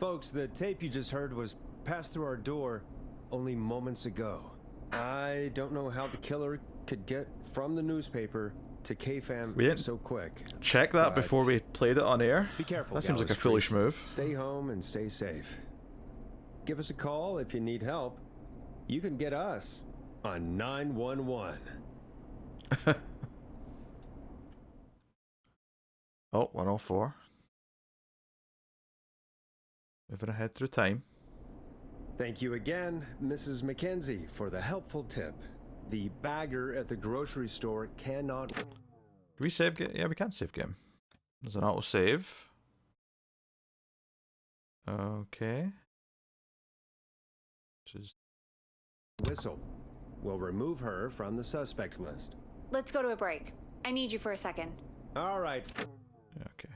Folks, the tape you just heard was passed through our door only moments ago. I don't know how the killer could get from the newspaper to KFAM We didn't so quick. check that But before we played it on air. Be careful, That seems like a Gallows foolish Creek. move. Stay home and stay safe. Give us a call if you need help. You can get us on 911. Oh, 104. Moving ahead through time. Thank you again, Mrs. Mackenzie, for the helpful tip. The bagger at the grocery store cannot... Can we save game? Yeah, we can save game. There's an autosave. Okay. Just Whistle. We'll remove her from the suspect list. Let's go to a break. I need you for a second. All right. okay.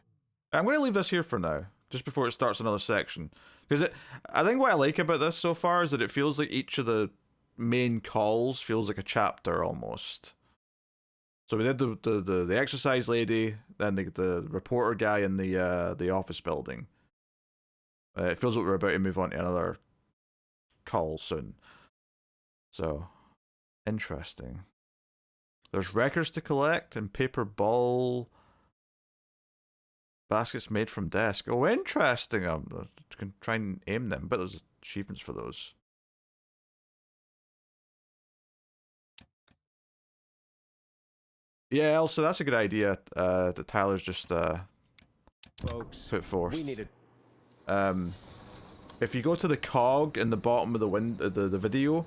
I'm going to leave this here for now, just before it starts another section, because I think what I like about this so far is that it feels like each of the main calls feels like a chapter almost. So we did the exercise lady, then the reporter guy in the office building. It feels like we're about to move on to another call soon. So, interesting. There's records to collect and paper ball baskets made from desk. Oh, interesting. I can try and aim them, but there's achievements for those. Yeah, also that's a good idea that Tyler's just Folks, put forth. we need it. If you go to the cog in the bottom of the video,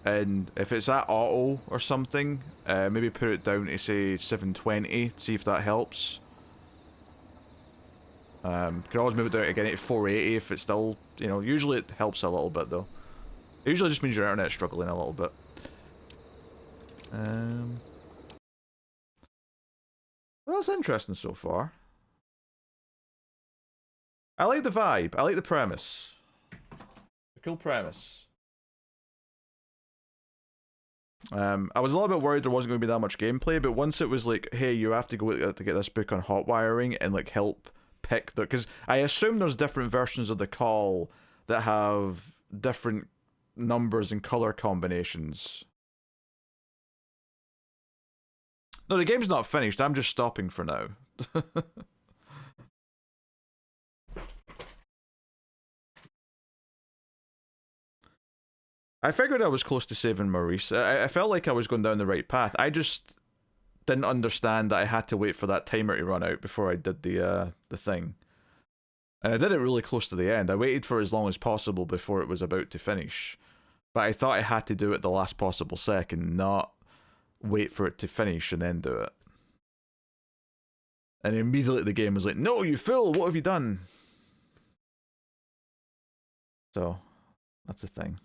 and if it's at auto or something, maybe put it down to say 720, see if that helps. Can always move it down again to 480 if it's still, you know, usually it helps a little bit though. It usually just means your internet's struggling a little bit. Well, that's interesting so far. I like the vibe. I like the premise. A cool premise. I was a little bit worried there wasn't going to be that much gameplay, but once it was like, hey, you have to go to get this book on hot wiring and like help pick the, because I assume there's different versions of the call that have different numbers and color combinations. No, the game's not finished. I'm just stopping for now. I figured I was close to saving Maurice. I felt like I was going down the right path. I just didn't understand that I had to wait for that timer to run out before I did the thing. And I did it really close to the end. I waited for as long as possible before it was about to finish. But I thought I had to do it the last possible second, not wait for it to finish and then do it. And immediately the game was like, no, you fool, what have you done? So, that's the thing.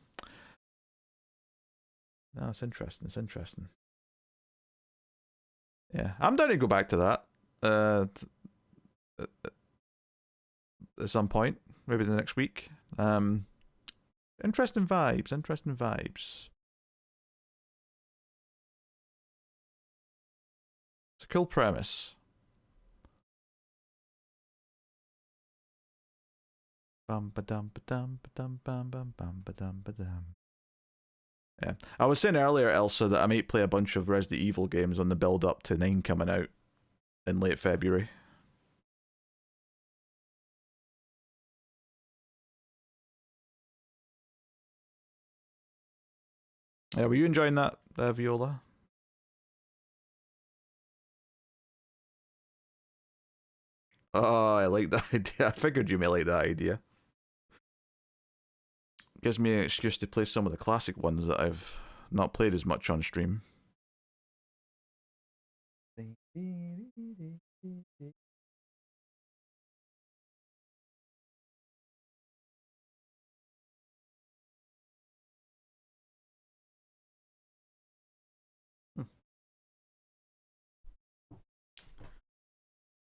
No, it's interesting, it's interesting. Yeah, I'm down to go back to that. At some point, maybe the next week. Interesting vibes, interesting vibes. It's a cool premise. Bum ba dum ba dum ba dum bum bum bum ba dum ba dum. Yeah, I was saying earlier, Elsa, that I might play a bunch of Resident Evil games on the build up to 9 coming out in late February. Yeah, were you enjoying that, Viola? Oh, I like that idea. I figured you may like that idea. Gives me an excuse to play some of the classic ones that I've not played as much on stream.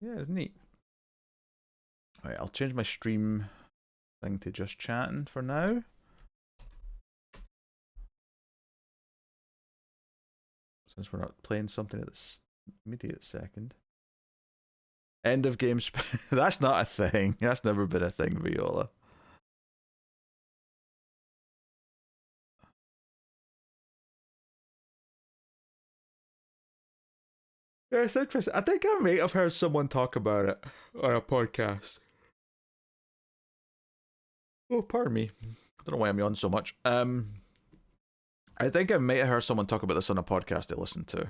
Yeah, it's neat. Alright, I'll change my stream thing to just chatting for now. Since we're not playing something at this immediate second. End of game that's not a thing. That's never been a thing, Viola. Yeah, it's interesting. I think I may have heard someone talk about it on a podcast. Oh, pardon me. I don't know why I'm yawning so much. I think I might have heard someone talk about this on a podcast I listened to.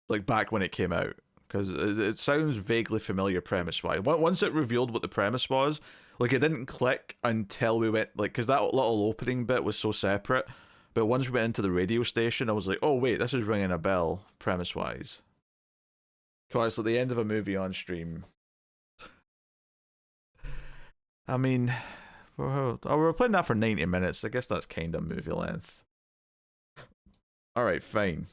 Like back when it came out. Because it sounds vaguely familiar premise-wise. Once it revealed what the premise was, like it didn't click until we went, like, because that little opening bit was so separate. But once we went into the radio station, I was like, oh wait, this is ringing a bell, premise-wise. Because it's like the end of a movie on stream, I mean, we're playing that for 90 minutes. I guess that's kind of movie length. Alright, fine.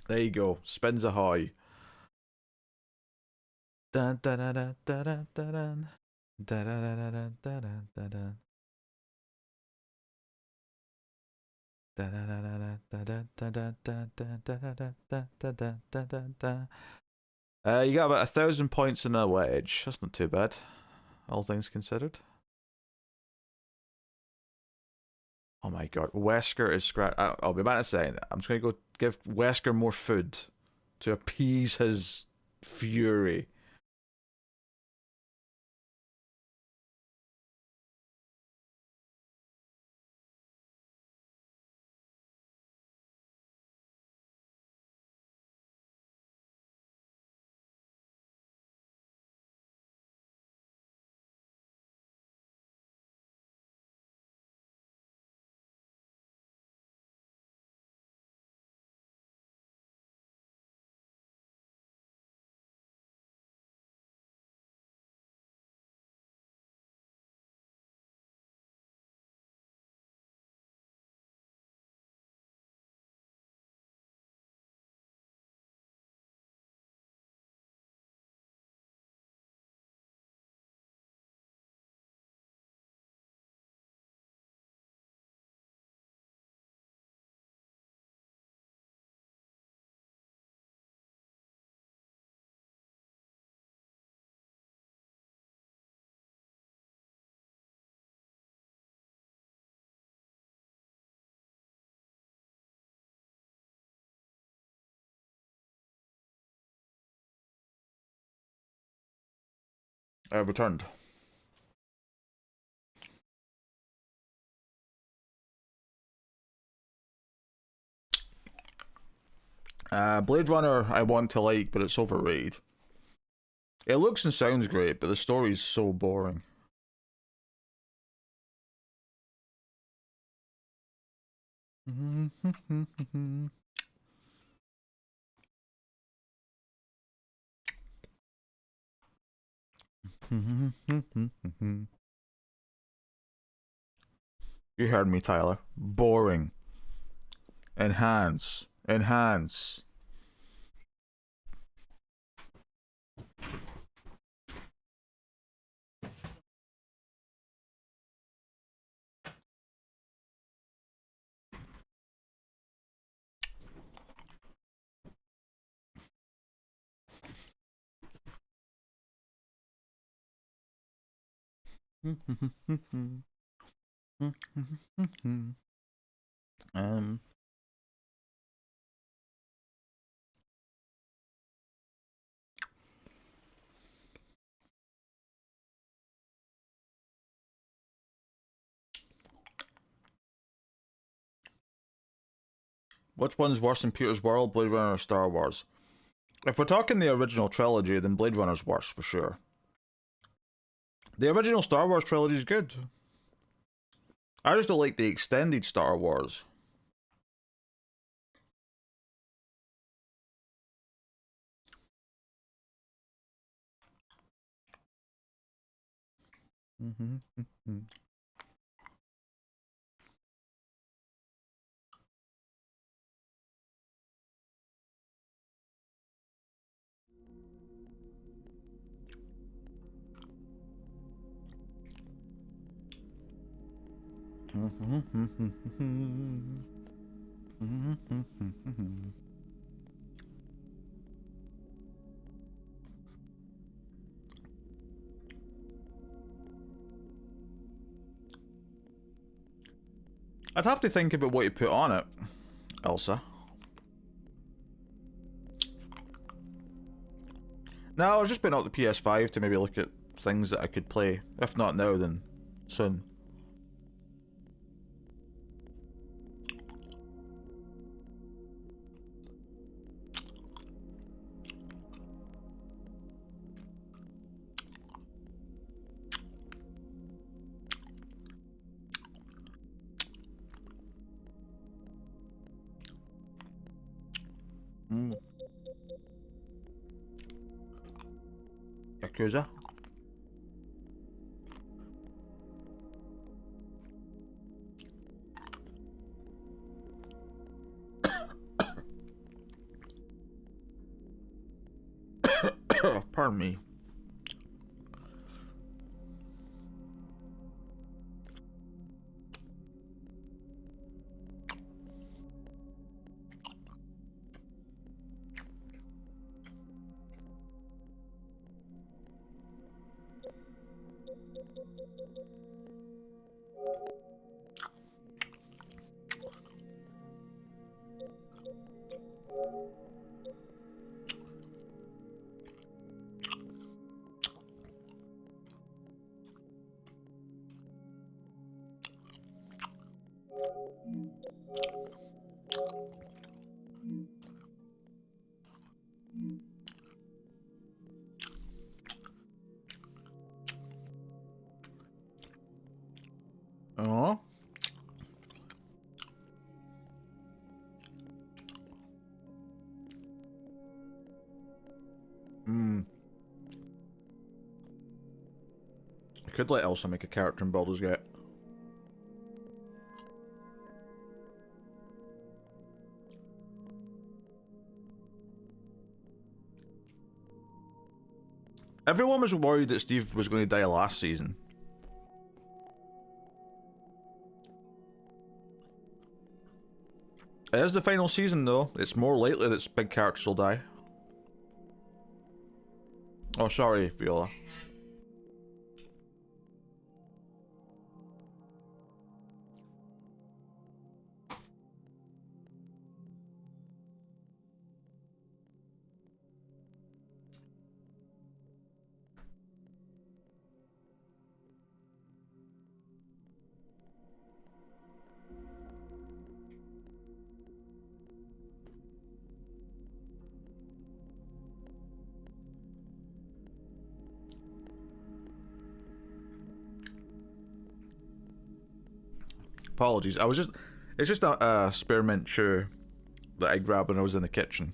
There you go. Spins ahoy. Dun dun dun dun dun dun dun dun dun dun dun dun. You got about 1,000 points in a wedge. That's not too bad, all things considered. Oh my god, Wesker is I'll be back in a second. I'm just gonna go give Wesker more food to appease his fury. I've returned. Blade Runner I want to like, but it's overrated. It looks and sounds great, but the story's so boring. You heard me, Tyler. Boring. Enhance. Enhance. um Which one's worse than Peter's World, Blade Runner or Star Wars? If we're talking the original trilogy, then Blade Runner's worse for sure. The original Star Wars trilogy is good. I just don't like the extended Star Wars. I'd have to think about what you put on it, Elsa. No, I was just putting up the PS5 to maybe look at things that I could play. If not now, then soon. Yakuza. Pardon me. Oh. I could let Elsa make a character in Baldur's Gate. Everyone was worried that Steve was going to die last season. It is the final season though. It's more likely that big characters will die. Oh, sorry, Viola. Apologies. It's just a spearmint chew that I grabbed when I was in the kitchen.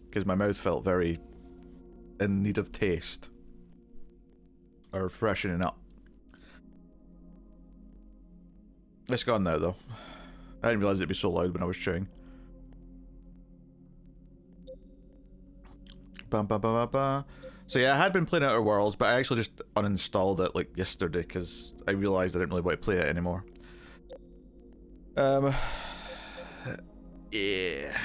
Because my mouth felt very in need of taste. Or freshening up. It's gone now though. I didn't realise it'd be so loud when I was chewing. Bum, bum, bum, bum, bum. So yeah, I had been playing Outer Worlds, but I actually just uninstalled it like yesterday because I realised I didn't really want to play it anymore. Yeah.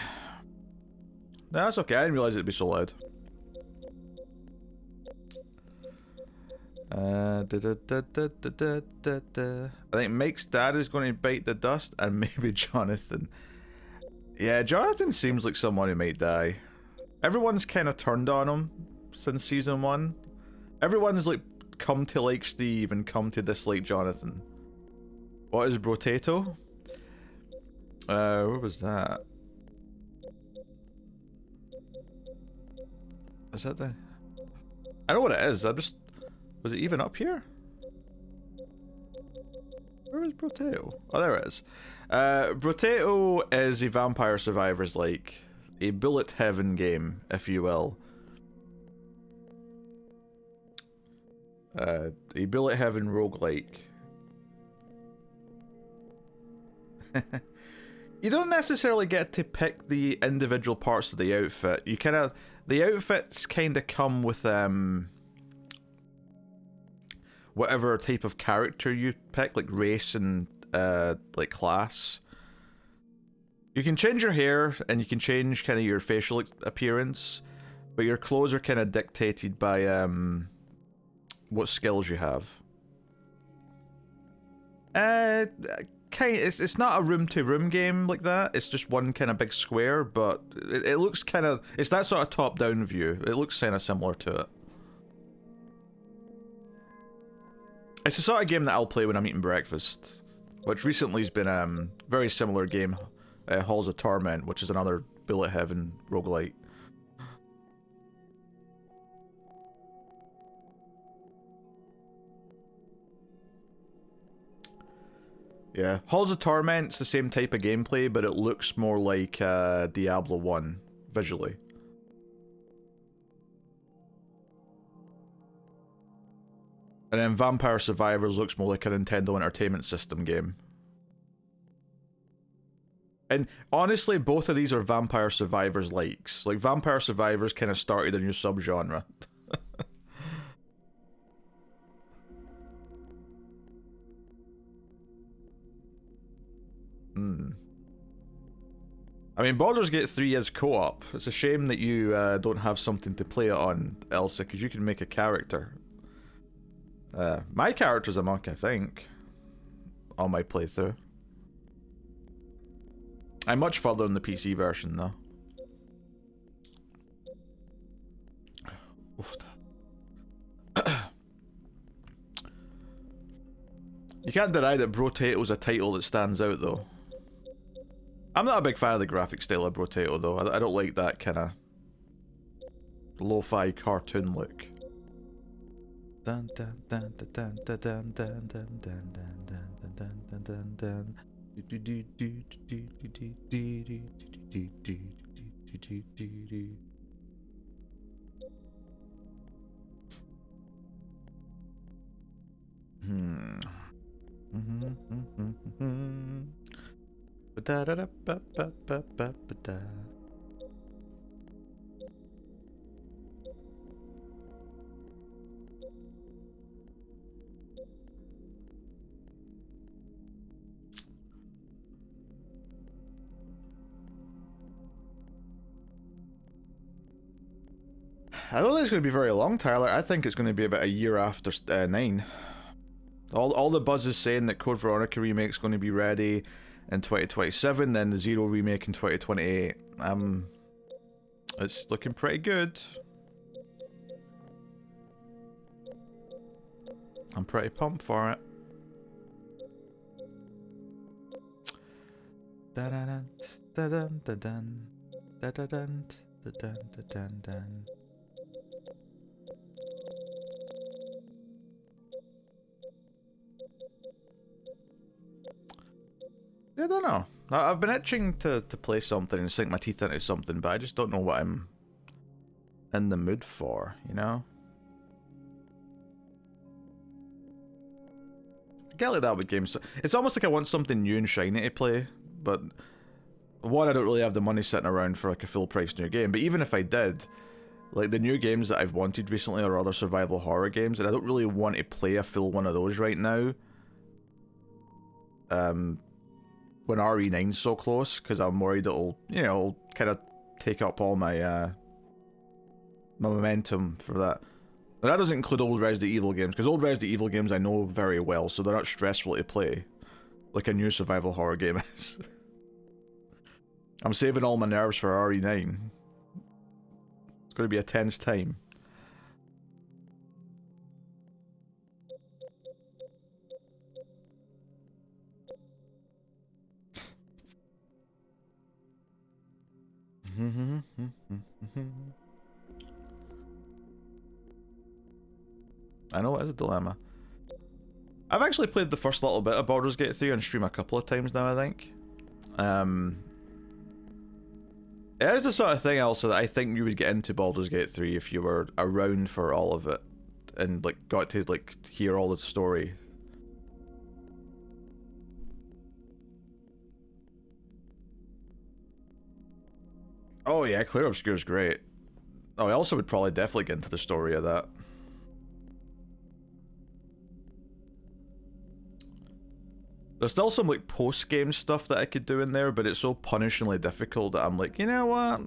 No, that's okay. I didn't realize it'd be so loud. I think Mike's dad is going to bite the dust, and maybe Jonathan. Yeah, Jonathan seems like someone who might die. Everyone's kind of turned on him since season 1. Everyone's like come to like Steve and come to dislike Jonathan. What is Brotato? Where was that? Is that the... I know what it is, I just... Was it even up here? Where is Brotato? Oh, there it is. Brotato is a Vampire Survivors, like, a bullet heaven game, if you will. A bullet heaven roguelike. You don't necessarily get to pick the individual parts of the outfit. You kind of... The outfits kind of come with, whatever type of character you pick, like race and, like class. You can change your hair, and you can change kind of your facial appearance, but your clothes are kind of dictated by, what skills you have. It's not a room-to-room game like that. It's just one kind of big square, but it looks kind of... It's that sort of top-down view. It looks kind of similar to it. It's the sort of game that I'll play when I'm eating breakfast, which recently has been very similar game, Halls of Torment, which is another bullet heaven roguelite. Yeah, Halls of Torment's the same type of gameplay, but it looks more like Diablo 1 visually. And then Vampire Survivors looks more like a Nintendo Entertainment System game. And honestly, both of these are Vampire Survivors likes. Like, Vampire Survivors kind of started a new subgenre. I mean, Baldur's Gate 3 is co-op. It's a shame that you don't have something to play it on, Elsa, because you can make a character. My character's a monk, I think, on my playthrough. I'm much further in the PC version, though. You can't deny that Brotato's a title that stands out, though. I'm not a big fan of the graphic style of Brotato, though. I don't like that kind of lo-fi cartoon look. Dun dun dun dun dun dun dun dun dun dun dun dun dun dun. I don't think it's going to be very long, Tyler. I think it's going to be about a year after 9. All the buzz is saying that Code Veronica remake's going to be ready in 2027, then the Zero remake in 2028. It's looking pretty good. I'm pretty pumped for it. Da-da-dun, da-dun, da-dun, da-da-dun, da-dun, da-dun, dun. I don't know. I've been itching to play something and sink my teeth into something, but I just don't know what I'm in the mood for, you know? I get like that with games. It's almost like I want something new and shiny to play, but one, I don't really have the money sitting around for like a full price new game, but even if I did, like the new games that I've wanted recently are other survival horror games, and I don't really want to play a full one of those right now. When RE9's so close, because I'm worried it'll, you know, kind of take up all my my momentum for that. But that doesn't include old Resident Evil games, because old Resident Evil games I know very well, so they're not stressful to play, like a new survival horror game is. I'm saving all my nerves for RE9. It's going to be a tense time. I know it is a dilemma. I've actually played the first little bit of Baldur's Gate 3 on stream a couple of times now, I think. It is the sort of thing also that I think you would get into Baldur's Gate 3 if you were around for all of it and like got to like hear all the story. Oh yeah, Clear Obscure is great. Oh, I also would probably definitely get into the story of that. There's still some like post-game stuff that I could do in there, but it's so punishingly difficult that I'm like, you know what?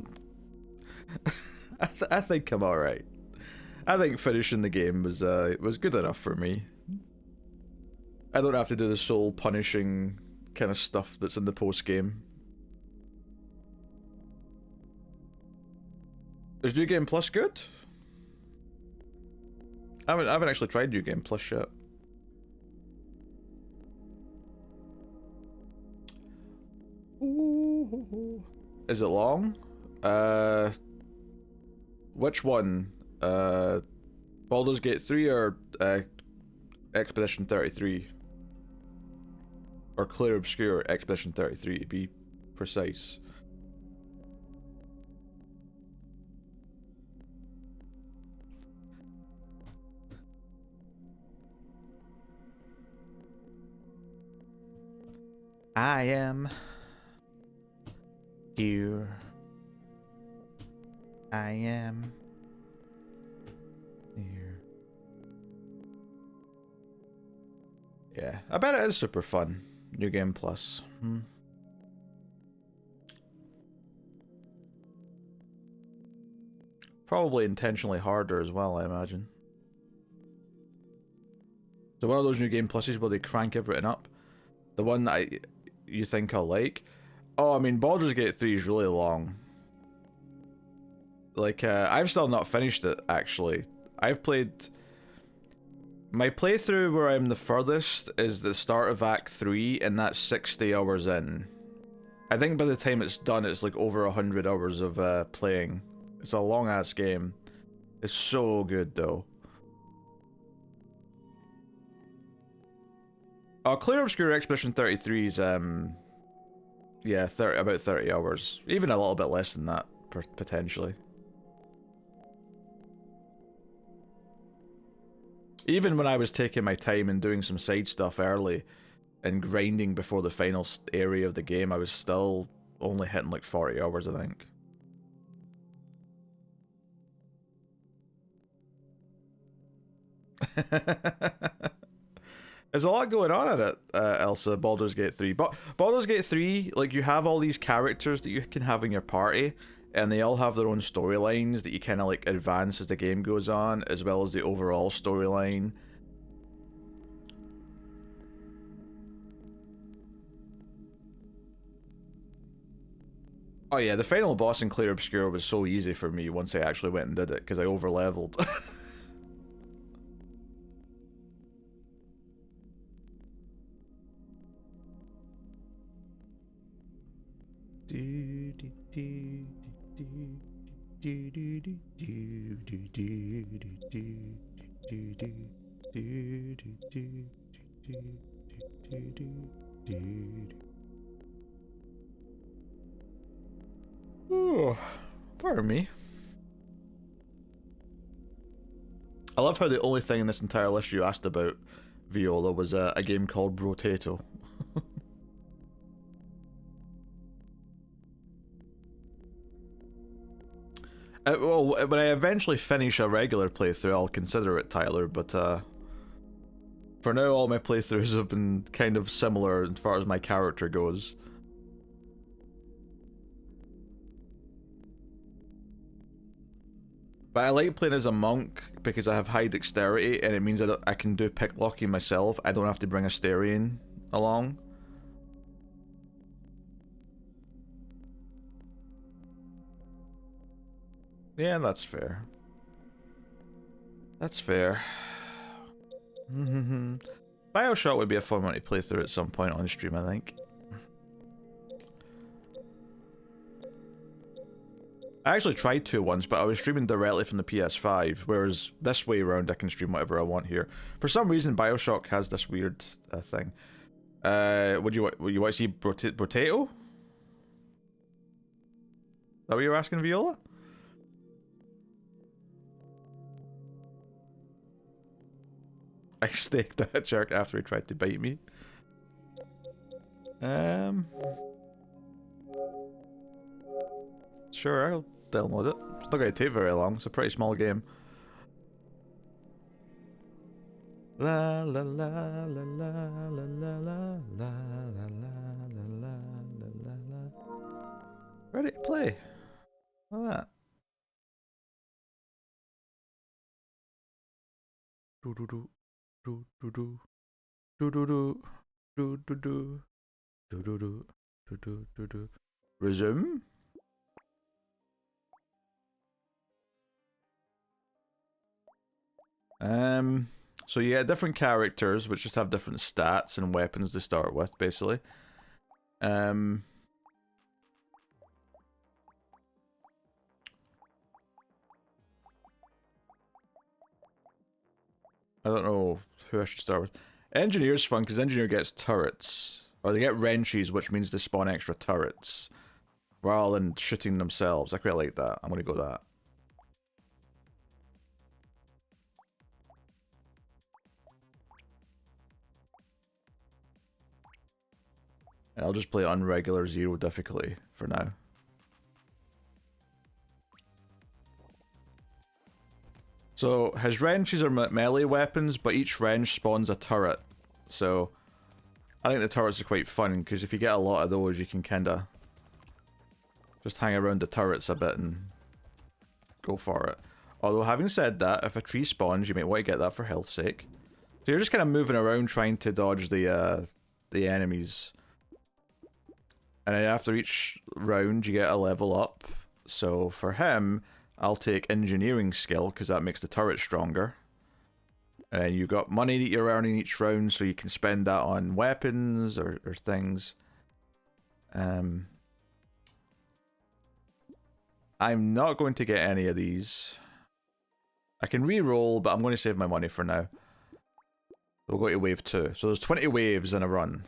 I think I'm alright. I think finishing the game was good enough for me. I don't have to do the soul punishing kind of stuff that's in the post-game. Is New Game Plus good? I haven't actually tried New Game Plus yet. Ooh. Is it long? Which one? Baldur's Gate 3 or Expedition 33? Or Clear Obscure Expedition 33 to be precise. I am here. I am here. Yeah, I bet it is super fun. New Game Plus. Probably intentionally harder as well, I imagine. So one of those New Game Pluses where they crank everything up. The one that you think I'll like. Oh, I mean, Baldur's Gate 3 is really long. Like, I've still not finished it, actually. I've played... My playthrough where I'm the furthest is the start of Act 3, and that's 60 hours in. I think by the time it's done, it's like over 100 hours of playing. It's a long-ass game. It's so good, though. Oh, Clear Obscure Expedition 33's, yeah, about 30 hours. Even a little bit less than that, potentially. Even when I was taking my time and doing some side stuff early and grinding before the final area of the game, I was still only hitting like 40 hours, I think. There's a lot going on in it, Elsa, Baldur's Gate 3. But Baldur's Gate 3, like, you have all these characters that you can have in your party, and they all have their own storylines that you kind of, like, advance as the game goes on, as well as the overall storyline. Oh yeah, the final boss in Clear Obscure was so easy for me once I actually went and did it, because I over-leveled. Oh, pardon me. I love how the only thing in this entire list you asked about, Viola, was a game called Brotato. Well, when I eventually finish a regular playthrough, I'll consider it Tyler, but for now all my playthroughs have been kind of similar as far as my character goes. But I like playing as a monk because I have high dexterity and it means that I can do picklocking myself. I don't have to bring a Starion along. Yeah, that's fair. That's fair. BioShock would be a fun one to play through at some point on stream, I think. I actually tried to once, but I was streaming directly from the PS5, whereas this way around I can stream whatever I want here. For some reason, BioShock has this weird thing. Would you want to see Brotato? Is that what you were asking, Viola? I staked that jerk after he tried to bite me. Sure, I'll download it. It's not going to take very long. It's a pretty small game. La la la la la la la la la la la la la. Ready to play. Look at that. Do do do do do do do do do do do do do do do do do do. Resume. So you get different characters which just have different stats and weapons to start with, basically. I don't know who I should start with. Engineer's fun because Engineer gets turrets. Or they get wrenches, which means they spawn extra turrets. Rather than shooting themselves. I quite like that. I'm gonna go that. And I'll just play it on regular 0 difficulty for now. So his wrenches are melee weapons, but each wrench spawns a turret. So I think the turrets are quite fun, because if you get a lot of those, you can kind of just hang around the turrets a bit and go for it. Although, having said that, if a tree spawns, you might want to get that for health's sake. So you're just kind of moving around trying to dodge the enemies. And then after each round, you get a level up. So for him, I'll take engineering skill, because that makes the turret stronger. And you've got money that you're earning each round, so you can spend that on weapons or things. I'm not going to get any of these. I can re-roll, but I'm going to save my money for now. We'll go to wave 2. So there's 20 waves in a run.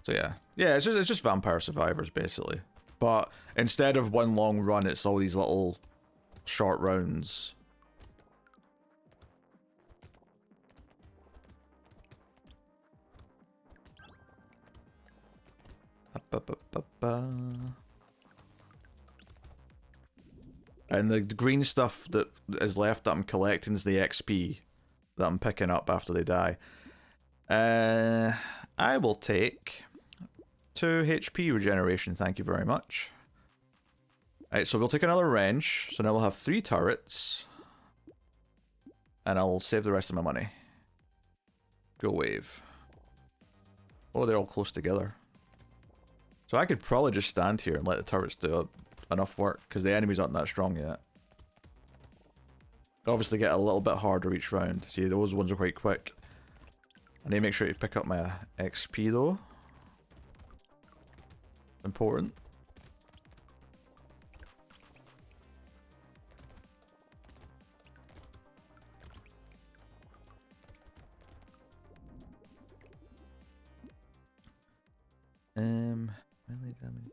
So yeah. Yeah, it's just Vampire Survivors, basically. But instead of one long run, it's all these little short rounds. And the green stuff that is left that I'm collecting is the XP that I'm picking up after they die. I will take 2 HP regeneration, thank you very much. Alright, so we'll take another wrench, so now we'll have 3 turrets. And I'll save the rest of my money. Go wave. Oh, they're all close together. So I could probably just stand here and let the turrets do enough work, because the enemies aren't that strong yet. They obviously get a little bit harder each round. See, those ones are quite quick. I need to make sure to pick up my XP though. Important. Melee damage.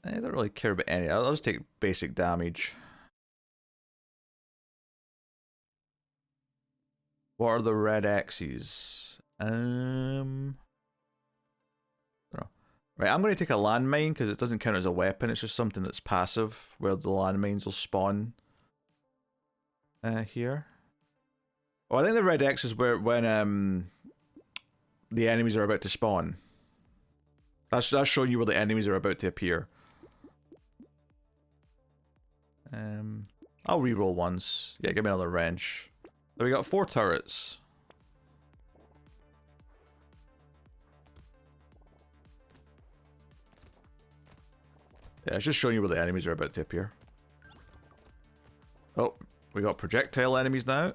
I don't really care about any. I'll just take basic damage. What are the red X's? I don't know. Right, I'm going to take a landmine because it doesn't count as a weapon. It's just something that's passive, where the landmines will spawn. Here. Oh, I think the red X is where when the enemies are about to spawn. That's showing you where the enemies are about to appear. I'll reroll once. Yeah, give me another wrench. So we got 4 turrets. Yeah, it's just showing you where the enemies are about to appear. Oh, we got projectile enemies now.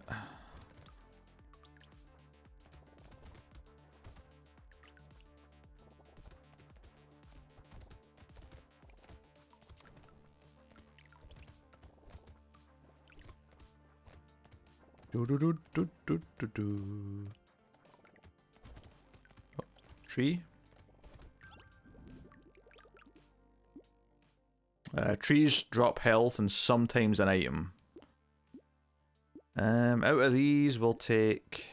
Oh, tree. Trees drop health and sometimes an item. Out of these, we'll take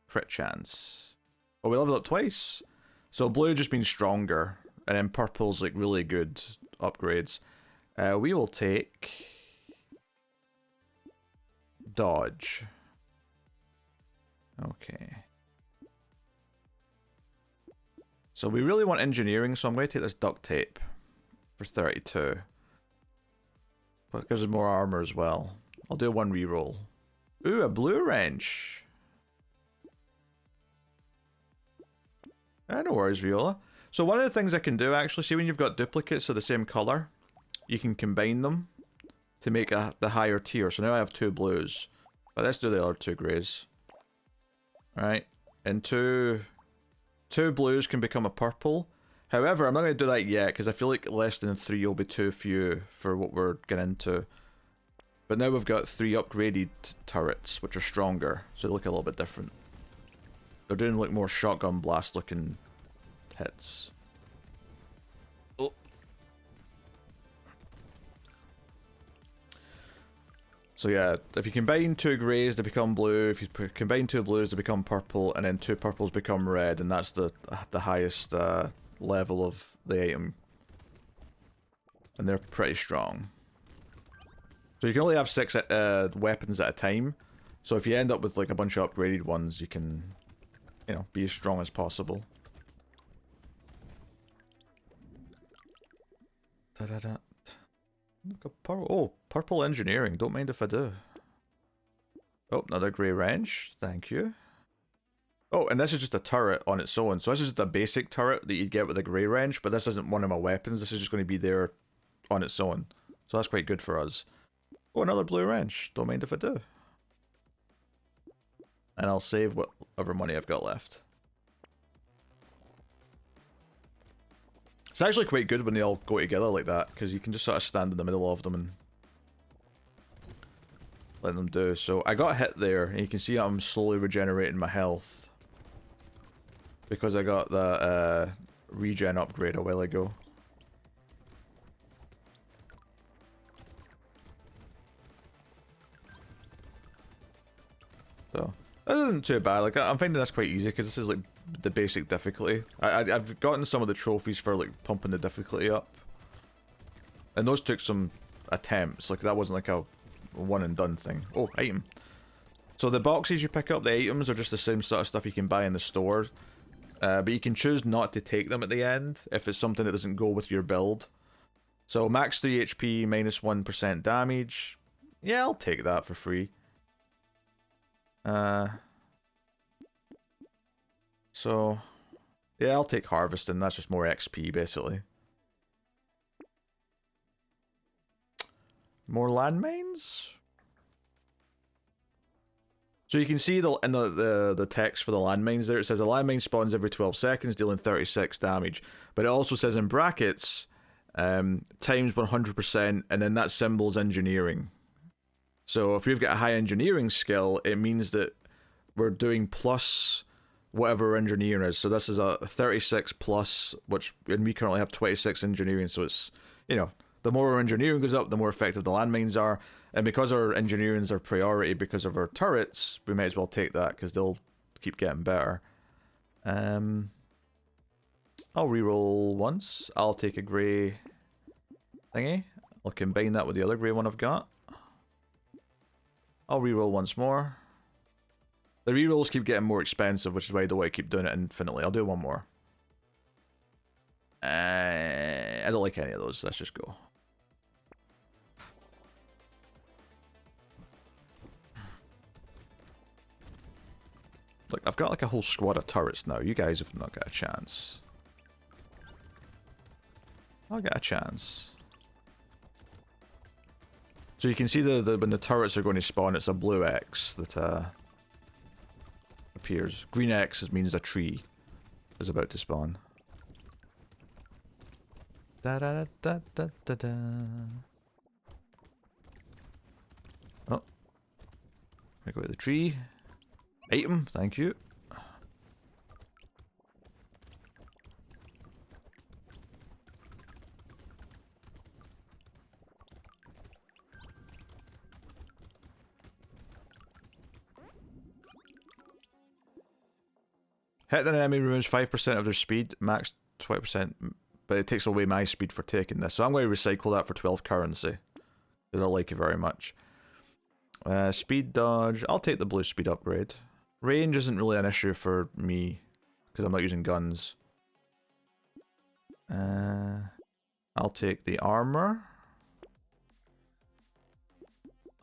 crit chance. Oh, we leveled up twice. So blue just means stronger, and then purple's like really good upgrades. We will take dodge. Okay. So we really want engineering, so I'm going to take this duct tape for 32. But it gives us more armor as well. I'll do 1 reroll. Ooh, a blue wrench. No worries, Viola. So one of the things I can do, actually, see when you've got duplicates of the same colour, you can combine them to make the higher tier. So now I have 2 blues. But let's do the other 2 greys. Right. And 2 blues can become a purple. However, I'm not going to do that yet, because I feel like less than 3 will be too few for what we're getting into. But now we've got 3 upgraded turrets, which are stronger, so they look a little bit different. They're doing like more shotgun blast looking hits. So yeah, if you combine 2 greys, they become blue. If you combine 2 blues, they become purple, and then 2 purples become red, and that's the highest level of the item. And they're pretty strong. So you can only have 6 weapons at a time. So if you end up with like a bunch of upgraded ones, you can, you know, be as strong as possible. Da da da. Look at purple. Oh, purple engineering. Don't mind if I do. Oh, another grey wrench. Thank you. Oh, and this is just a turret on its own. So this is just a basic turret that you'd get with a grey wrench, but this isn't one of my weapons. This is just going to be there on its own. So that's quite good for us. Oh, another blue wrench. Don't mind if I do. And I'll save whatever money I've got left. It's actually quite good when they all go together like that, because you can just sort of stand in the middle of them and let them do. So I got hit there, and you can see I'm slowly regenerating my health. Because I got the regen upgrade a while ago. So, that isn't too bad. Like, I'm finding this quite easy because this is like the basic difficulty. I've gotten some of the trophies for like pumping the difficulty up. And those took some attempts. Like, that wasn't like a one and done thing. Oh, item. So the boxes you pick up, the items are just the same sort of stuff you can buy in the store. But you can choose not to take them at the end if it's something that doesn't go with your build. So max 3 HP, minus 1% damage. Yeah, I'll take that for free. So, yeah, I'll take harvesting. That's just more XP, basically. More landmines? So you can see in the text for the landmines there, it says a landmine spawns every 12 seconds, dealing 36 damage. But it also says in brackets, times 100%, and then that symbol's engineering. So if we've got a high engineering skill, it means that we're doing plus whatever engineering is. So this is a 36 plus, and we currently have 26 engineering, so it's, you know, the more our engineering goes up, the more effective the landmines are. And because our engineering's our priority because of our turrets, we might as well take that, because they'll keep getting better. I'll reroll once. I'll take a grey thingy. I'll combine that with the other grey one I've got. I'll reroll once more. The rerolls keep getting more expensive, which is why I don't want to keep doing it infinitely. I'll do one more. I don't like any of those. Let's just go. Look, I've got like a whole squad of turrets now. You guys have not got a chance. I'll get a chance. So you can see when the turrets are going to spawn, it's a blue X that appears. Green X means a tree is about to spawn. Da da da da da da. Oh, I go to the tree. Item, thank you. Hit an enemy removes 5% of their speed, max 20%, but it takes away my speed for taking this. So I'm going to recycle that for 12 currency. I don't like it very much. Speed dodge, I'll take the blue speed upgrade. Range isn't really an issue for me, because I'm not using guns. I'll take the armor.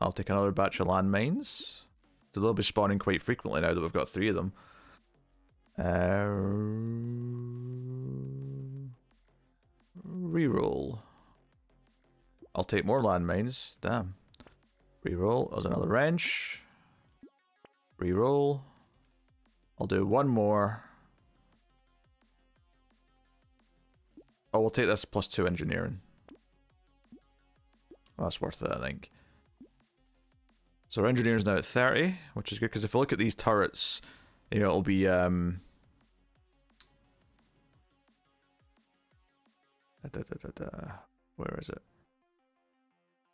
I'll take another batch of landmines. So they'll be spawning quite frequently now that we've got 3 of them. Reroll. I'll take more landmines. Damn. Reroll. There's another wrench. Reroll. I'll do one more. Oh, we'll take this plus 2 engineering. Well, that's worth it, I think. So our engineering's now at 30, which is good, because if I look at these turrets, you know, it'll be where is it?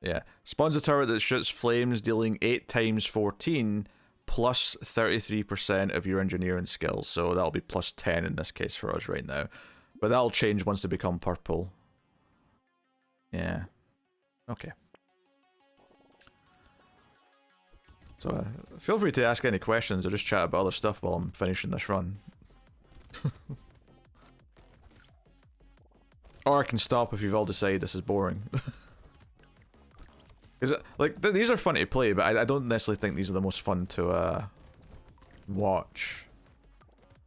Yeah. Spawns a turret that shoots flames, dealing 8 times 14, plus 33% of your engineering skills. So that'll be plus 10 in this case for us right now. But that'll change once they become purple. Yeah. Okay. So feel free to ask any questions or just chat about other stuff while I'm finishing this run. Or I can stop if you've all decided this is boring. Because, like, these are fun to play, but I don't necessarily think these are the most fun to watch.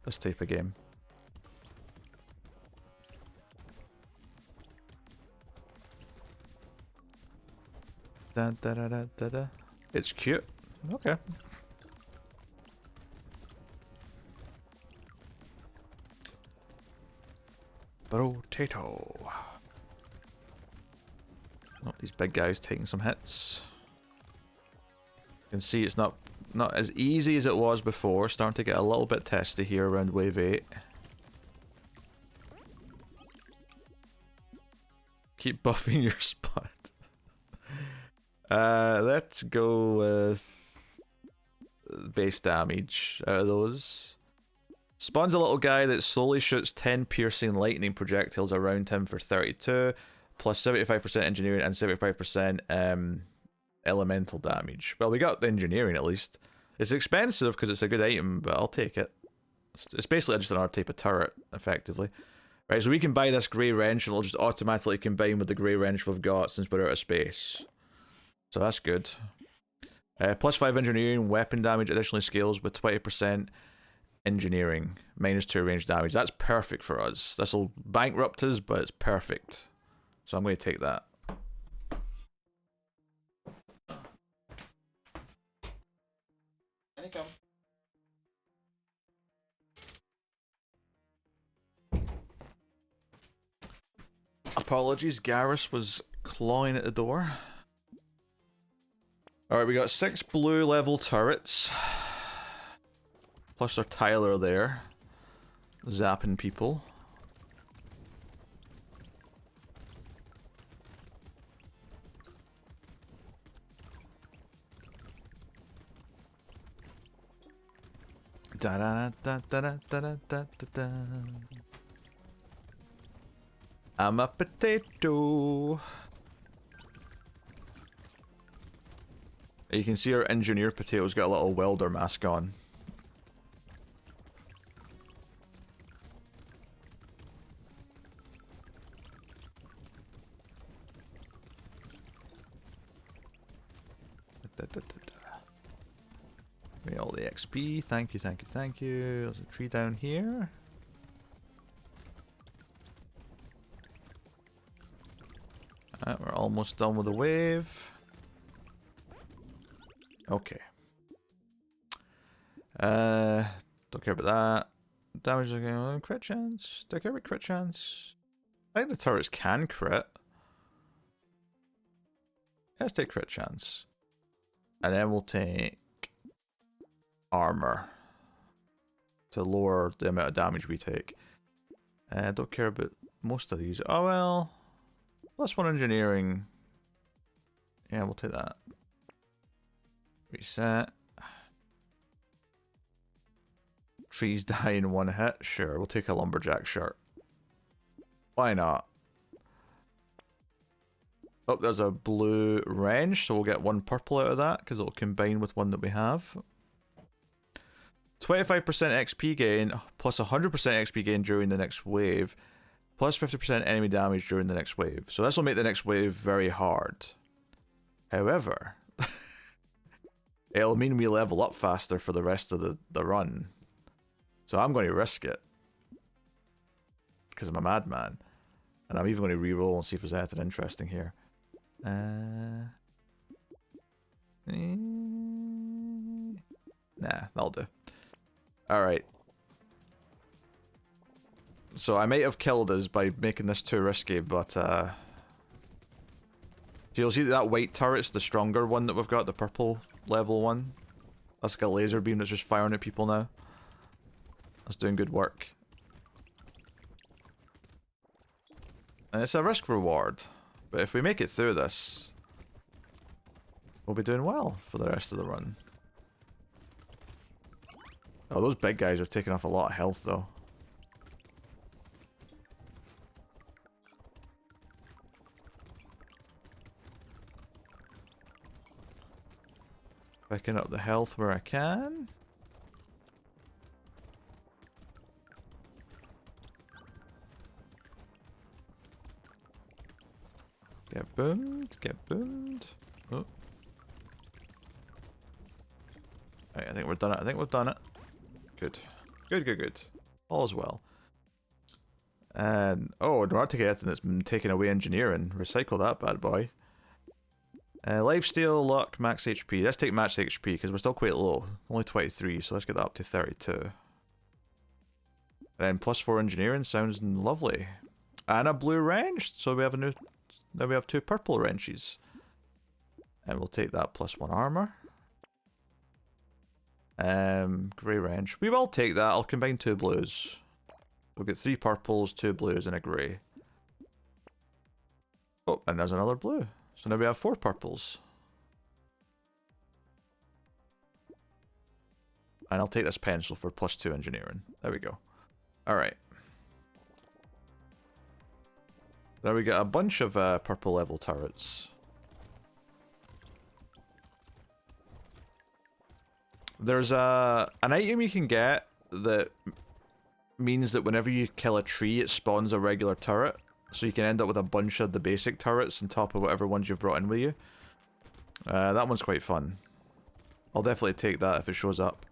This type of game. Da, da, da, da, da, da. It's cute. Okay. Potato. Oh, these big guys taking some hits. You can see it's not as easy as it was before. Starting to get a little bit testy here around wave 8. Keep buffing your spot. Let's go with base damage out of those. Spawns a little guy that slowly shoots 10 piercing lightning projectiles around him for 32, plus 75% engineering and 75% elemental damage. Well, we got the engineering at least. It's expensive because it's a good item, but I'll take it. It's basically just another type of turret, effectively. Right, so we can buy this grey wrench and it'll just automatically combine with the grey wrench we've got since we're out of space. So that's good. Plus 5 engineering, weapon damage additionally scales with 20% engineering, minus 2 range damage. That's perfect for us. This'll bankrupt us, but it's perfect. So I'm going to take that. Come. Apologies, Garrus was clawing at the door. Alright, we got 6 blue level turrets. Plus our Tyler there. Zapping people. Da da da da da da da da da. I'm a potato. You can see our engineer potato's got a little welder mask on. Da, da, da, da. Give me all the XP. Thank you, thank you, thank you. There's a tree down here. Alright, we're almost done with the wave. Okay. Don't care about that. Damage again. Crit chance. Don't care about crit chance. I think the turrets can crit. Let's take crit chance. And then we'll take armor to lower the amount of damage we take. Don't care about most of these. Oh well. Plus 1 engineering. Yeah, we'll take that. Reset. Trees die in 1 hit. Sure, we'll take a lumberjack shirt. Why not? Oh, there's a blue wrench, so we'll get 1 purple out of that because it'll combine with 1 that we have. 25% XP gain, plus 100% XP gain during the next wave, plus 50% enemy damage during the next wave. So this will make the next wave very hard. However, it'll mean we level up faster for the rest of the run. So I'm going to risk it. Because I'm a madman. And I'm even going to reroll and see if there's anything interesting here. Nah, that'll do. Alright. So I might have killed us by making this too risky, but you'll see that white turret's the stronger one that we've got, the purple level one. That's like a laser beam that's just firing at people now. That's doing good work. And it's a risk reward. But if we make it through this, we'll be doing well for the rest of the run. Oh, those big guys are taking off a lot of health, though. Picking up the health where I can. Get boomed, get boomed. Oh. Right, I think we're done it. I think we've done it. Good. Good, good, good. All is well. And, oh, in order to get anything that's been taken away engineering, recycle that bad boy. Lifesteal, luck, max HP. Let's take max HP because we're still quite low. Only 23, so let's get that up to 32. And then +4 engineering sounds lovely. And a blue wrench, so we have a new... Now we have 2 purple wrenches. And we'll take that +1 armor. Grey wrench. We will take that. I'll combine 2 blues. We'll get 3 purples, 2 blues, and a grey. Oh, and there's another blue. So now we have 4 purples. And I'll take this pencil for +2 engineering. There we go. Alright. Now we got a bunch of purple level turrets. There's an item you can get that means that whenever you kill a tree, it spawns a regular turret. So you can end up with a bunch of the basic turrets on top of whatever ones you've brought in with you. That one's quite fun. I'll definitely take that if it shows up.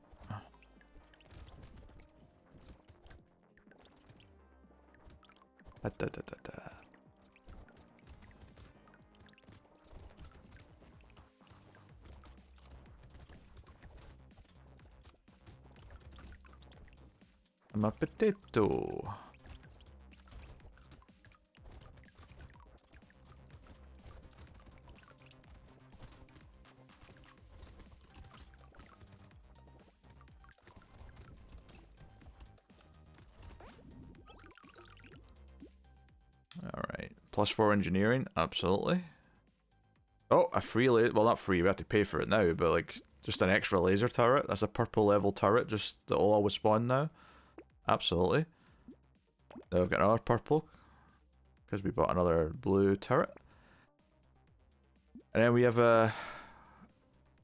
I'm a potato. Alright. +4 engineering, absolutely. Oh, a free laser. Well, not free, we have to pay for it now, but like, just an extra laser turret. That's a purple level turret, just that'll always spawn now. Absolutely. Now we've got another purple, because we bought another blue turret. And then we have a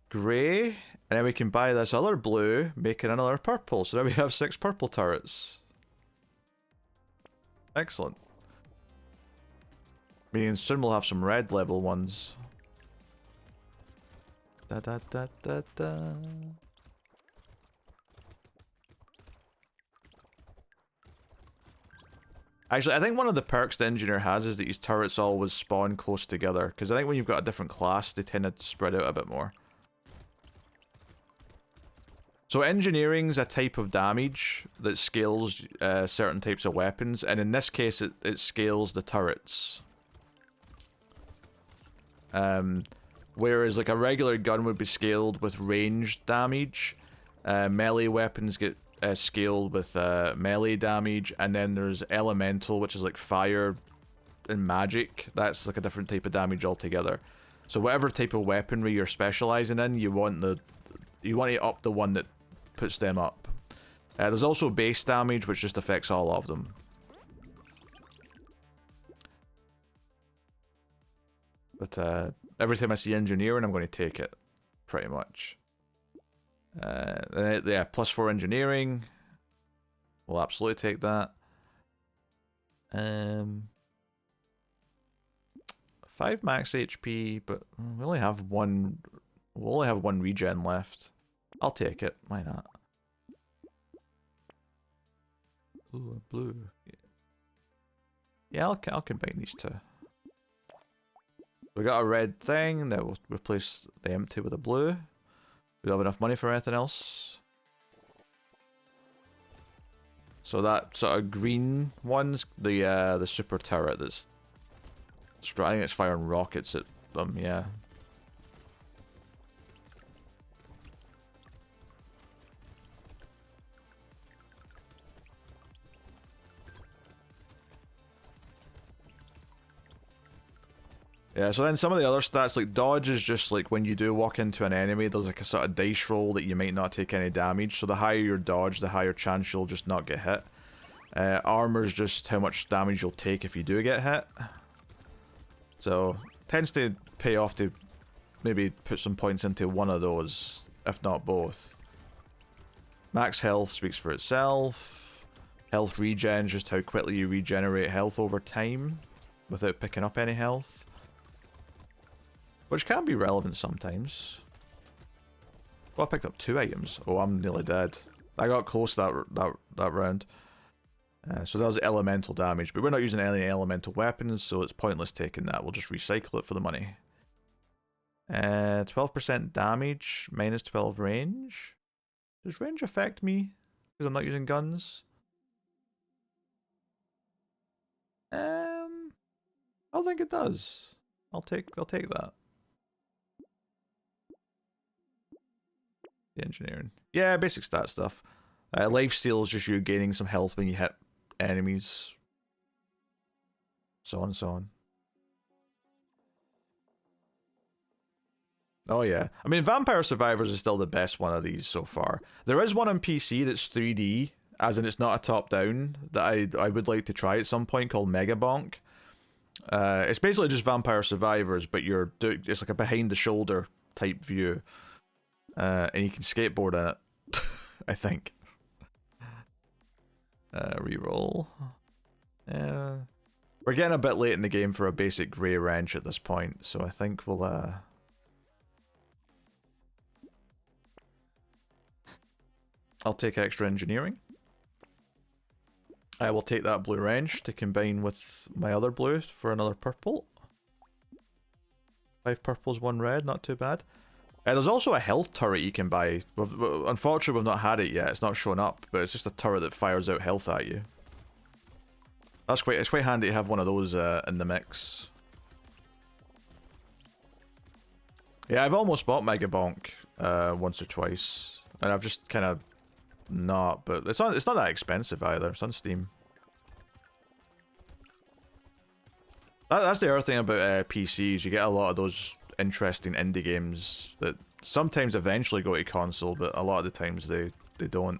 grey, and then we can buy this other blue, making another purple. So now we have 6 purple turrets. Excellent. Meaning soon we'll have some red level ones. Da da da da da. Actually, I think one of the perks the engineer has is that these turrets always spawn close together. Because I think when you've got a different class, they tend to spread out a bit more. So engineering's a type of damage that scales certain types of weapons. And in this case, it scales the turrets. Whereas like a regular gun would be scaled with ranged damage. Melee weapons get scaled with melee damage, and then there's elemental, which is like fire and magic. That's like a different type of damage altogether. So whatever type of weaponry you're specializing in, you want to up the one that puts them up. There's also base damage, which just affects all of them. But every time I see engineering, I'm going to take it, pretty much. Yeah, +4 engineering. We'll absolutely take that. 5 max HP, but we only have one. We'll only have 1 regen left. I'll take it. Why not? Ooh, a blue. Yeah, I'll combine these 2. We got a red thing, that will replace the empty with a blue. We don't have enough money for anything else. So that sort of green one's the super turret that's... I think it's firing rockets at them, yeah. Yeah, so then some of the other stats, like dodge is just like when you do walk into an enemy, there's like a sort of dice roll that you might not take any damage. So the higher your dodge, the higher chance you'll just not get hit. Armor's just how much damage you'll take if you do get hit. So, tends to pay off to maybe put some points into one of those, if not both. Max health speaks for itself. Health regen, just how quickly you regenerate health over time without picking up any health. Which can be relevant sometimes. Well, I picked up 2 items. Oh, I'm nearly dead. I got close that round. So that was elemental damage, but we're not using any elemental weapons, so it's pointless taking that. We'll just recycle it for the money. 12% damage, minus 12 range. Does range affect me? Because I'm not using guns? I don't think it does. I'll take that. The engineering. Yeah, basic stat stuff. Lifesteal is just you gaining some health when you hit enemies. So on and so on. Oh yeah. I mean, Vampire Survivors is still the best one of these so far. There is one on PC that's 3D, as in it's not a top-down, that I would like to try at some point, called Mega Bonk. It's basically just Vampire Survivors, but it's like a behind-the-shoulder type view. And you can skateboard in it, I think. Reroll. We're getting a bit late in the game for a basic grey wrench at this point, so I think we'll I'll take extra engineering. I will take that blue wrench to combine with my other blue for another purple. 5 purples, 1 red, not too bad. There's also a health turret you can buy. Unfortunately, we've not had it yet. It's not showing up, but it's just a turret that fires out health at you. It's quite handy to have one of those in the mix. Yeah, I've almost bought Mega Bonk once or twice, and I've just kind of not. But it's not that expensive either. It's on Steam. That's the other thing about PCs. You get a lot of those interesting indie games that sometimes eventually go to console, but a lot of the times they don't.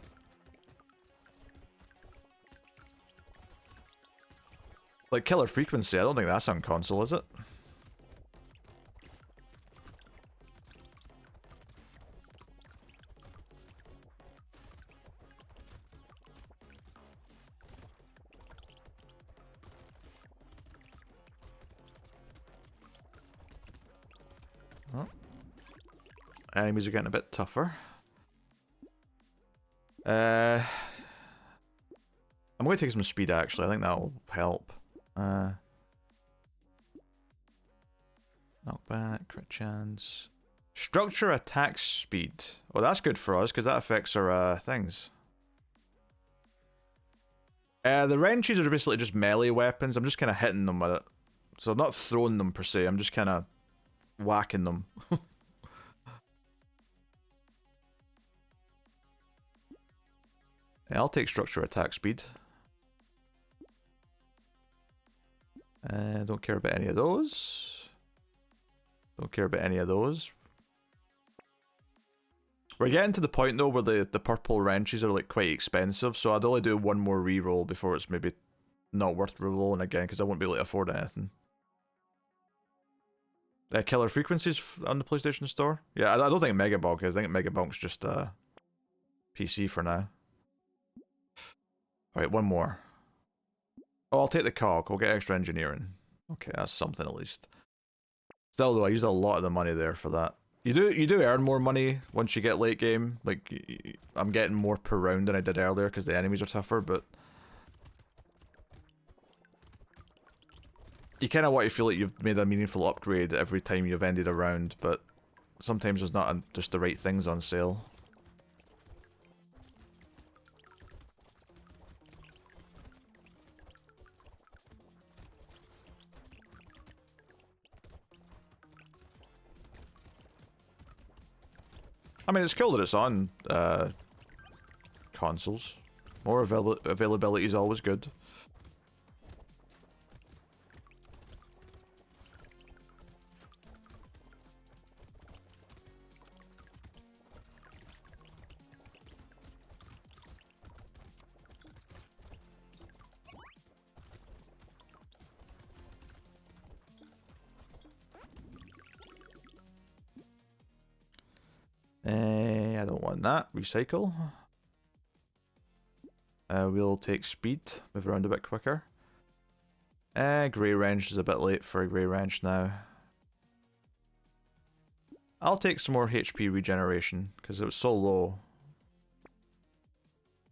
Like Killer Frequency, I don't think that's on console, is it? Oh. Enemies are getting a bit tougher. I'm going to take some speed actually, I think that'll help. Knockback, crit chance. Structure attack speed. Well, that's good for us because that affects our things. The wrenches are basically just melee weapons. I'm just kind of hitting them with it. So I'm not throwing them per se, I'm just kind of whacking them. Yeah, I'll take structure attack speed. Don't care about any of those. Don't care about any of those. We're getting to the point though where the purple wrenches are like quite expensive, so I'd only do one more reroll before it's maybe not worth rerolling again because I won't be able to afford anything. Killer Frequencies on the PlayStation Store? Yeah, I don't think Mega Bonk is. I think Mega Bonk's just PC for now. Alright, one more. Oh, I'll take the cog. We'll get extra engineering. Okay, that's something at least. Still though, I used a lot of the money there for that. You do earn more money once you get late game. Like, I'm getting more per round than I did earlier because the enemies are tougher, but you kind of want to feel like you've made a meaningful upgrade every time you've ended a round, but sometimes there's not just the right things on sale. I mean, it's cool that it's on consoles. More availability is always good. I don't want that. Recycle. We'll take speed. Move around a bit quicker. Grey wrench is a bit late for a grey wrench now. I'll take some more HP regeneration because it was so low.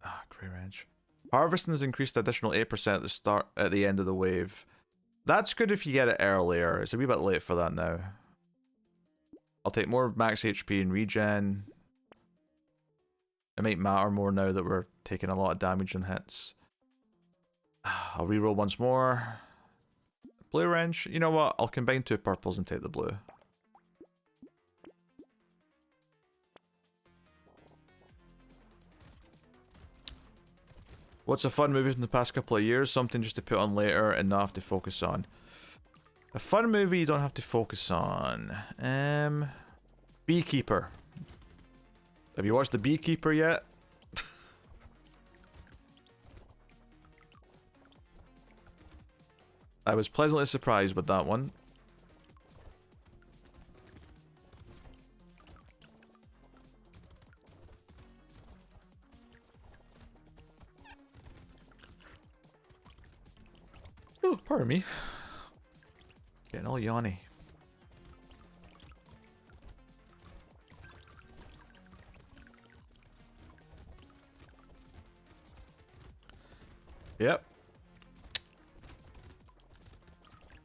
Ah, grey wrench. Harvesting has increased additional 8% at the end of the wave. That's good if you get it earlier. It's a wee bit late for that now. I'll take more max HP and regen. It might matter more now that we're taking a lot of damage and hits. I'll reroll once more. Blue wrench. You know what? I'll combine 2 purples and take the blue. What's a fun movie from the past couple of years? Something just to put on later and not have to focus on. A fun movie you don't have to focus on. Beekeeper. Have you watched The Beekeeper yet? I was pleasantly surprised with that one. Oh, pardon me. Getting all yawny. Yep.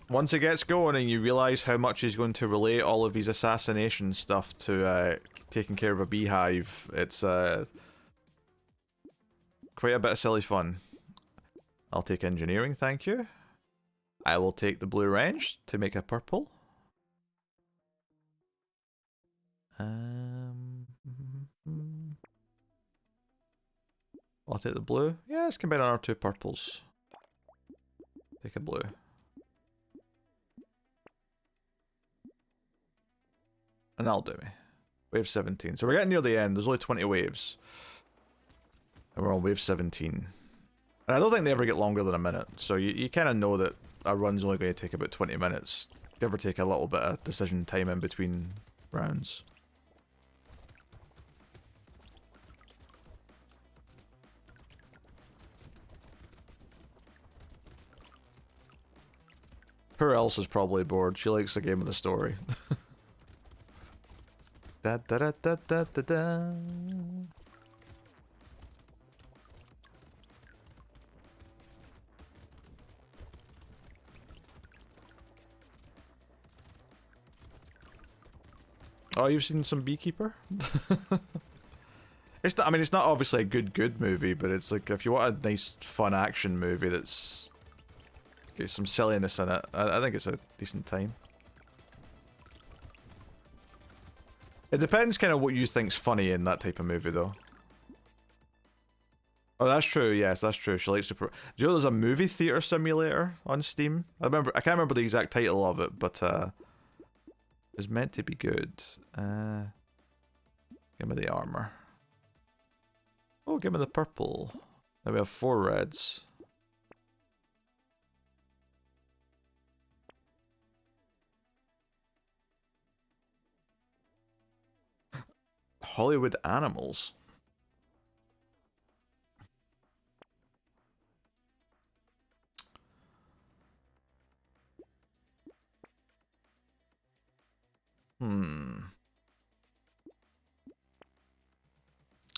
Once it gets going and you realise how much he's going to relate all of his assassination stuff to taking care of a beehive, it's quite a bit of silly fun. I'll take engineering, thank you. I will take the blue wrench to make a purple. I'll take the blue. Yeah, let's combine our 2 purples. Take a blue. And that'll do me. Wave 17. So we're getting near the end. There's only 20 waves. And we're on wave 17. And I don't think they ever get longer than a minute. So you kind of know that a run's only going to take about 20 minutes. Give or take a little bit of decision time in between rounds. Poor Elsa's probably bored. She likes the game of the story. Da da da da da da da. Oh, you've seen some Beekeeper? It's not, I mean, it's not obviously a good movie, but it's like if you want a nice fun action movie that's got some silliness in it, I think it's a decent time. It depends kind of what you think's funny in that type of movie, though. Oh, that's true. Yes, that's true. She likes to. Do you know there's a movie theater simulator on Steam? I can't remember the exact title of it, but it was meant to be good. Give me the armor. Oh, give me the purple. Now we have 4 reds. Hollywood Animals.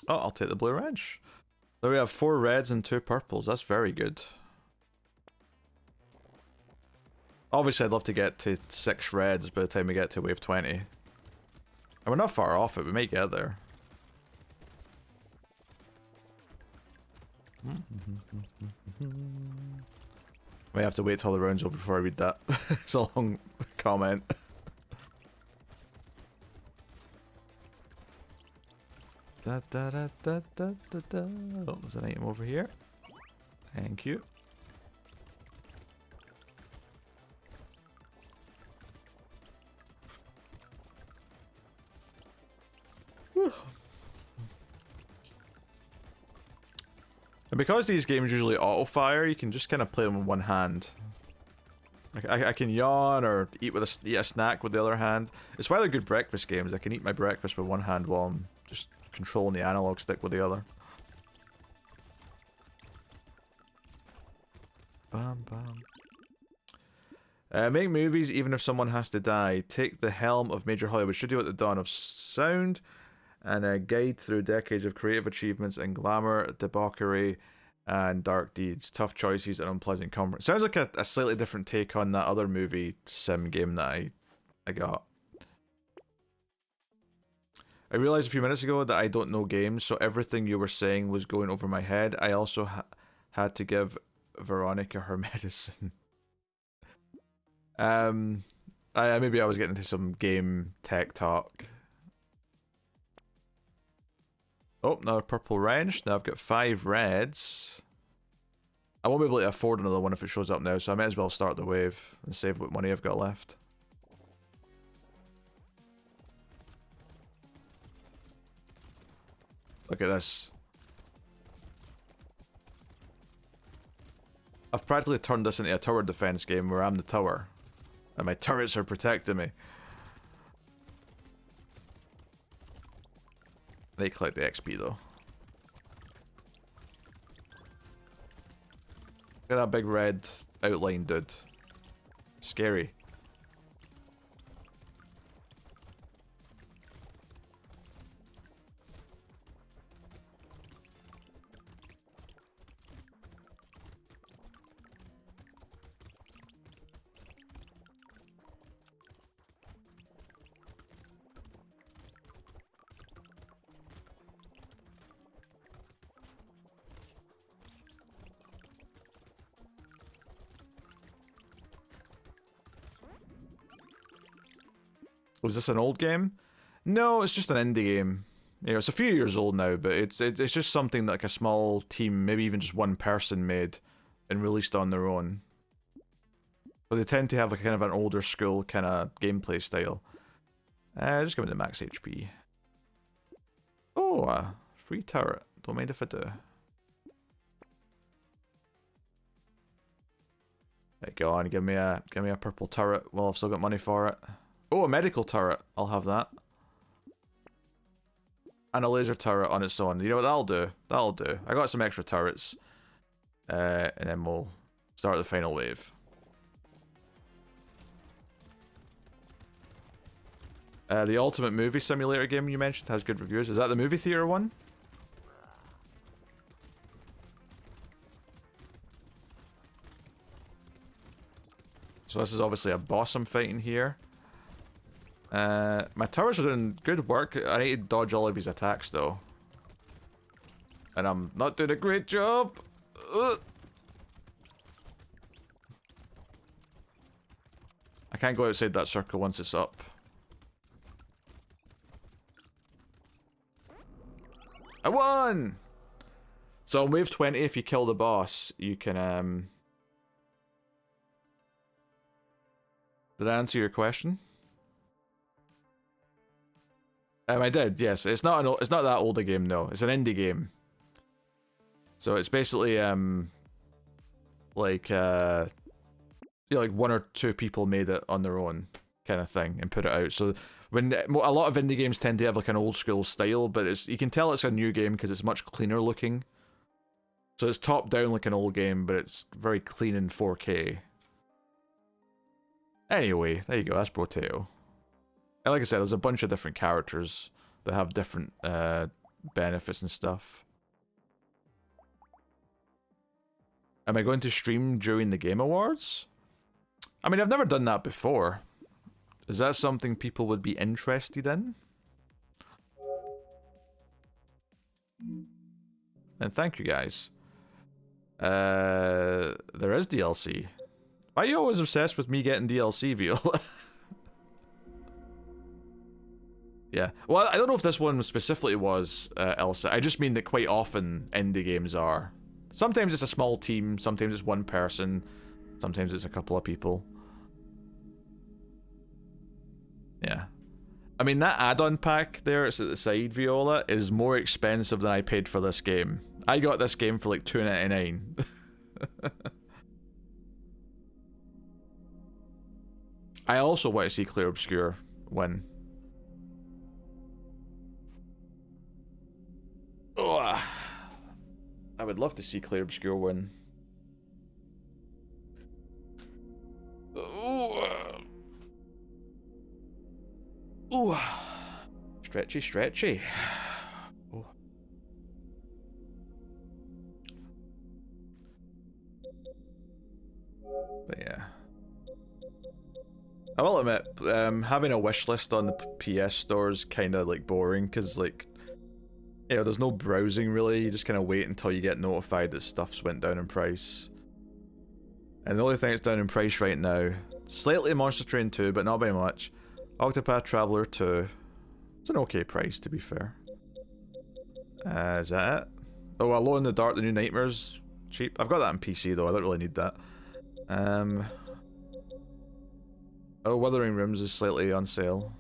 Oh, I'll take the blue wrench. There we have 4 reds and 2 purples. That's very good. Obviously, I'd love to get to 6 reds by the time we get to wave 20. And we're not far off it. We might get there. We have to wait till the round's over before I read that. It's a long comment. Da, da, da, da, da, da, da. Oh, there's an item over here. Thank you. Whew. And because these games usually auto-fire, you can just kind of play them with one hand. I can yawn or eat a snack with the other hand. It's why they're good breakfast games. I can eat my breakfast with one hand while I'm just controlling the analog stick with the other. Bam bam. Make movies even if someone has to die. Take the helm of major Hollywood studio at the dawn of sound and guide through decades of creative achievements and glamour, debauchery, and dark deeds. Tough choices and unpleasant comfort. Sounds like a slightly different take on that other movie sim game that I got. I realized a few minutes ago that I don't know games, so everything you were saying was going over my head. I also had to give Veronica her medicine. Maybe I was getting into some game tech talk. Oh, another purple wrench. Now I've got 5 reds. I won't be able to afford another one if it shows up now, so I might as well start the wave and save what money I've got left. Look at this. I've practically turned this into a tower defense game where I'm the tower. And my turrets are protecting me. They collect the XP though. Look at that big red outline dude. Scary. Was this an old game? No, it's just an indie game. You know, it's a few years old now, but it's just something that like a small team, maybe even just one person made and released on their own. But they tend to have a kind of an older school kind of gameplay style. Just give me the max HP. Oh, a free turret. Don't mind if I do. Right, go on, give me a purple turret. Well, I've still got money for it. Oh, a medical turret. I'll have that. And a laser turret on its own. You know what that'll do? That'll do. I got some extra turrets. And then we'll start the final wave. The Ultimate Movie Simulator game you mentioned has good reviews. Is that the movie theater one? So this is obviously a boss I'm fighting here. My towers are doing good work. I need to dodge all of his attacks though. And I'm not doing a great job. Ugh. I can't go outside that circle once it's up. I won! So on wave 20, if you kill the boss, you can Did I answer your question? I did, yes. It's not that old a game, no. It's an indie game. So it's basically like like 1 or 2 people made it on their own kind of thing and put it out. So when a lot of indie games tend to have like an old school style, but you can tell it's a new game because it's much cleaner looking. So it's top down like an old game, but it's very clean in 4K. Anyway, there you go. That's Proteo. And like I said, there's a bunch of different characters that have different benefits and stuff. Am I going to stream during the Game Awards? I mean, I've never done that before. Is that something people would be interested in? And thank you guys. There is DLC. Why are you always obsessed with me getting DLC, Viola? Yeah. Well, I don't know if this one specifically was Elsa. I just mean that quite often indie games are. Sometimes it's a small team, sometimes it's one person, sometimes it's a couple of people. Yeah. I mean, that add-on pack there, it's at the side, Viola, is more expensive than I paid for this game. I got this game for like $2.99. I also want to see Clear Obscure win. Oh, I would love to see Clear Obscure win. Ooh. Stretchy, stretchy. Oh. But yeah. I will admit, having a wish list on the PS store is kind of like boring, because like, you know, there's no browsing really, you just kind of wait until you get notified that stuff's went down in price. And the only thing that's down in price right now, slightly Monster Train 2, but not by much. Octopath Traveler 2. It's an okay price, to be fair. Is that it? Oh, Alone in the Dark, The New Nightmares. Cheap. I've got that on PC though, I don't really need that. Oh, Wuthering Rooms is slightly on sale.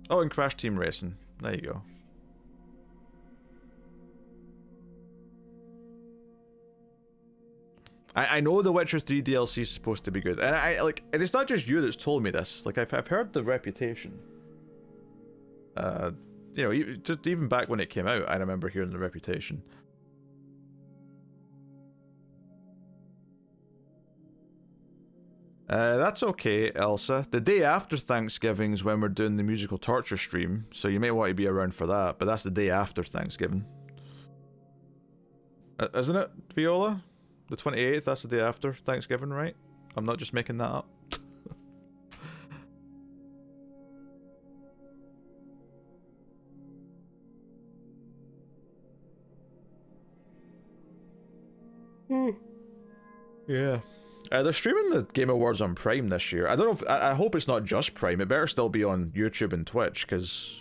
Oh, and Crash Team Racing. There you go. I know the Witcher 3 DLC is supposed to be good, and and it's not just you that's told me this. Like I've heard the reputation. You know, just even back when it came out, I remember hearing the reputation. That's okay, Elsa. The day after Thanksgiving's when we're doing the musical torture stream, so you may want to be around for that, but that's the day after Thanksgiving. Isn't it, Viola? The 28th, that's the day after Thanksgiving, right? I'm not just making that up. Yeah. They're streaming the Game Awards on Prime this year. I don't know if... I hope it's not just Prime. It better still be on YouTube and Twitch, because...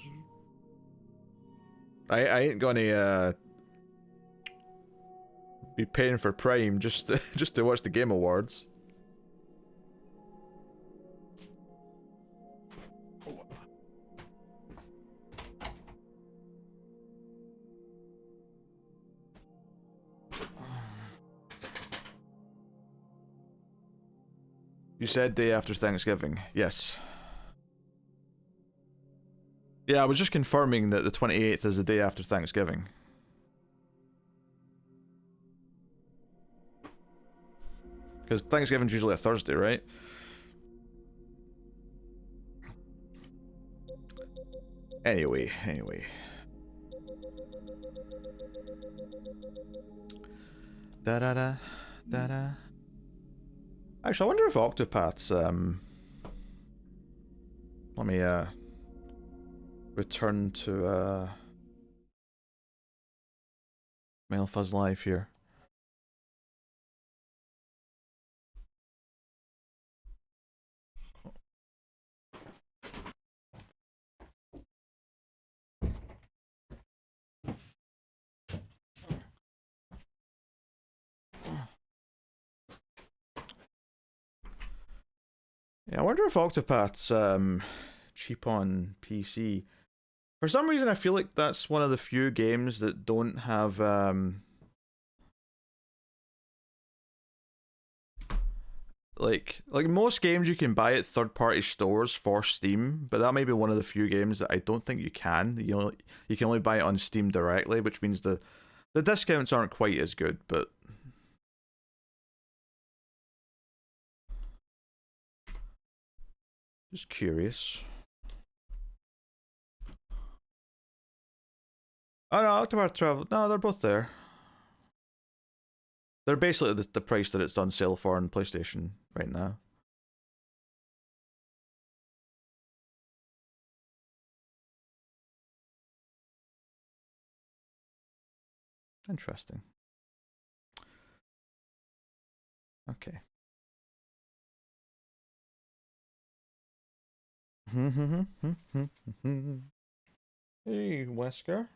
I ain't gonna, be paying for Prime just to watch the Game Awards. You said day after Thanksgiving. Yes. Yeah, I was just confirming that the 28th is the day after Thanksgiving. Because Thanksgiving's usually a Thursday, right? Anyway. Da-da-da. Da-da. Actually, I wonder if Octopath's, let me, return to, Mailfuzz Live here. Yeah, I wonder if Octopath's cheap on PC. For some reason, I feel like that's one of the few games that don't have like most games you can buy at third-party stores for Steam, but that may be one of the few games that I don't think you can. You can only buy it on Steam directly, which means the discounts aren't quite as good, but just curious. Oh no, Octopath Travel. No, they're both there. They're basically the price that it's on sale for on PlayStation right now. Interesting. Okay. Hey, Wesker.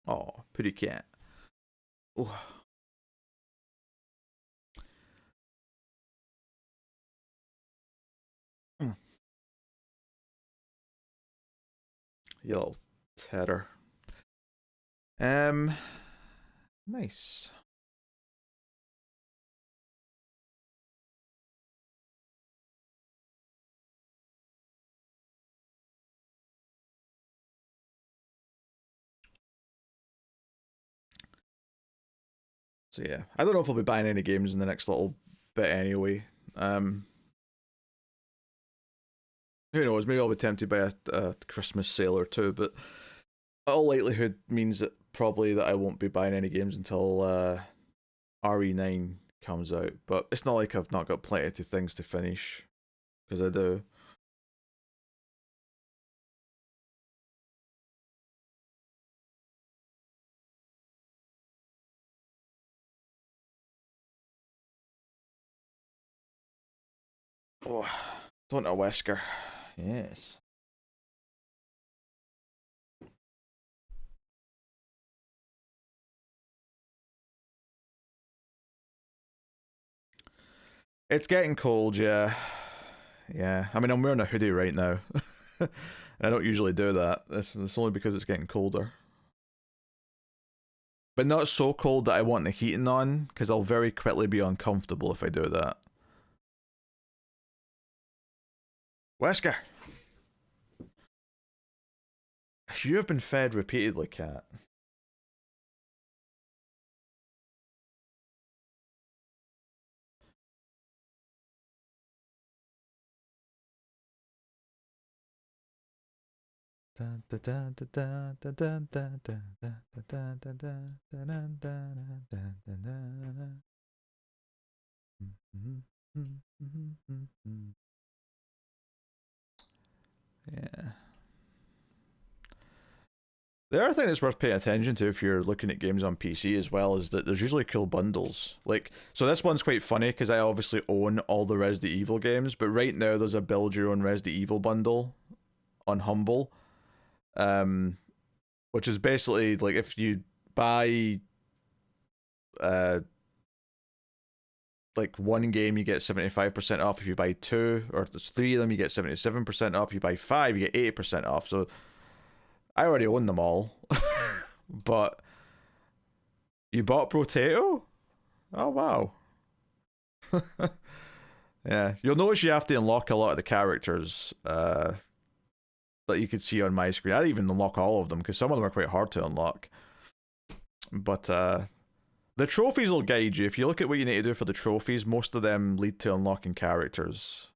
Oh, pretty cat. Oh. You little terror. Nice. So yeah, I don't know if I'll be buying any games in the next little bit anyway. Who knows? Maybe I'll be tempted by a Christmas sale or two, but all likelihood means that probably that I won't be buying any games until RE9 comes out. But it's not like I've not got plenty of things to finish, because I do. Oh, don't a Wesker. Yes. It's getting cold, yeah. Yeah. I mean, I'm wearing a hoodie right now. And I don't usually do that. It's only because it's getting colder. But not so cold that I want the heating on, because I'll very quickly be uncomfortable if I do that. Wesker! You have been fed repeatedly, cat. Yeah. The other thing that's worth paying attention to if you're looking at games on PC as well is that there's usually cool bundles. Like, so this one's quite funny because I obviously own all the Resident Evil games, but right now there's a build your own Resident Evil bundle on Humble, which is basically like if you buy like one game you get 75% off. If you buy two or there's three of them you get 77% off. If you buy five you get 80% off. So I already own them all. But you bought Potato? Oh wow. Yeah, you'll notice you have to unlock a lot of the characters that you could see on my screen. I didn't even unlock all of them because some of them are quite hard to unlock. But the trophies will guide you. If you look at what you need to do for the trophies, most of them lead to unlocking characters.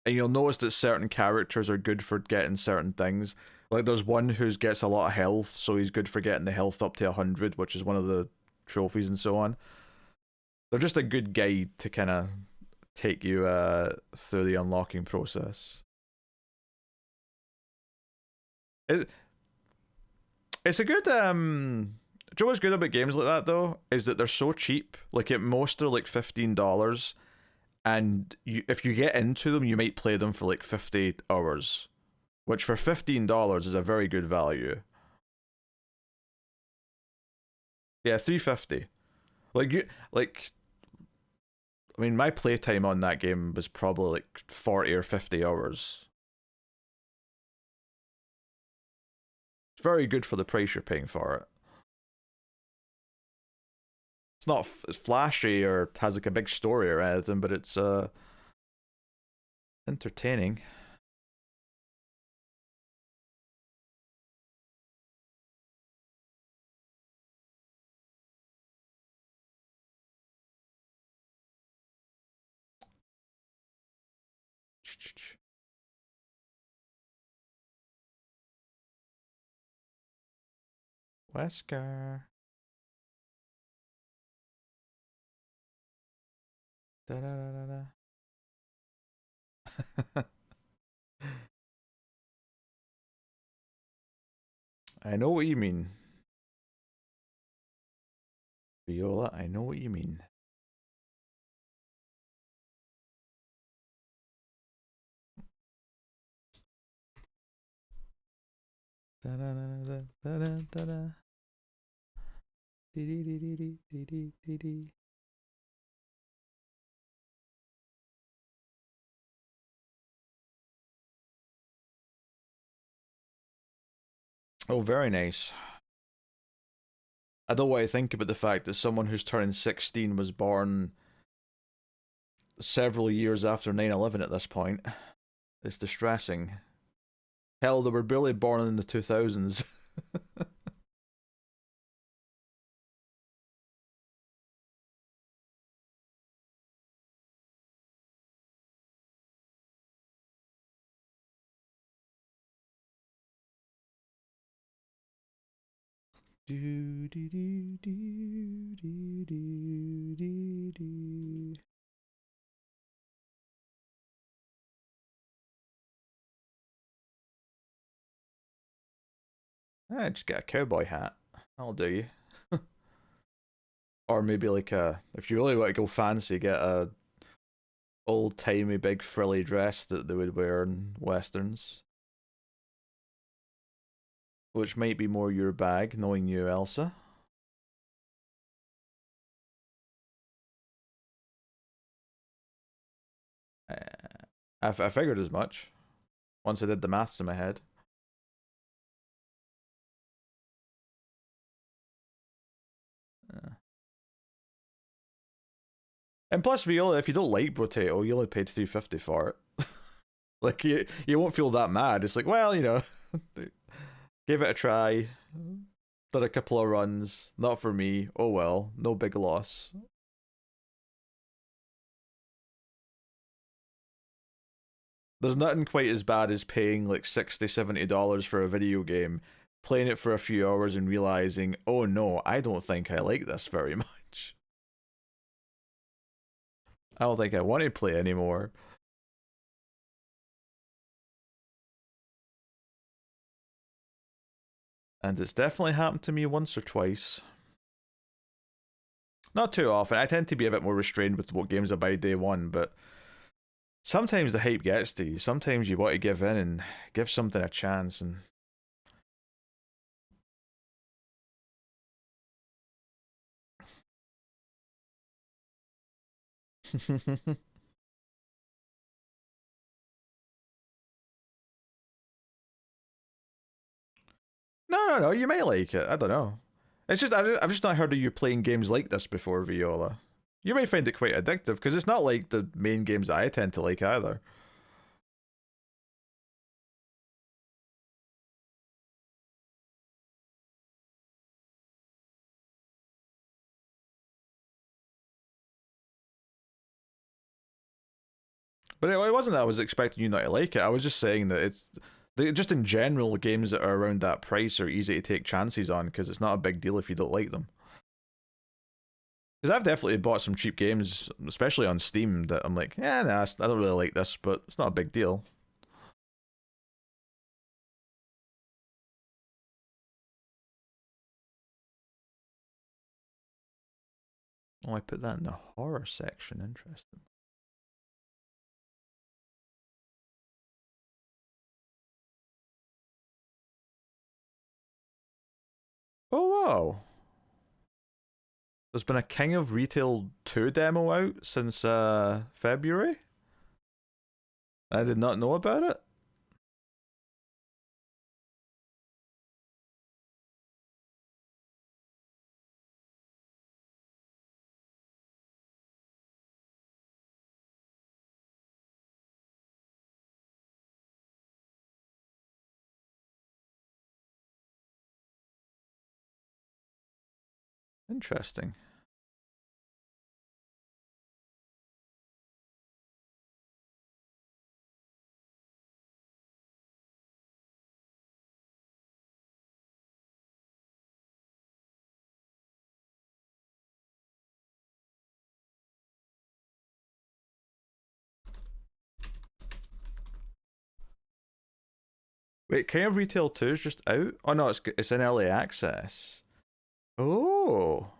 And you'll notice that certain characters are good for getting certain things. Like there's one who gets a lot of health, so he's good for getting the health up to 100, which is one of the trophies and so on. They're just a good guide to kind of take you through the unlocking process. It's a good do you know what's good about games like that though? Is that they're so cheap. Like at most they're like $15, and if you get into them, you might play them for like 50 hours, which for $15 is a very good value. Yeah, $3.50. I mean, my playtime on that game was probably like 40 or 50 hours. It's very good for the price you're paying for it. It's not as flashy or has like a big story or anything, but it's entertaining. Wesker. Da da da da da. I know what you mean. Viola, I know what you mean. Da da da da da da da. Dee dee dee dee dee dee dee dee. Oh, very nice. I don't want to think about the fact that someone who's turning 16 was born several years after 9/11 at this point. It's distressing. Hell, they were barely born in the 2000s. Do, do, do, do, do, do, do, do. Just get a cowboy hat. That'll do you. Or maybe like if you really want to go fancy, get a old-timey big frilly dress that they would wear in westerns. Which might be more your bag, knowing you, Elsa. I figured as much. Once I did the maths in my head. And plus, Viola, if you don't like Brotato, you only paid $3.50 for it. Like, you won't feel that mad. It's like, well, you know, gave it a try. Did a couple of runs. Not for me. Oh well, no big loss. There's nothing quite as bad as paying like $60-$70 for a video game, playing it for a few hours and realizing, oh no, I don't think I like this very much. I don't think I want to play anymore. And it's definitely happened to me once or twice. Not too often. I tend to be a bit more restrained with what games I buy day one, but sometimes the hype gets to you. Sometimes you want to give in and give something a chance. And no. You might like it. I don't know. It's just I've just not heard of you playing games like this before, Viola. You might find it quite addictive because it's not like the main games that I tend to like either. But it wasn't that I was expecting you not to like it. I was just saying that it's just in general, games that are around that price are easy to take chances on because it's not a big deal if you don't like them. Because I've definitely bought some cheap games, especially on Steam, that I'm like, yeah, nah, I don't really like this, but it's not a big deal. Oh, I put that in the horror section. Interesting. Oh, wow. There's been a King of Retail 2 demo out since February. I did not know about it. Interesting. Wait, King of Retail 2 is just out? Oh no, it's in early access. Oh.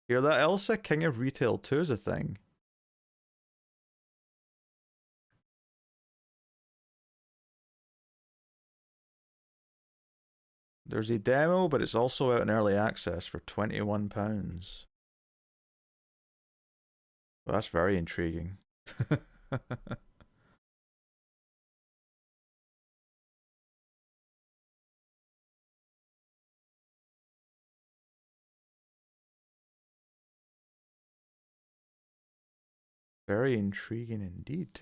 Hear that, Elsa? King of Retail 2 is a thing. There's a demo, but it's also out in early access for £21. Well, that's very intriguing. Very intriguing indeed.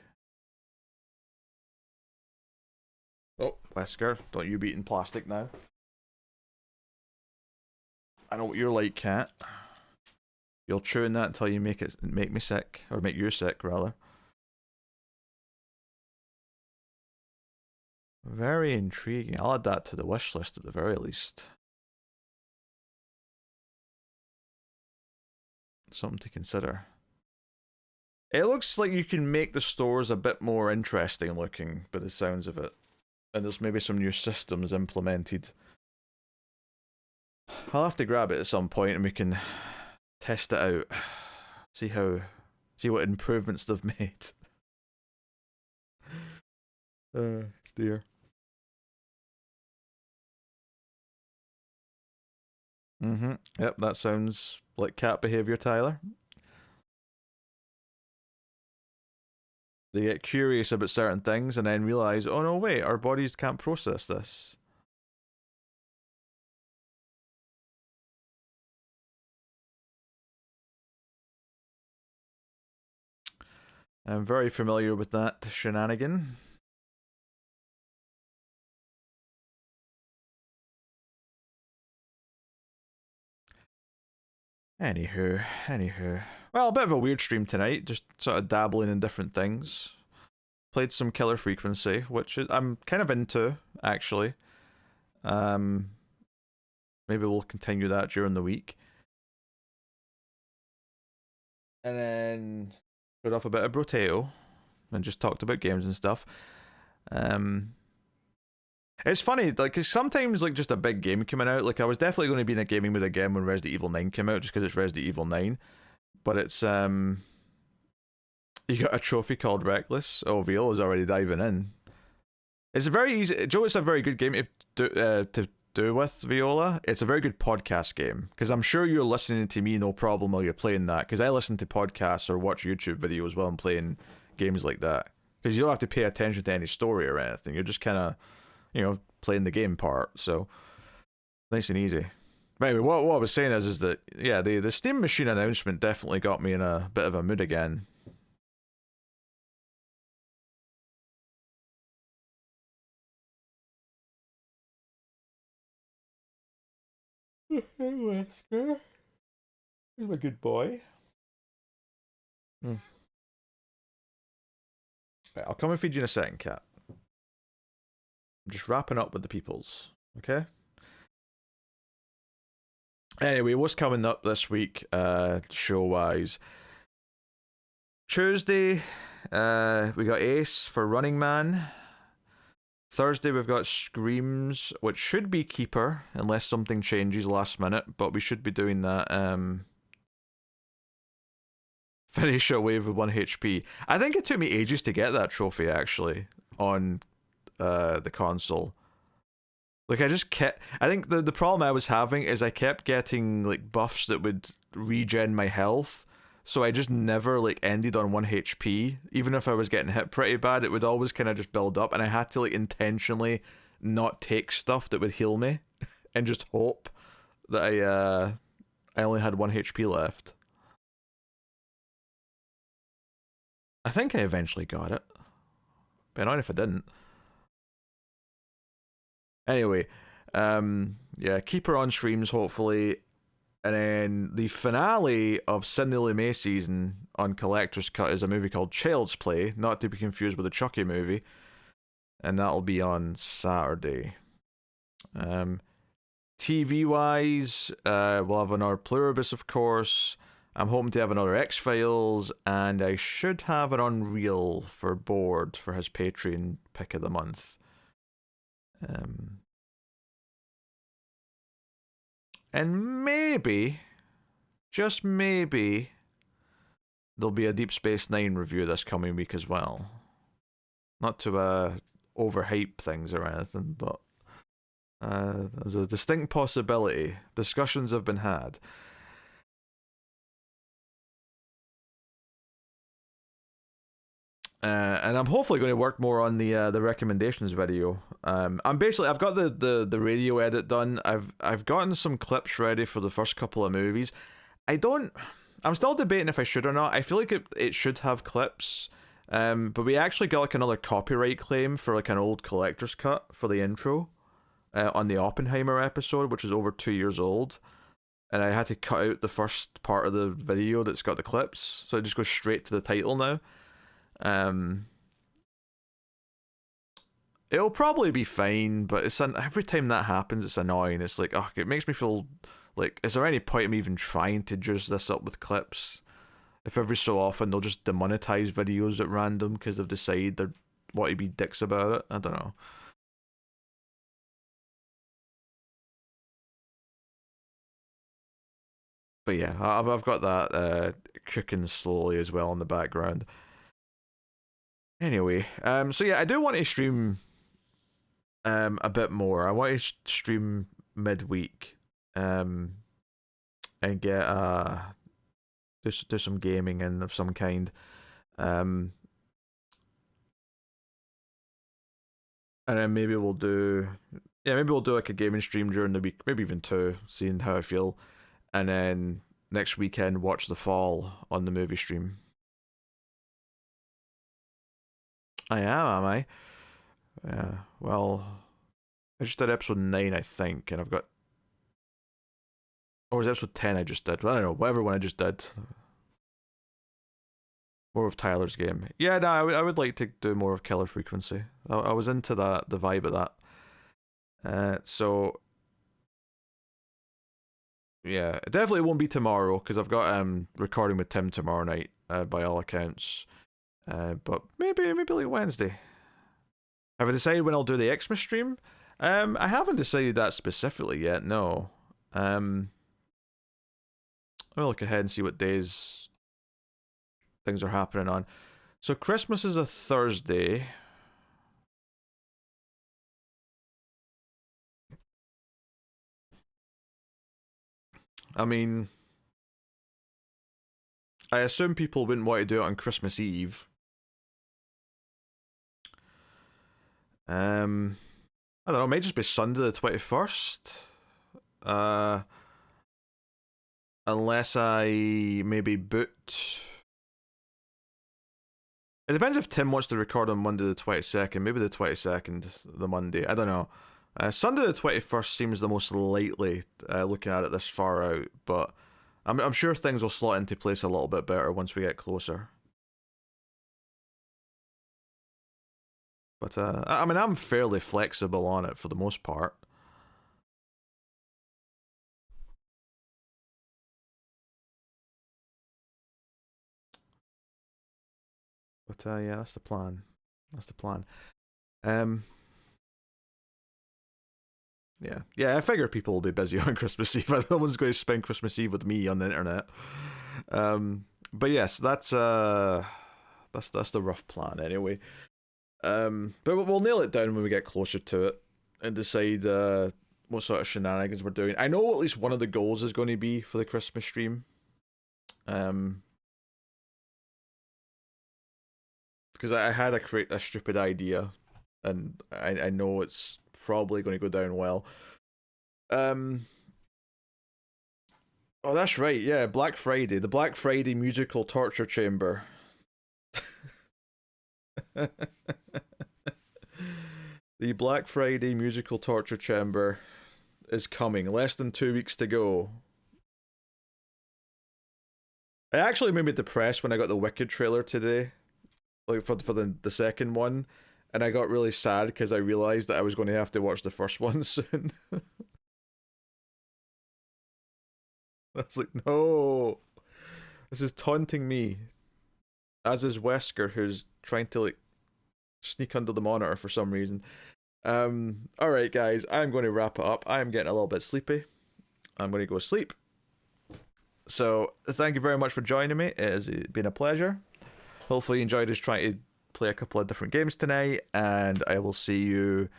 Oh, Wesker, don't you be eating plastic now. I know what you're like, cat. You'll chew in that until you make me sick, or make you sick rather. Very intriguing. I'll add that to the wish list at the very least. Something to consider. It looks like you can make the stores a bit more interesting looking by the sounds of it. And there's maybe some new systems implemented. I'll have to grab it at some point and we can test it out. See what improvements they've made. Dear. Yep, that sounds like cat behavior, Tyler. They get curious about certain things and then realize, oh no, wait, our bodies can't process this. I'm very familiar with that shenanigan. Anywho. Well, a bit of a weird stream tonight, just sort of dabbling in different things. Played some Killer Frequency, which I'm kind of into, actually. Maybe we'll continue that during the week. And then showed off a bit of Broteo and just talked about games and stuff. It's funny, like, 'cause sometimes, like, just a big game coming out, like, I was definitely going to be in a gaming mood again when Resident Evil 9 came out, just because it's Resident Evil 9. But it's, you got a trophy called Reckless. Oh, Viola's already diving in. It's a very easy, Joe, it's a very good game to do with Viola. It's a very good podcast game, because I'm sure you're listening to me no problem while you're playing that, because I listen to podcasts or watch YouTube videos while I'm playing games like that. Because you don't have to pay attention to any story or anything, you're just kind of, you know, playing the game part, so nice and easy. But anyway, what I was saying is that, yeah, the Steam Machine announcement definitely got me in a bit of a mood again. Hey, Wesker. You're a good boy. Right, I'll come and feed you in a second, cat. I'm just wrapping up with the peoples, okay? Anyway, what's coming up this week, show-wise? Tuesday, we got Ace for Running Man. Thursday, we've got Screams, which should be Keeper, unless something changes last minute, but we should be doing that. Finish a wave with 1 HP. I think it took me ages to get that trophy, actually, on the console. Like, I think the problem I was having is I kept getting, like, buffs that would regen my health, so I just never, like, ended on 1 HP. Even if I was getting hit pretty bad, it would always kind of just build up, and I had to, like, intentionally not take stuff that would heal me, and just hope that I only had 1 HP left. I think I eventually got it. Be annoying if I didn't. Anyway, yeah, Keeper on streams, hopefully. And then the finale of Sidney Lumet season on Collector's Cut is a movie called Child's Play, not to be confused with the Chucky movie. And that'll be on Saturday. TV-wise, we'll have another Pluribus, of course. I'm hoping to have another X-Files, and I should have an Unreal for Board for his Patreon pick of the month. And maybe, just maybe, there'll be a Deep Space Nine review this coming week as well. Not to overhype things or anything, but there's a distinct possibility. Discussions have been had. And I'm hopefully going to work more on the recommendations video. I've got the radio edit done. I've gotten some clips ready for the first couple of movies. I'm still debating if I should or not. I feel like it should have clips. But we actually got like another copyright claim for like an old collector's cut for the intro on the Oppenheimer episode, which is over 2 years old. And I had to cut out the first part of the video that's got the clips, so it just goes straight to the title now. It'll probably be fine, but every time that happens, it's annoying. It's like, it makes me feel Like, is there any point in me even trying to juice this up with clips? If every so often they'll just demonetize videos at random because they've decided they want to be dicks about it. I don't know. But yeah, I've got that cooking slowly as well in the background. Anyway, so yeah, I do want to stream a bit more. I want to stream midweek, and get do some gaming in of some kind. And then maybe we'll do like a gaming stream during the week, maybe even two, seeing how I feel. And then next weekend watch The Fall on the movie stream. I am I? Yeah, well, I just did episode 9, I think, and I've got... Or was it episode 10 I just did? I don't know, whatever one I just did. More of Tyler's game. Yeah, no, I would like to do more of Killer Frequency. I was into the vibe of that. So... Yeah, it definitely won't be tomorrow, because I've got recording with Tim tomorrow night, by all accounts. But maybe like Wednesday. Have I decided when I'll do the Xmas stream? I haven't decided that specifically yet, no. I'll look ahead and see what days things are happening on. So Christmas is a Thursday. I mean, I assume people wouldn't want to do it on Christmas Eve. I don't know, it might just be Sunday the 21st. Unless I maybe boot... It depends if Tim wants to record on Monday the 22nd. Maybe the 22nd, the Monday. I don't know. Sunday the 21st seems the most likely, looking at it this far out. But I'm sure things will slot into place a little bit better once we get closer. But, I mean, I'm fairly flexible on it for the most part. But, yeah, that's the plan. That's the plan. Yeah, I figure people will be busy on Christmas Eve. No one's going to spend Christmas Eve with me on the internet. But yes, that's the rough plan anyway. But we'll nail it down when we get closer to it and decide what sort of shenanigans we're doing. I know at least one of the goals is going to be for the Christmas stream. Because I had a stupid idea, and I know it's probably going to go down well. Oh, that's right. Yeah, Black Friday, the Black Friday musical torture chamber. The Black Friday musical torture chamber is coming. Less than 2 weeks to go. It actually made me depressed when I got the Wicked trailer today, like for the second one, and I got really sad because I realized that I was going to have to watch the first one soon. I was like, no, this is taunting me. As is Wesker, who's trying to like sneak under the monitor for some reason. Alright guys, I'm going to wrap it up. I am getting a little bit sleepy. I'm going to go sleep. So, thank you very much for joining me. It has been a pleasure. Hopefully you enjoyed us trying to play a couple of different games tonight, and I will see you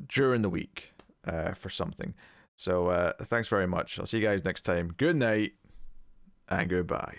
during the week for something. So, thanks very much. I'll see you guys next time. Good night, and goodbye.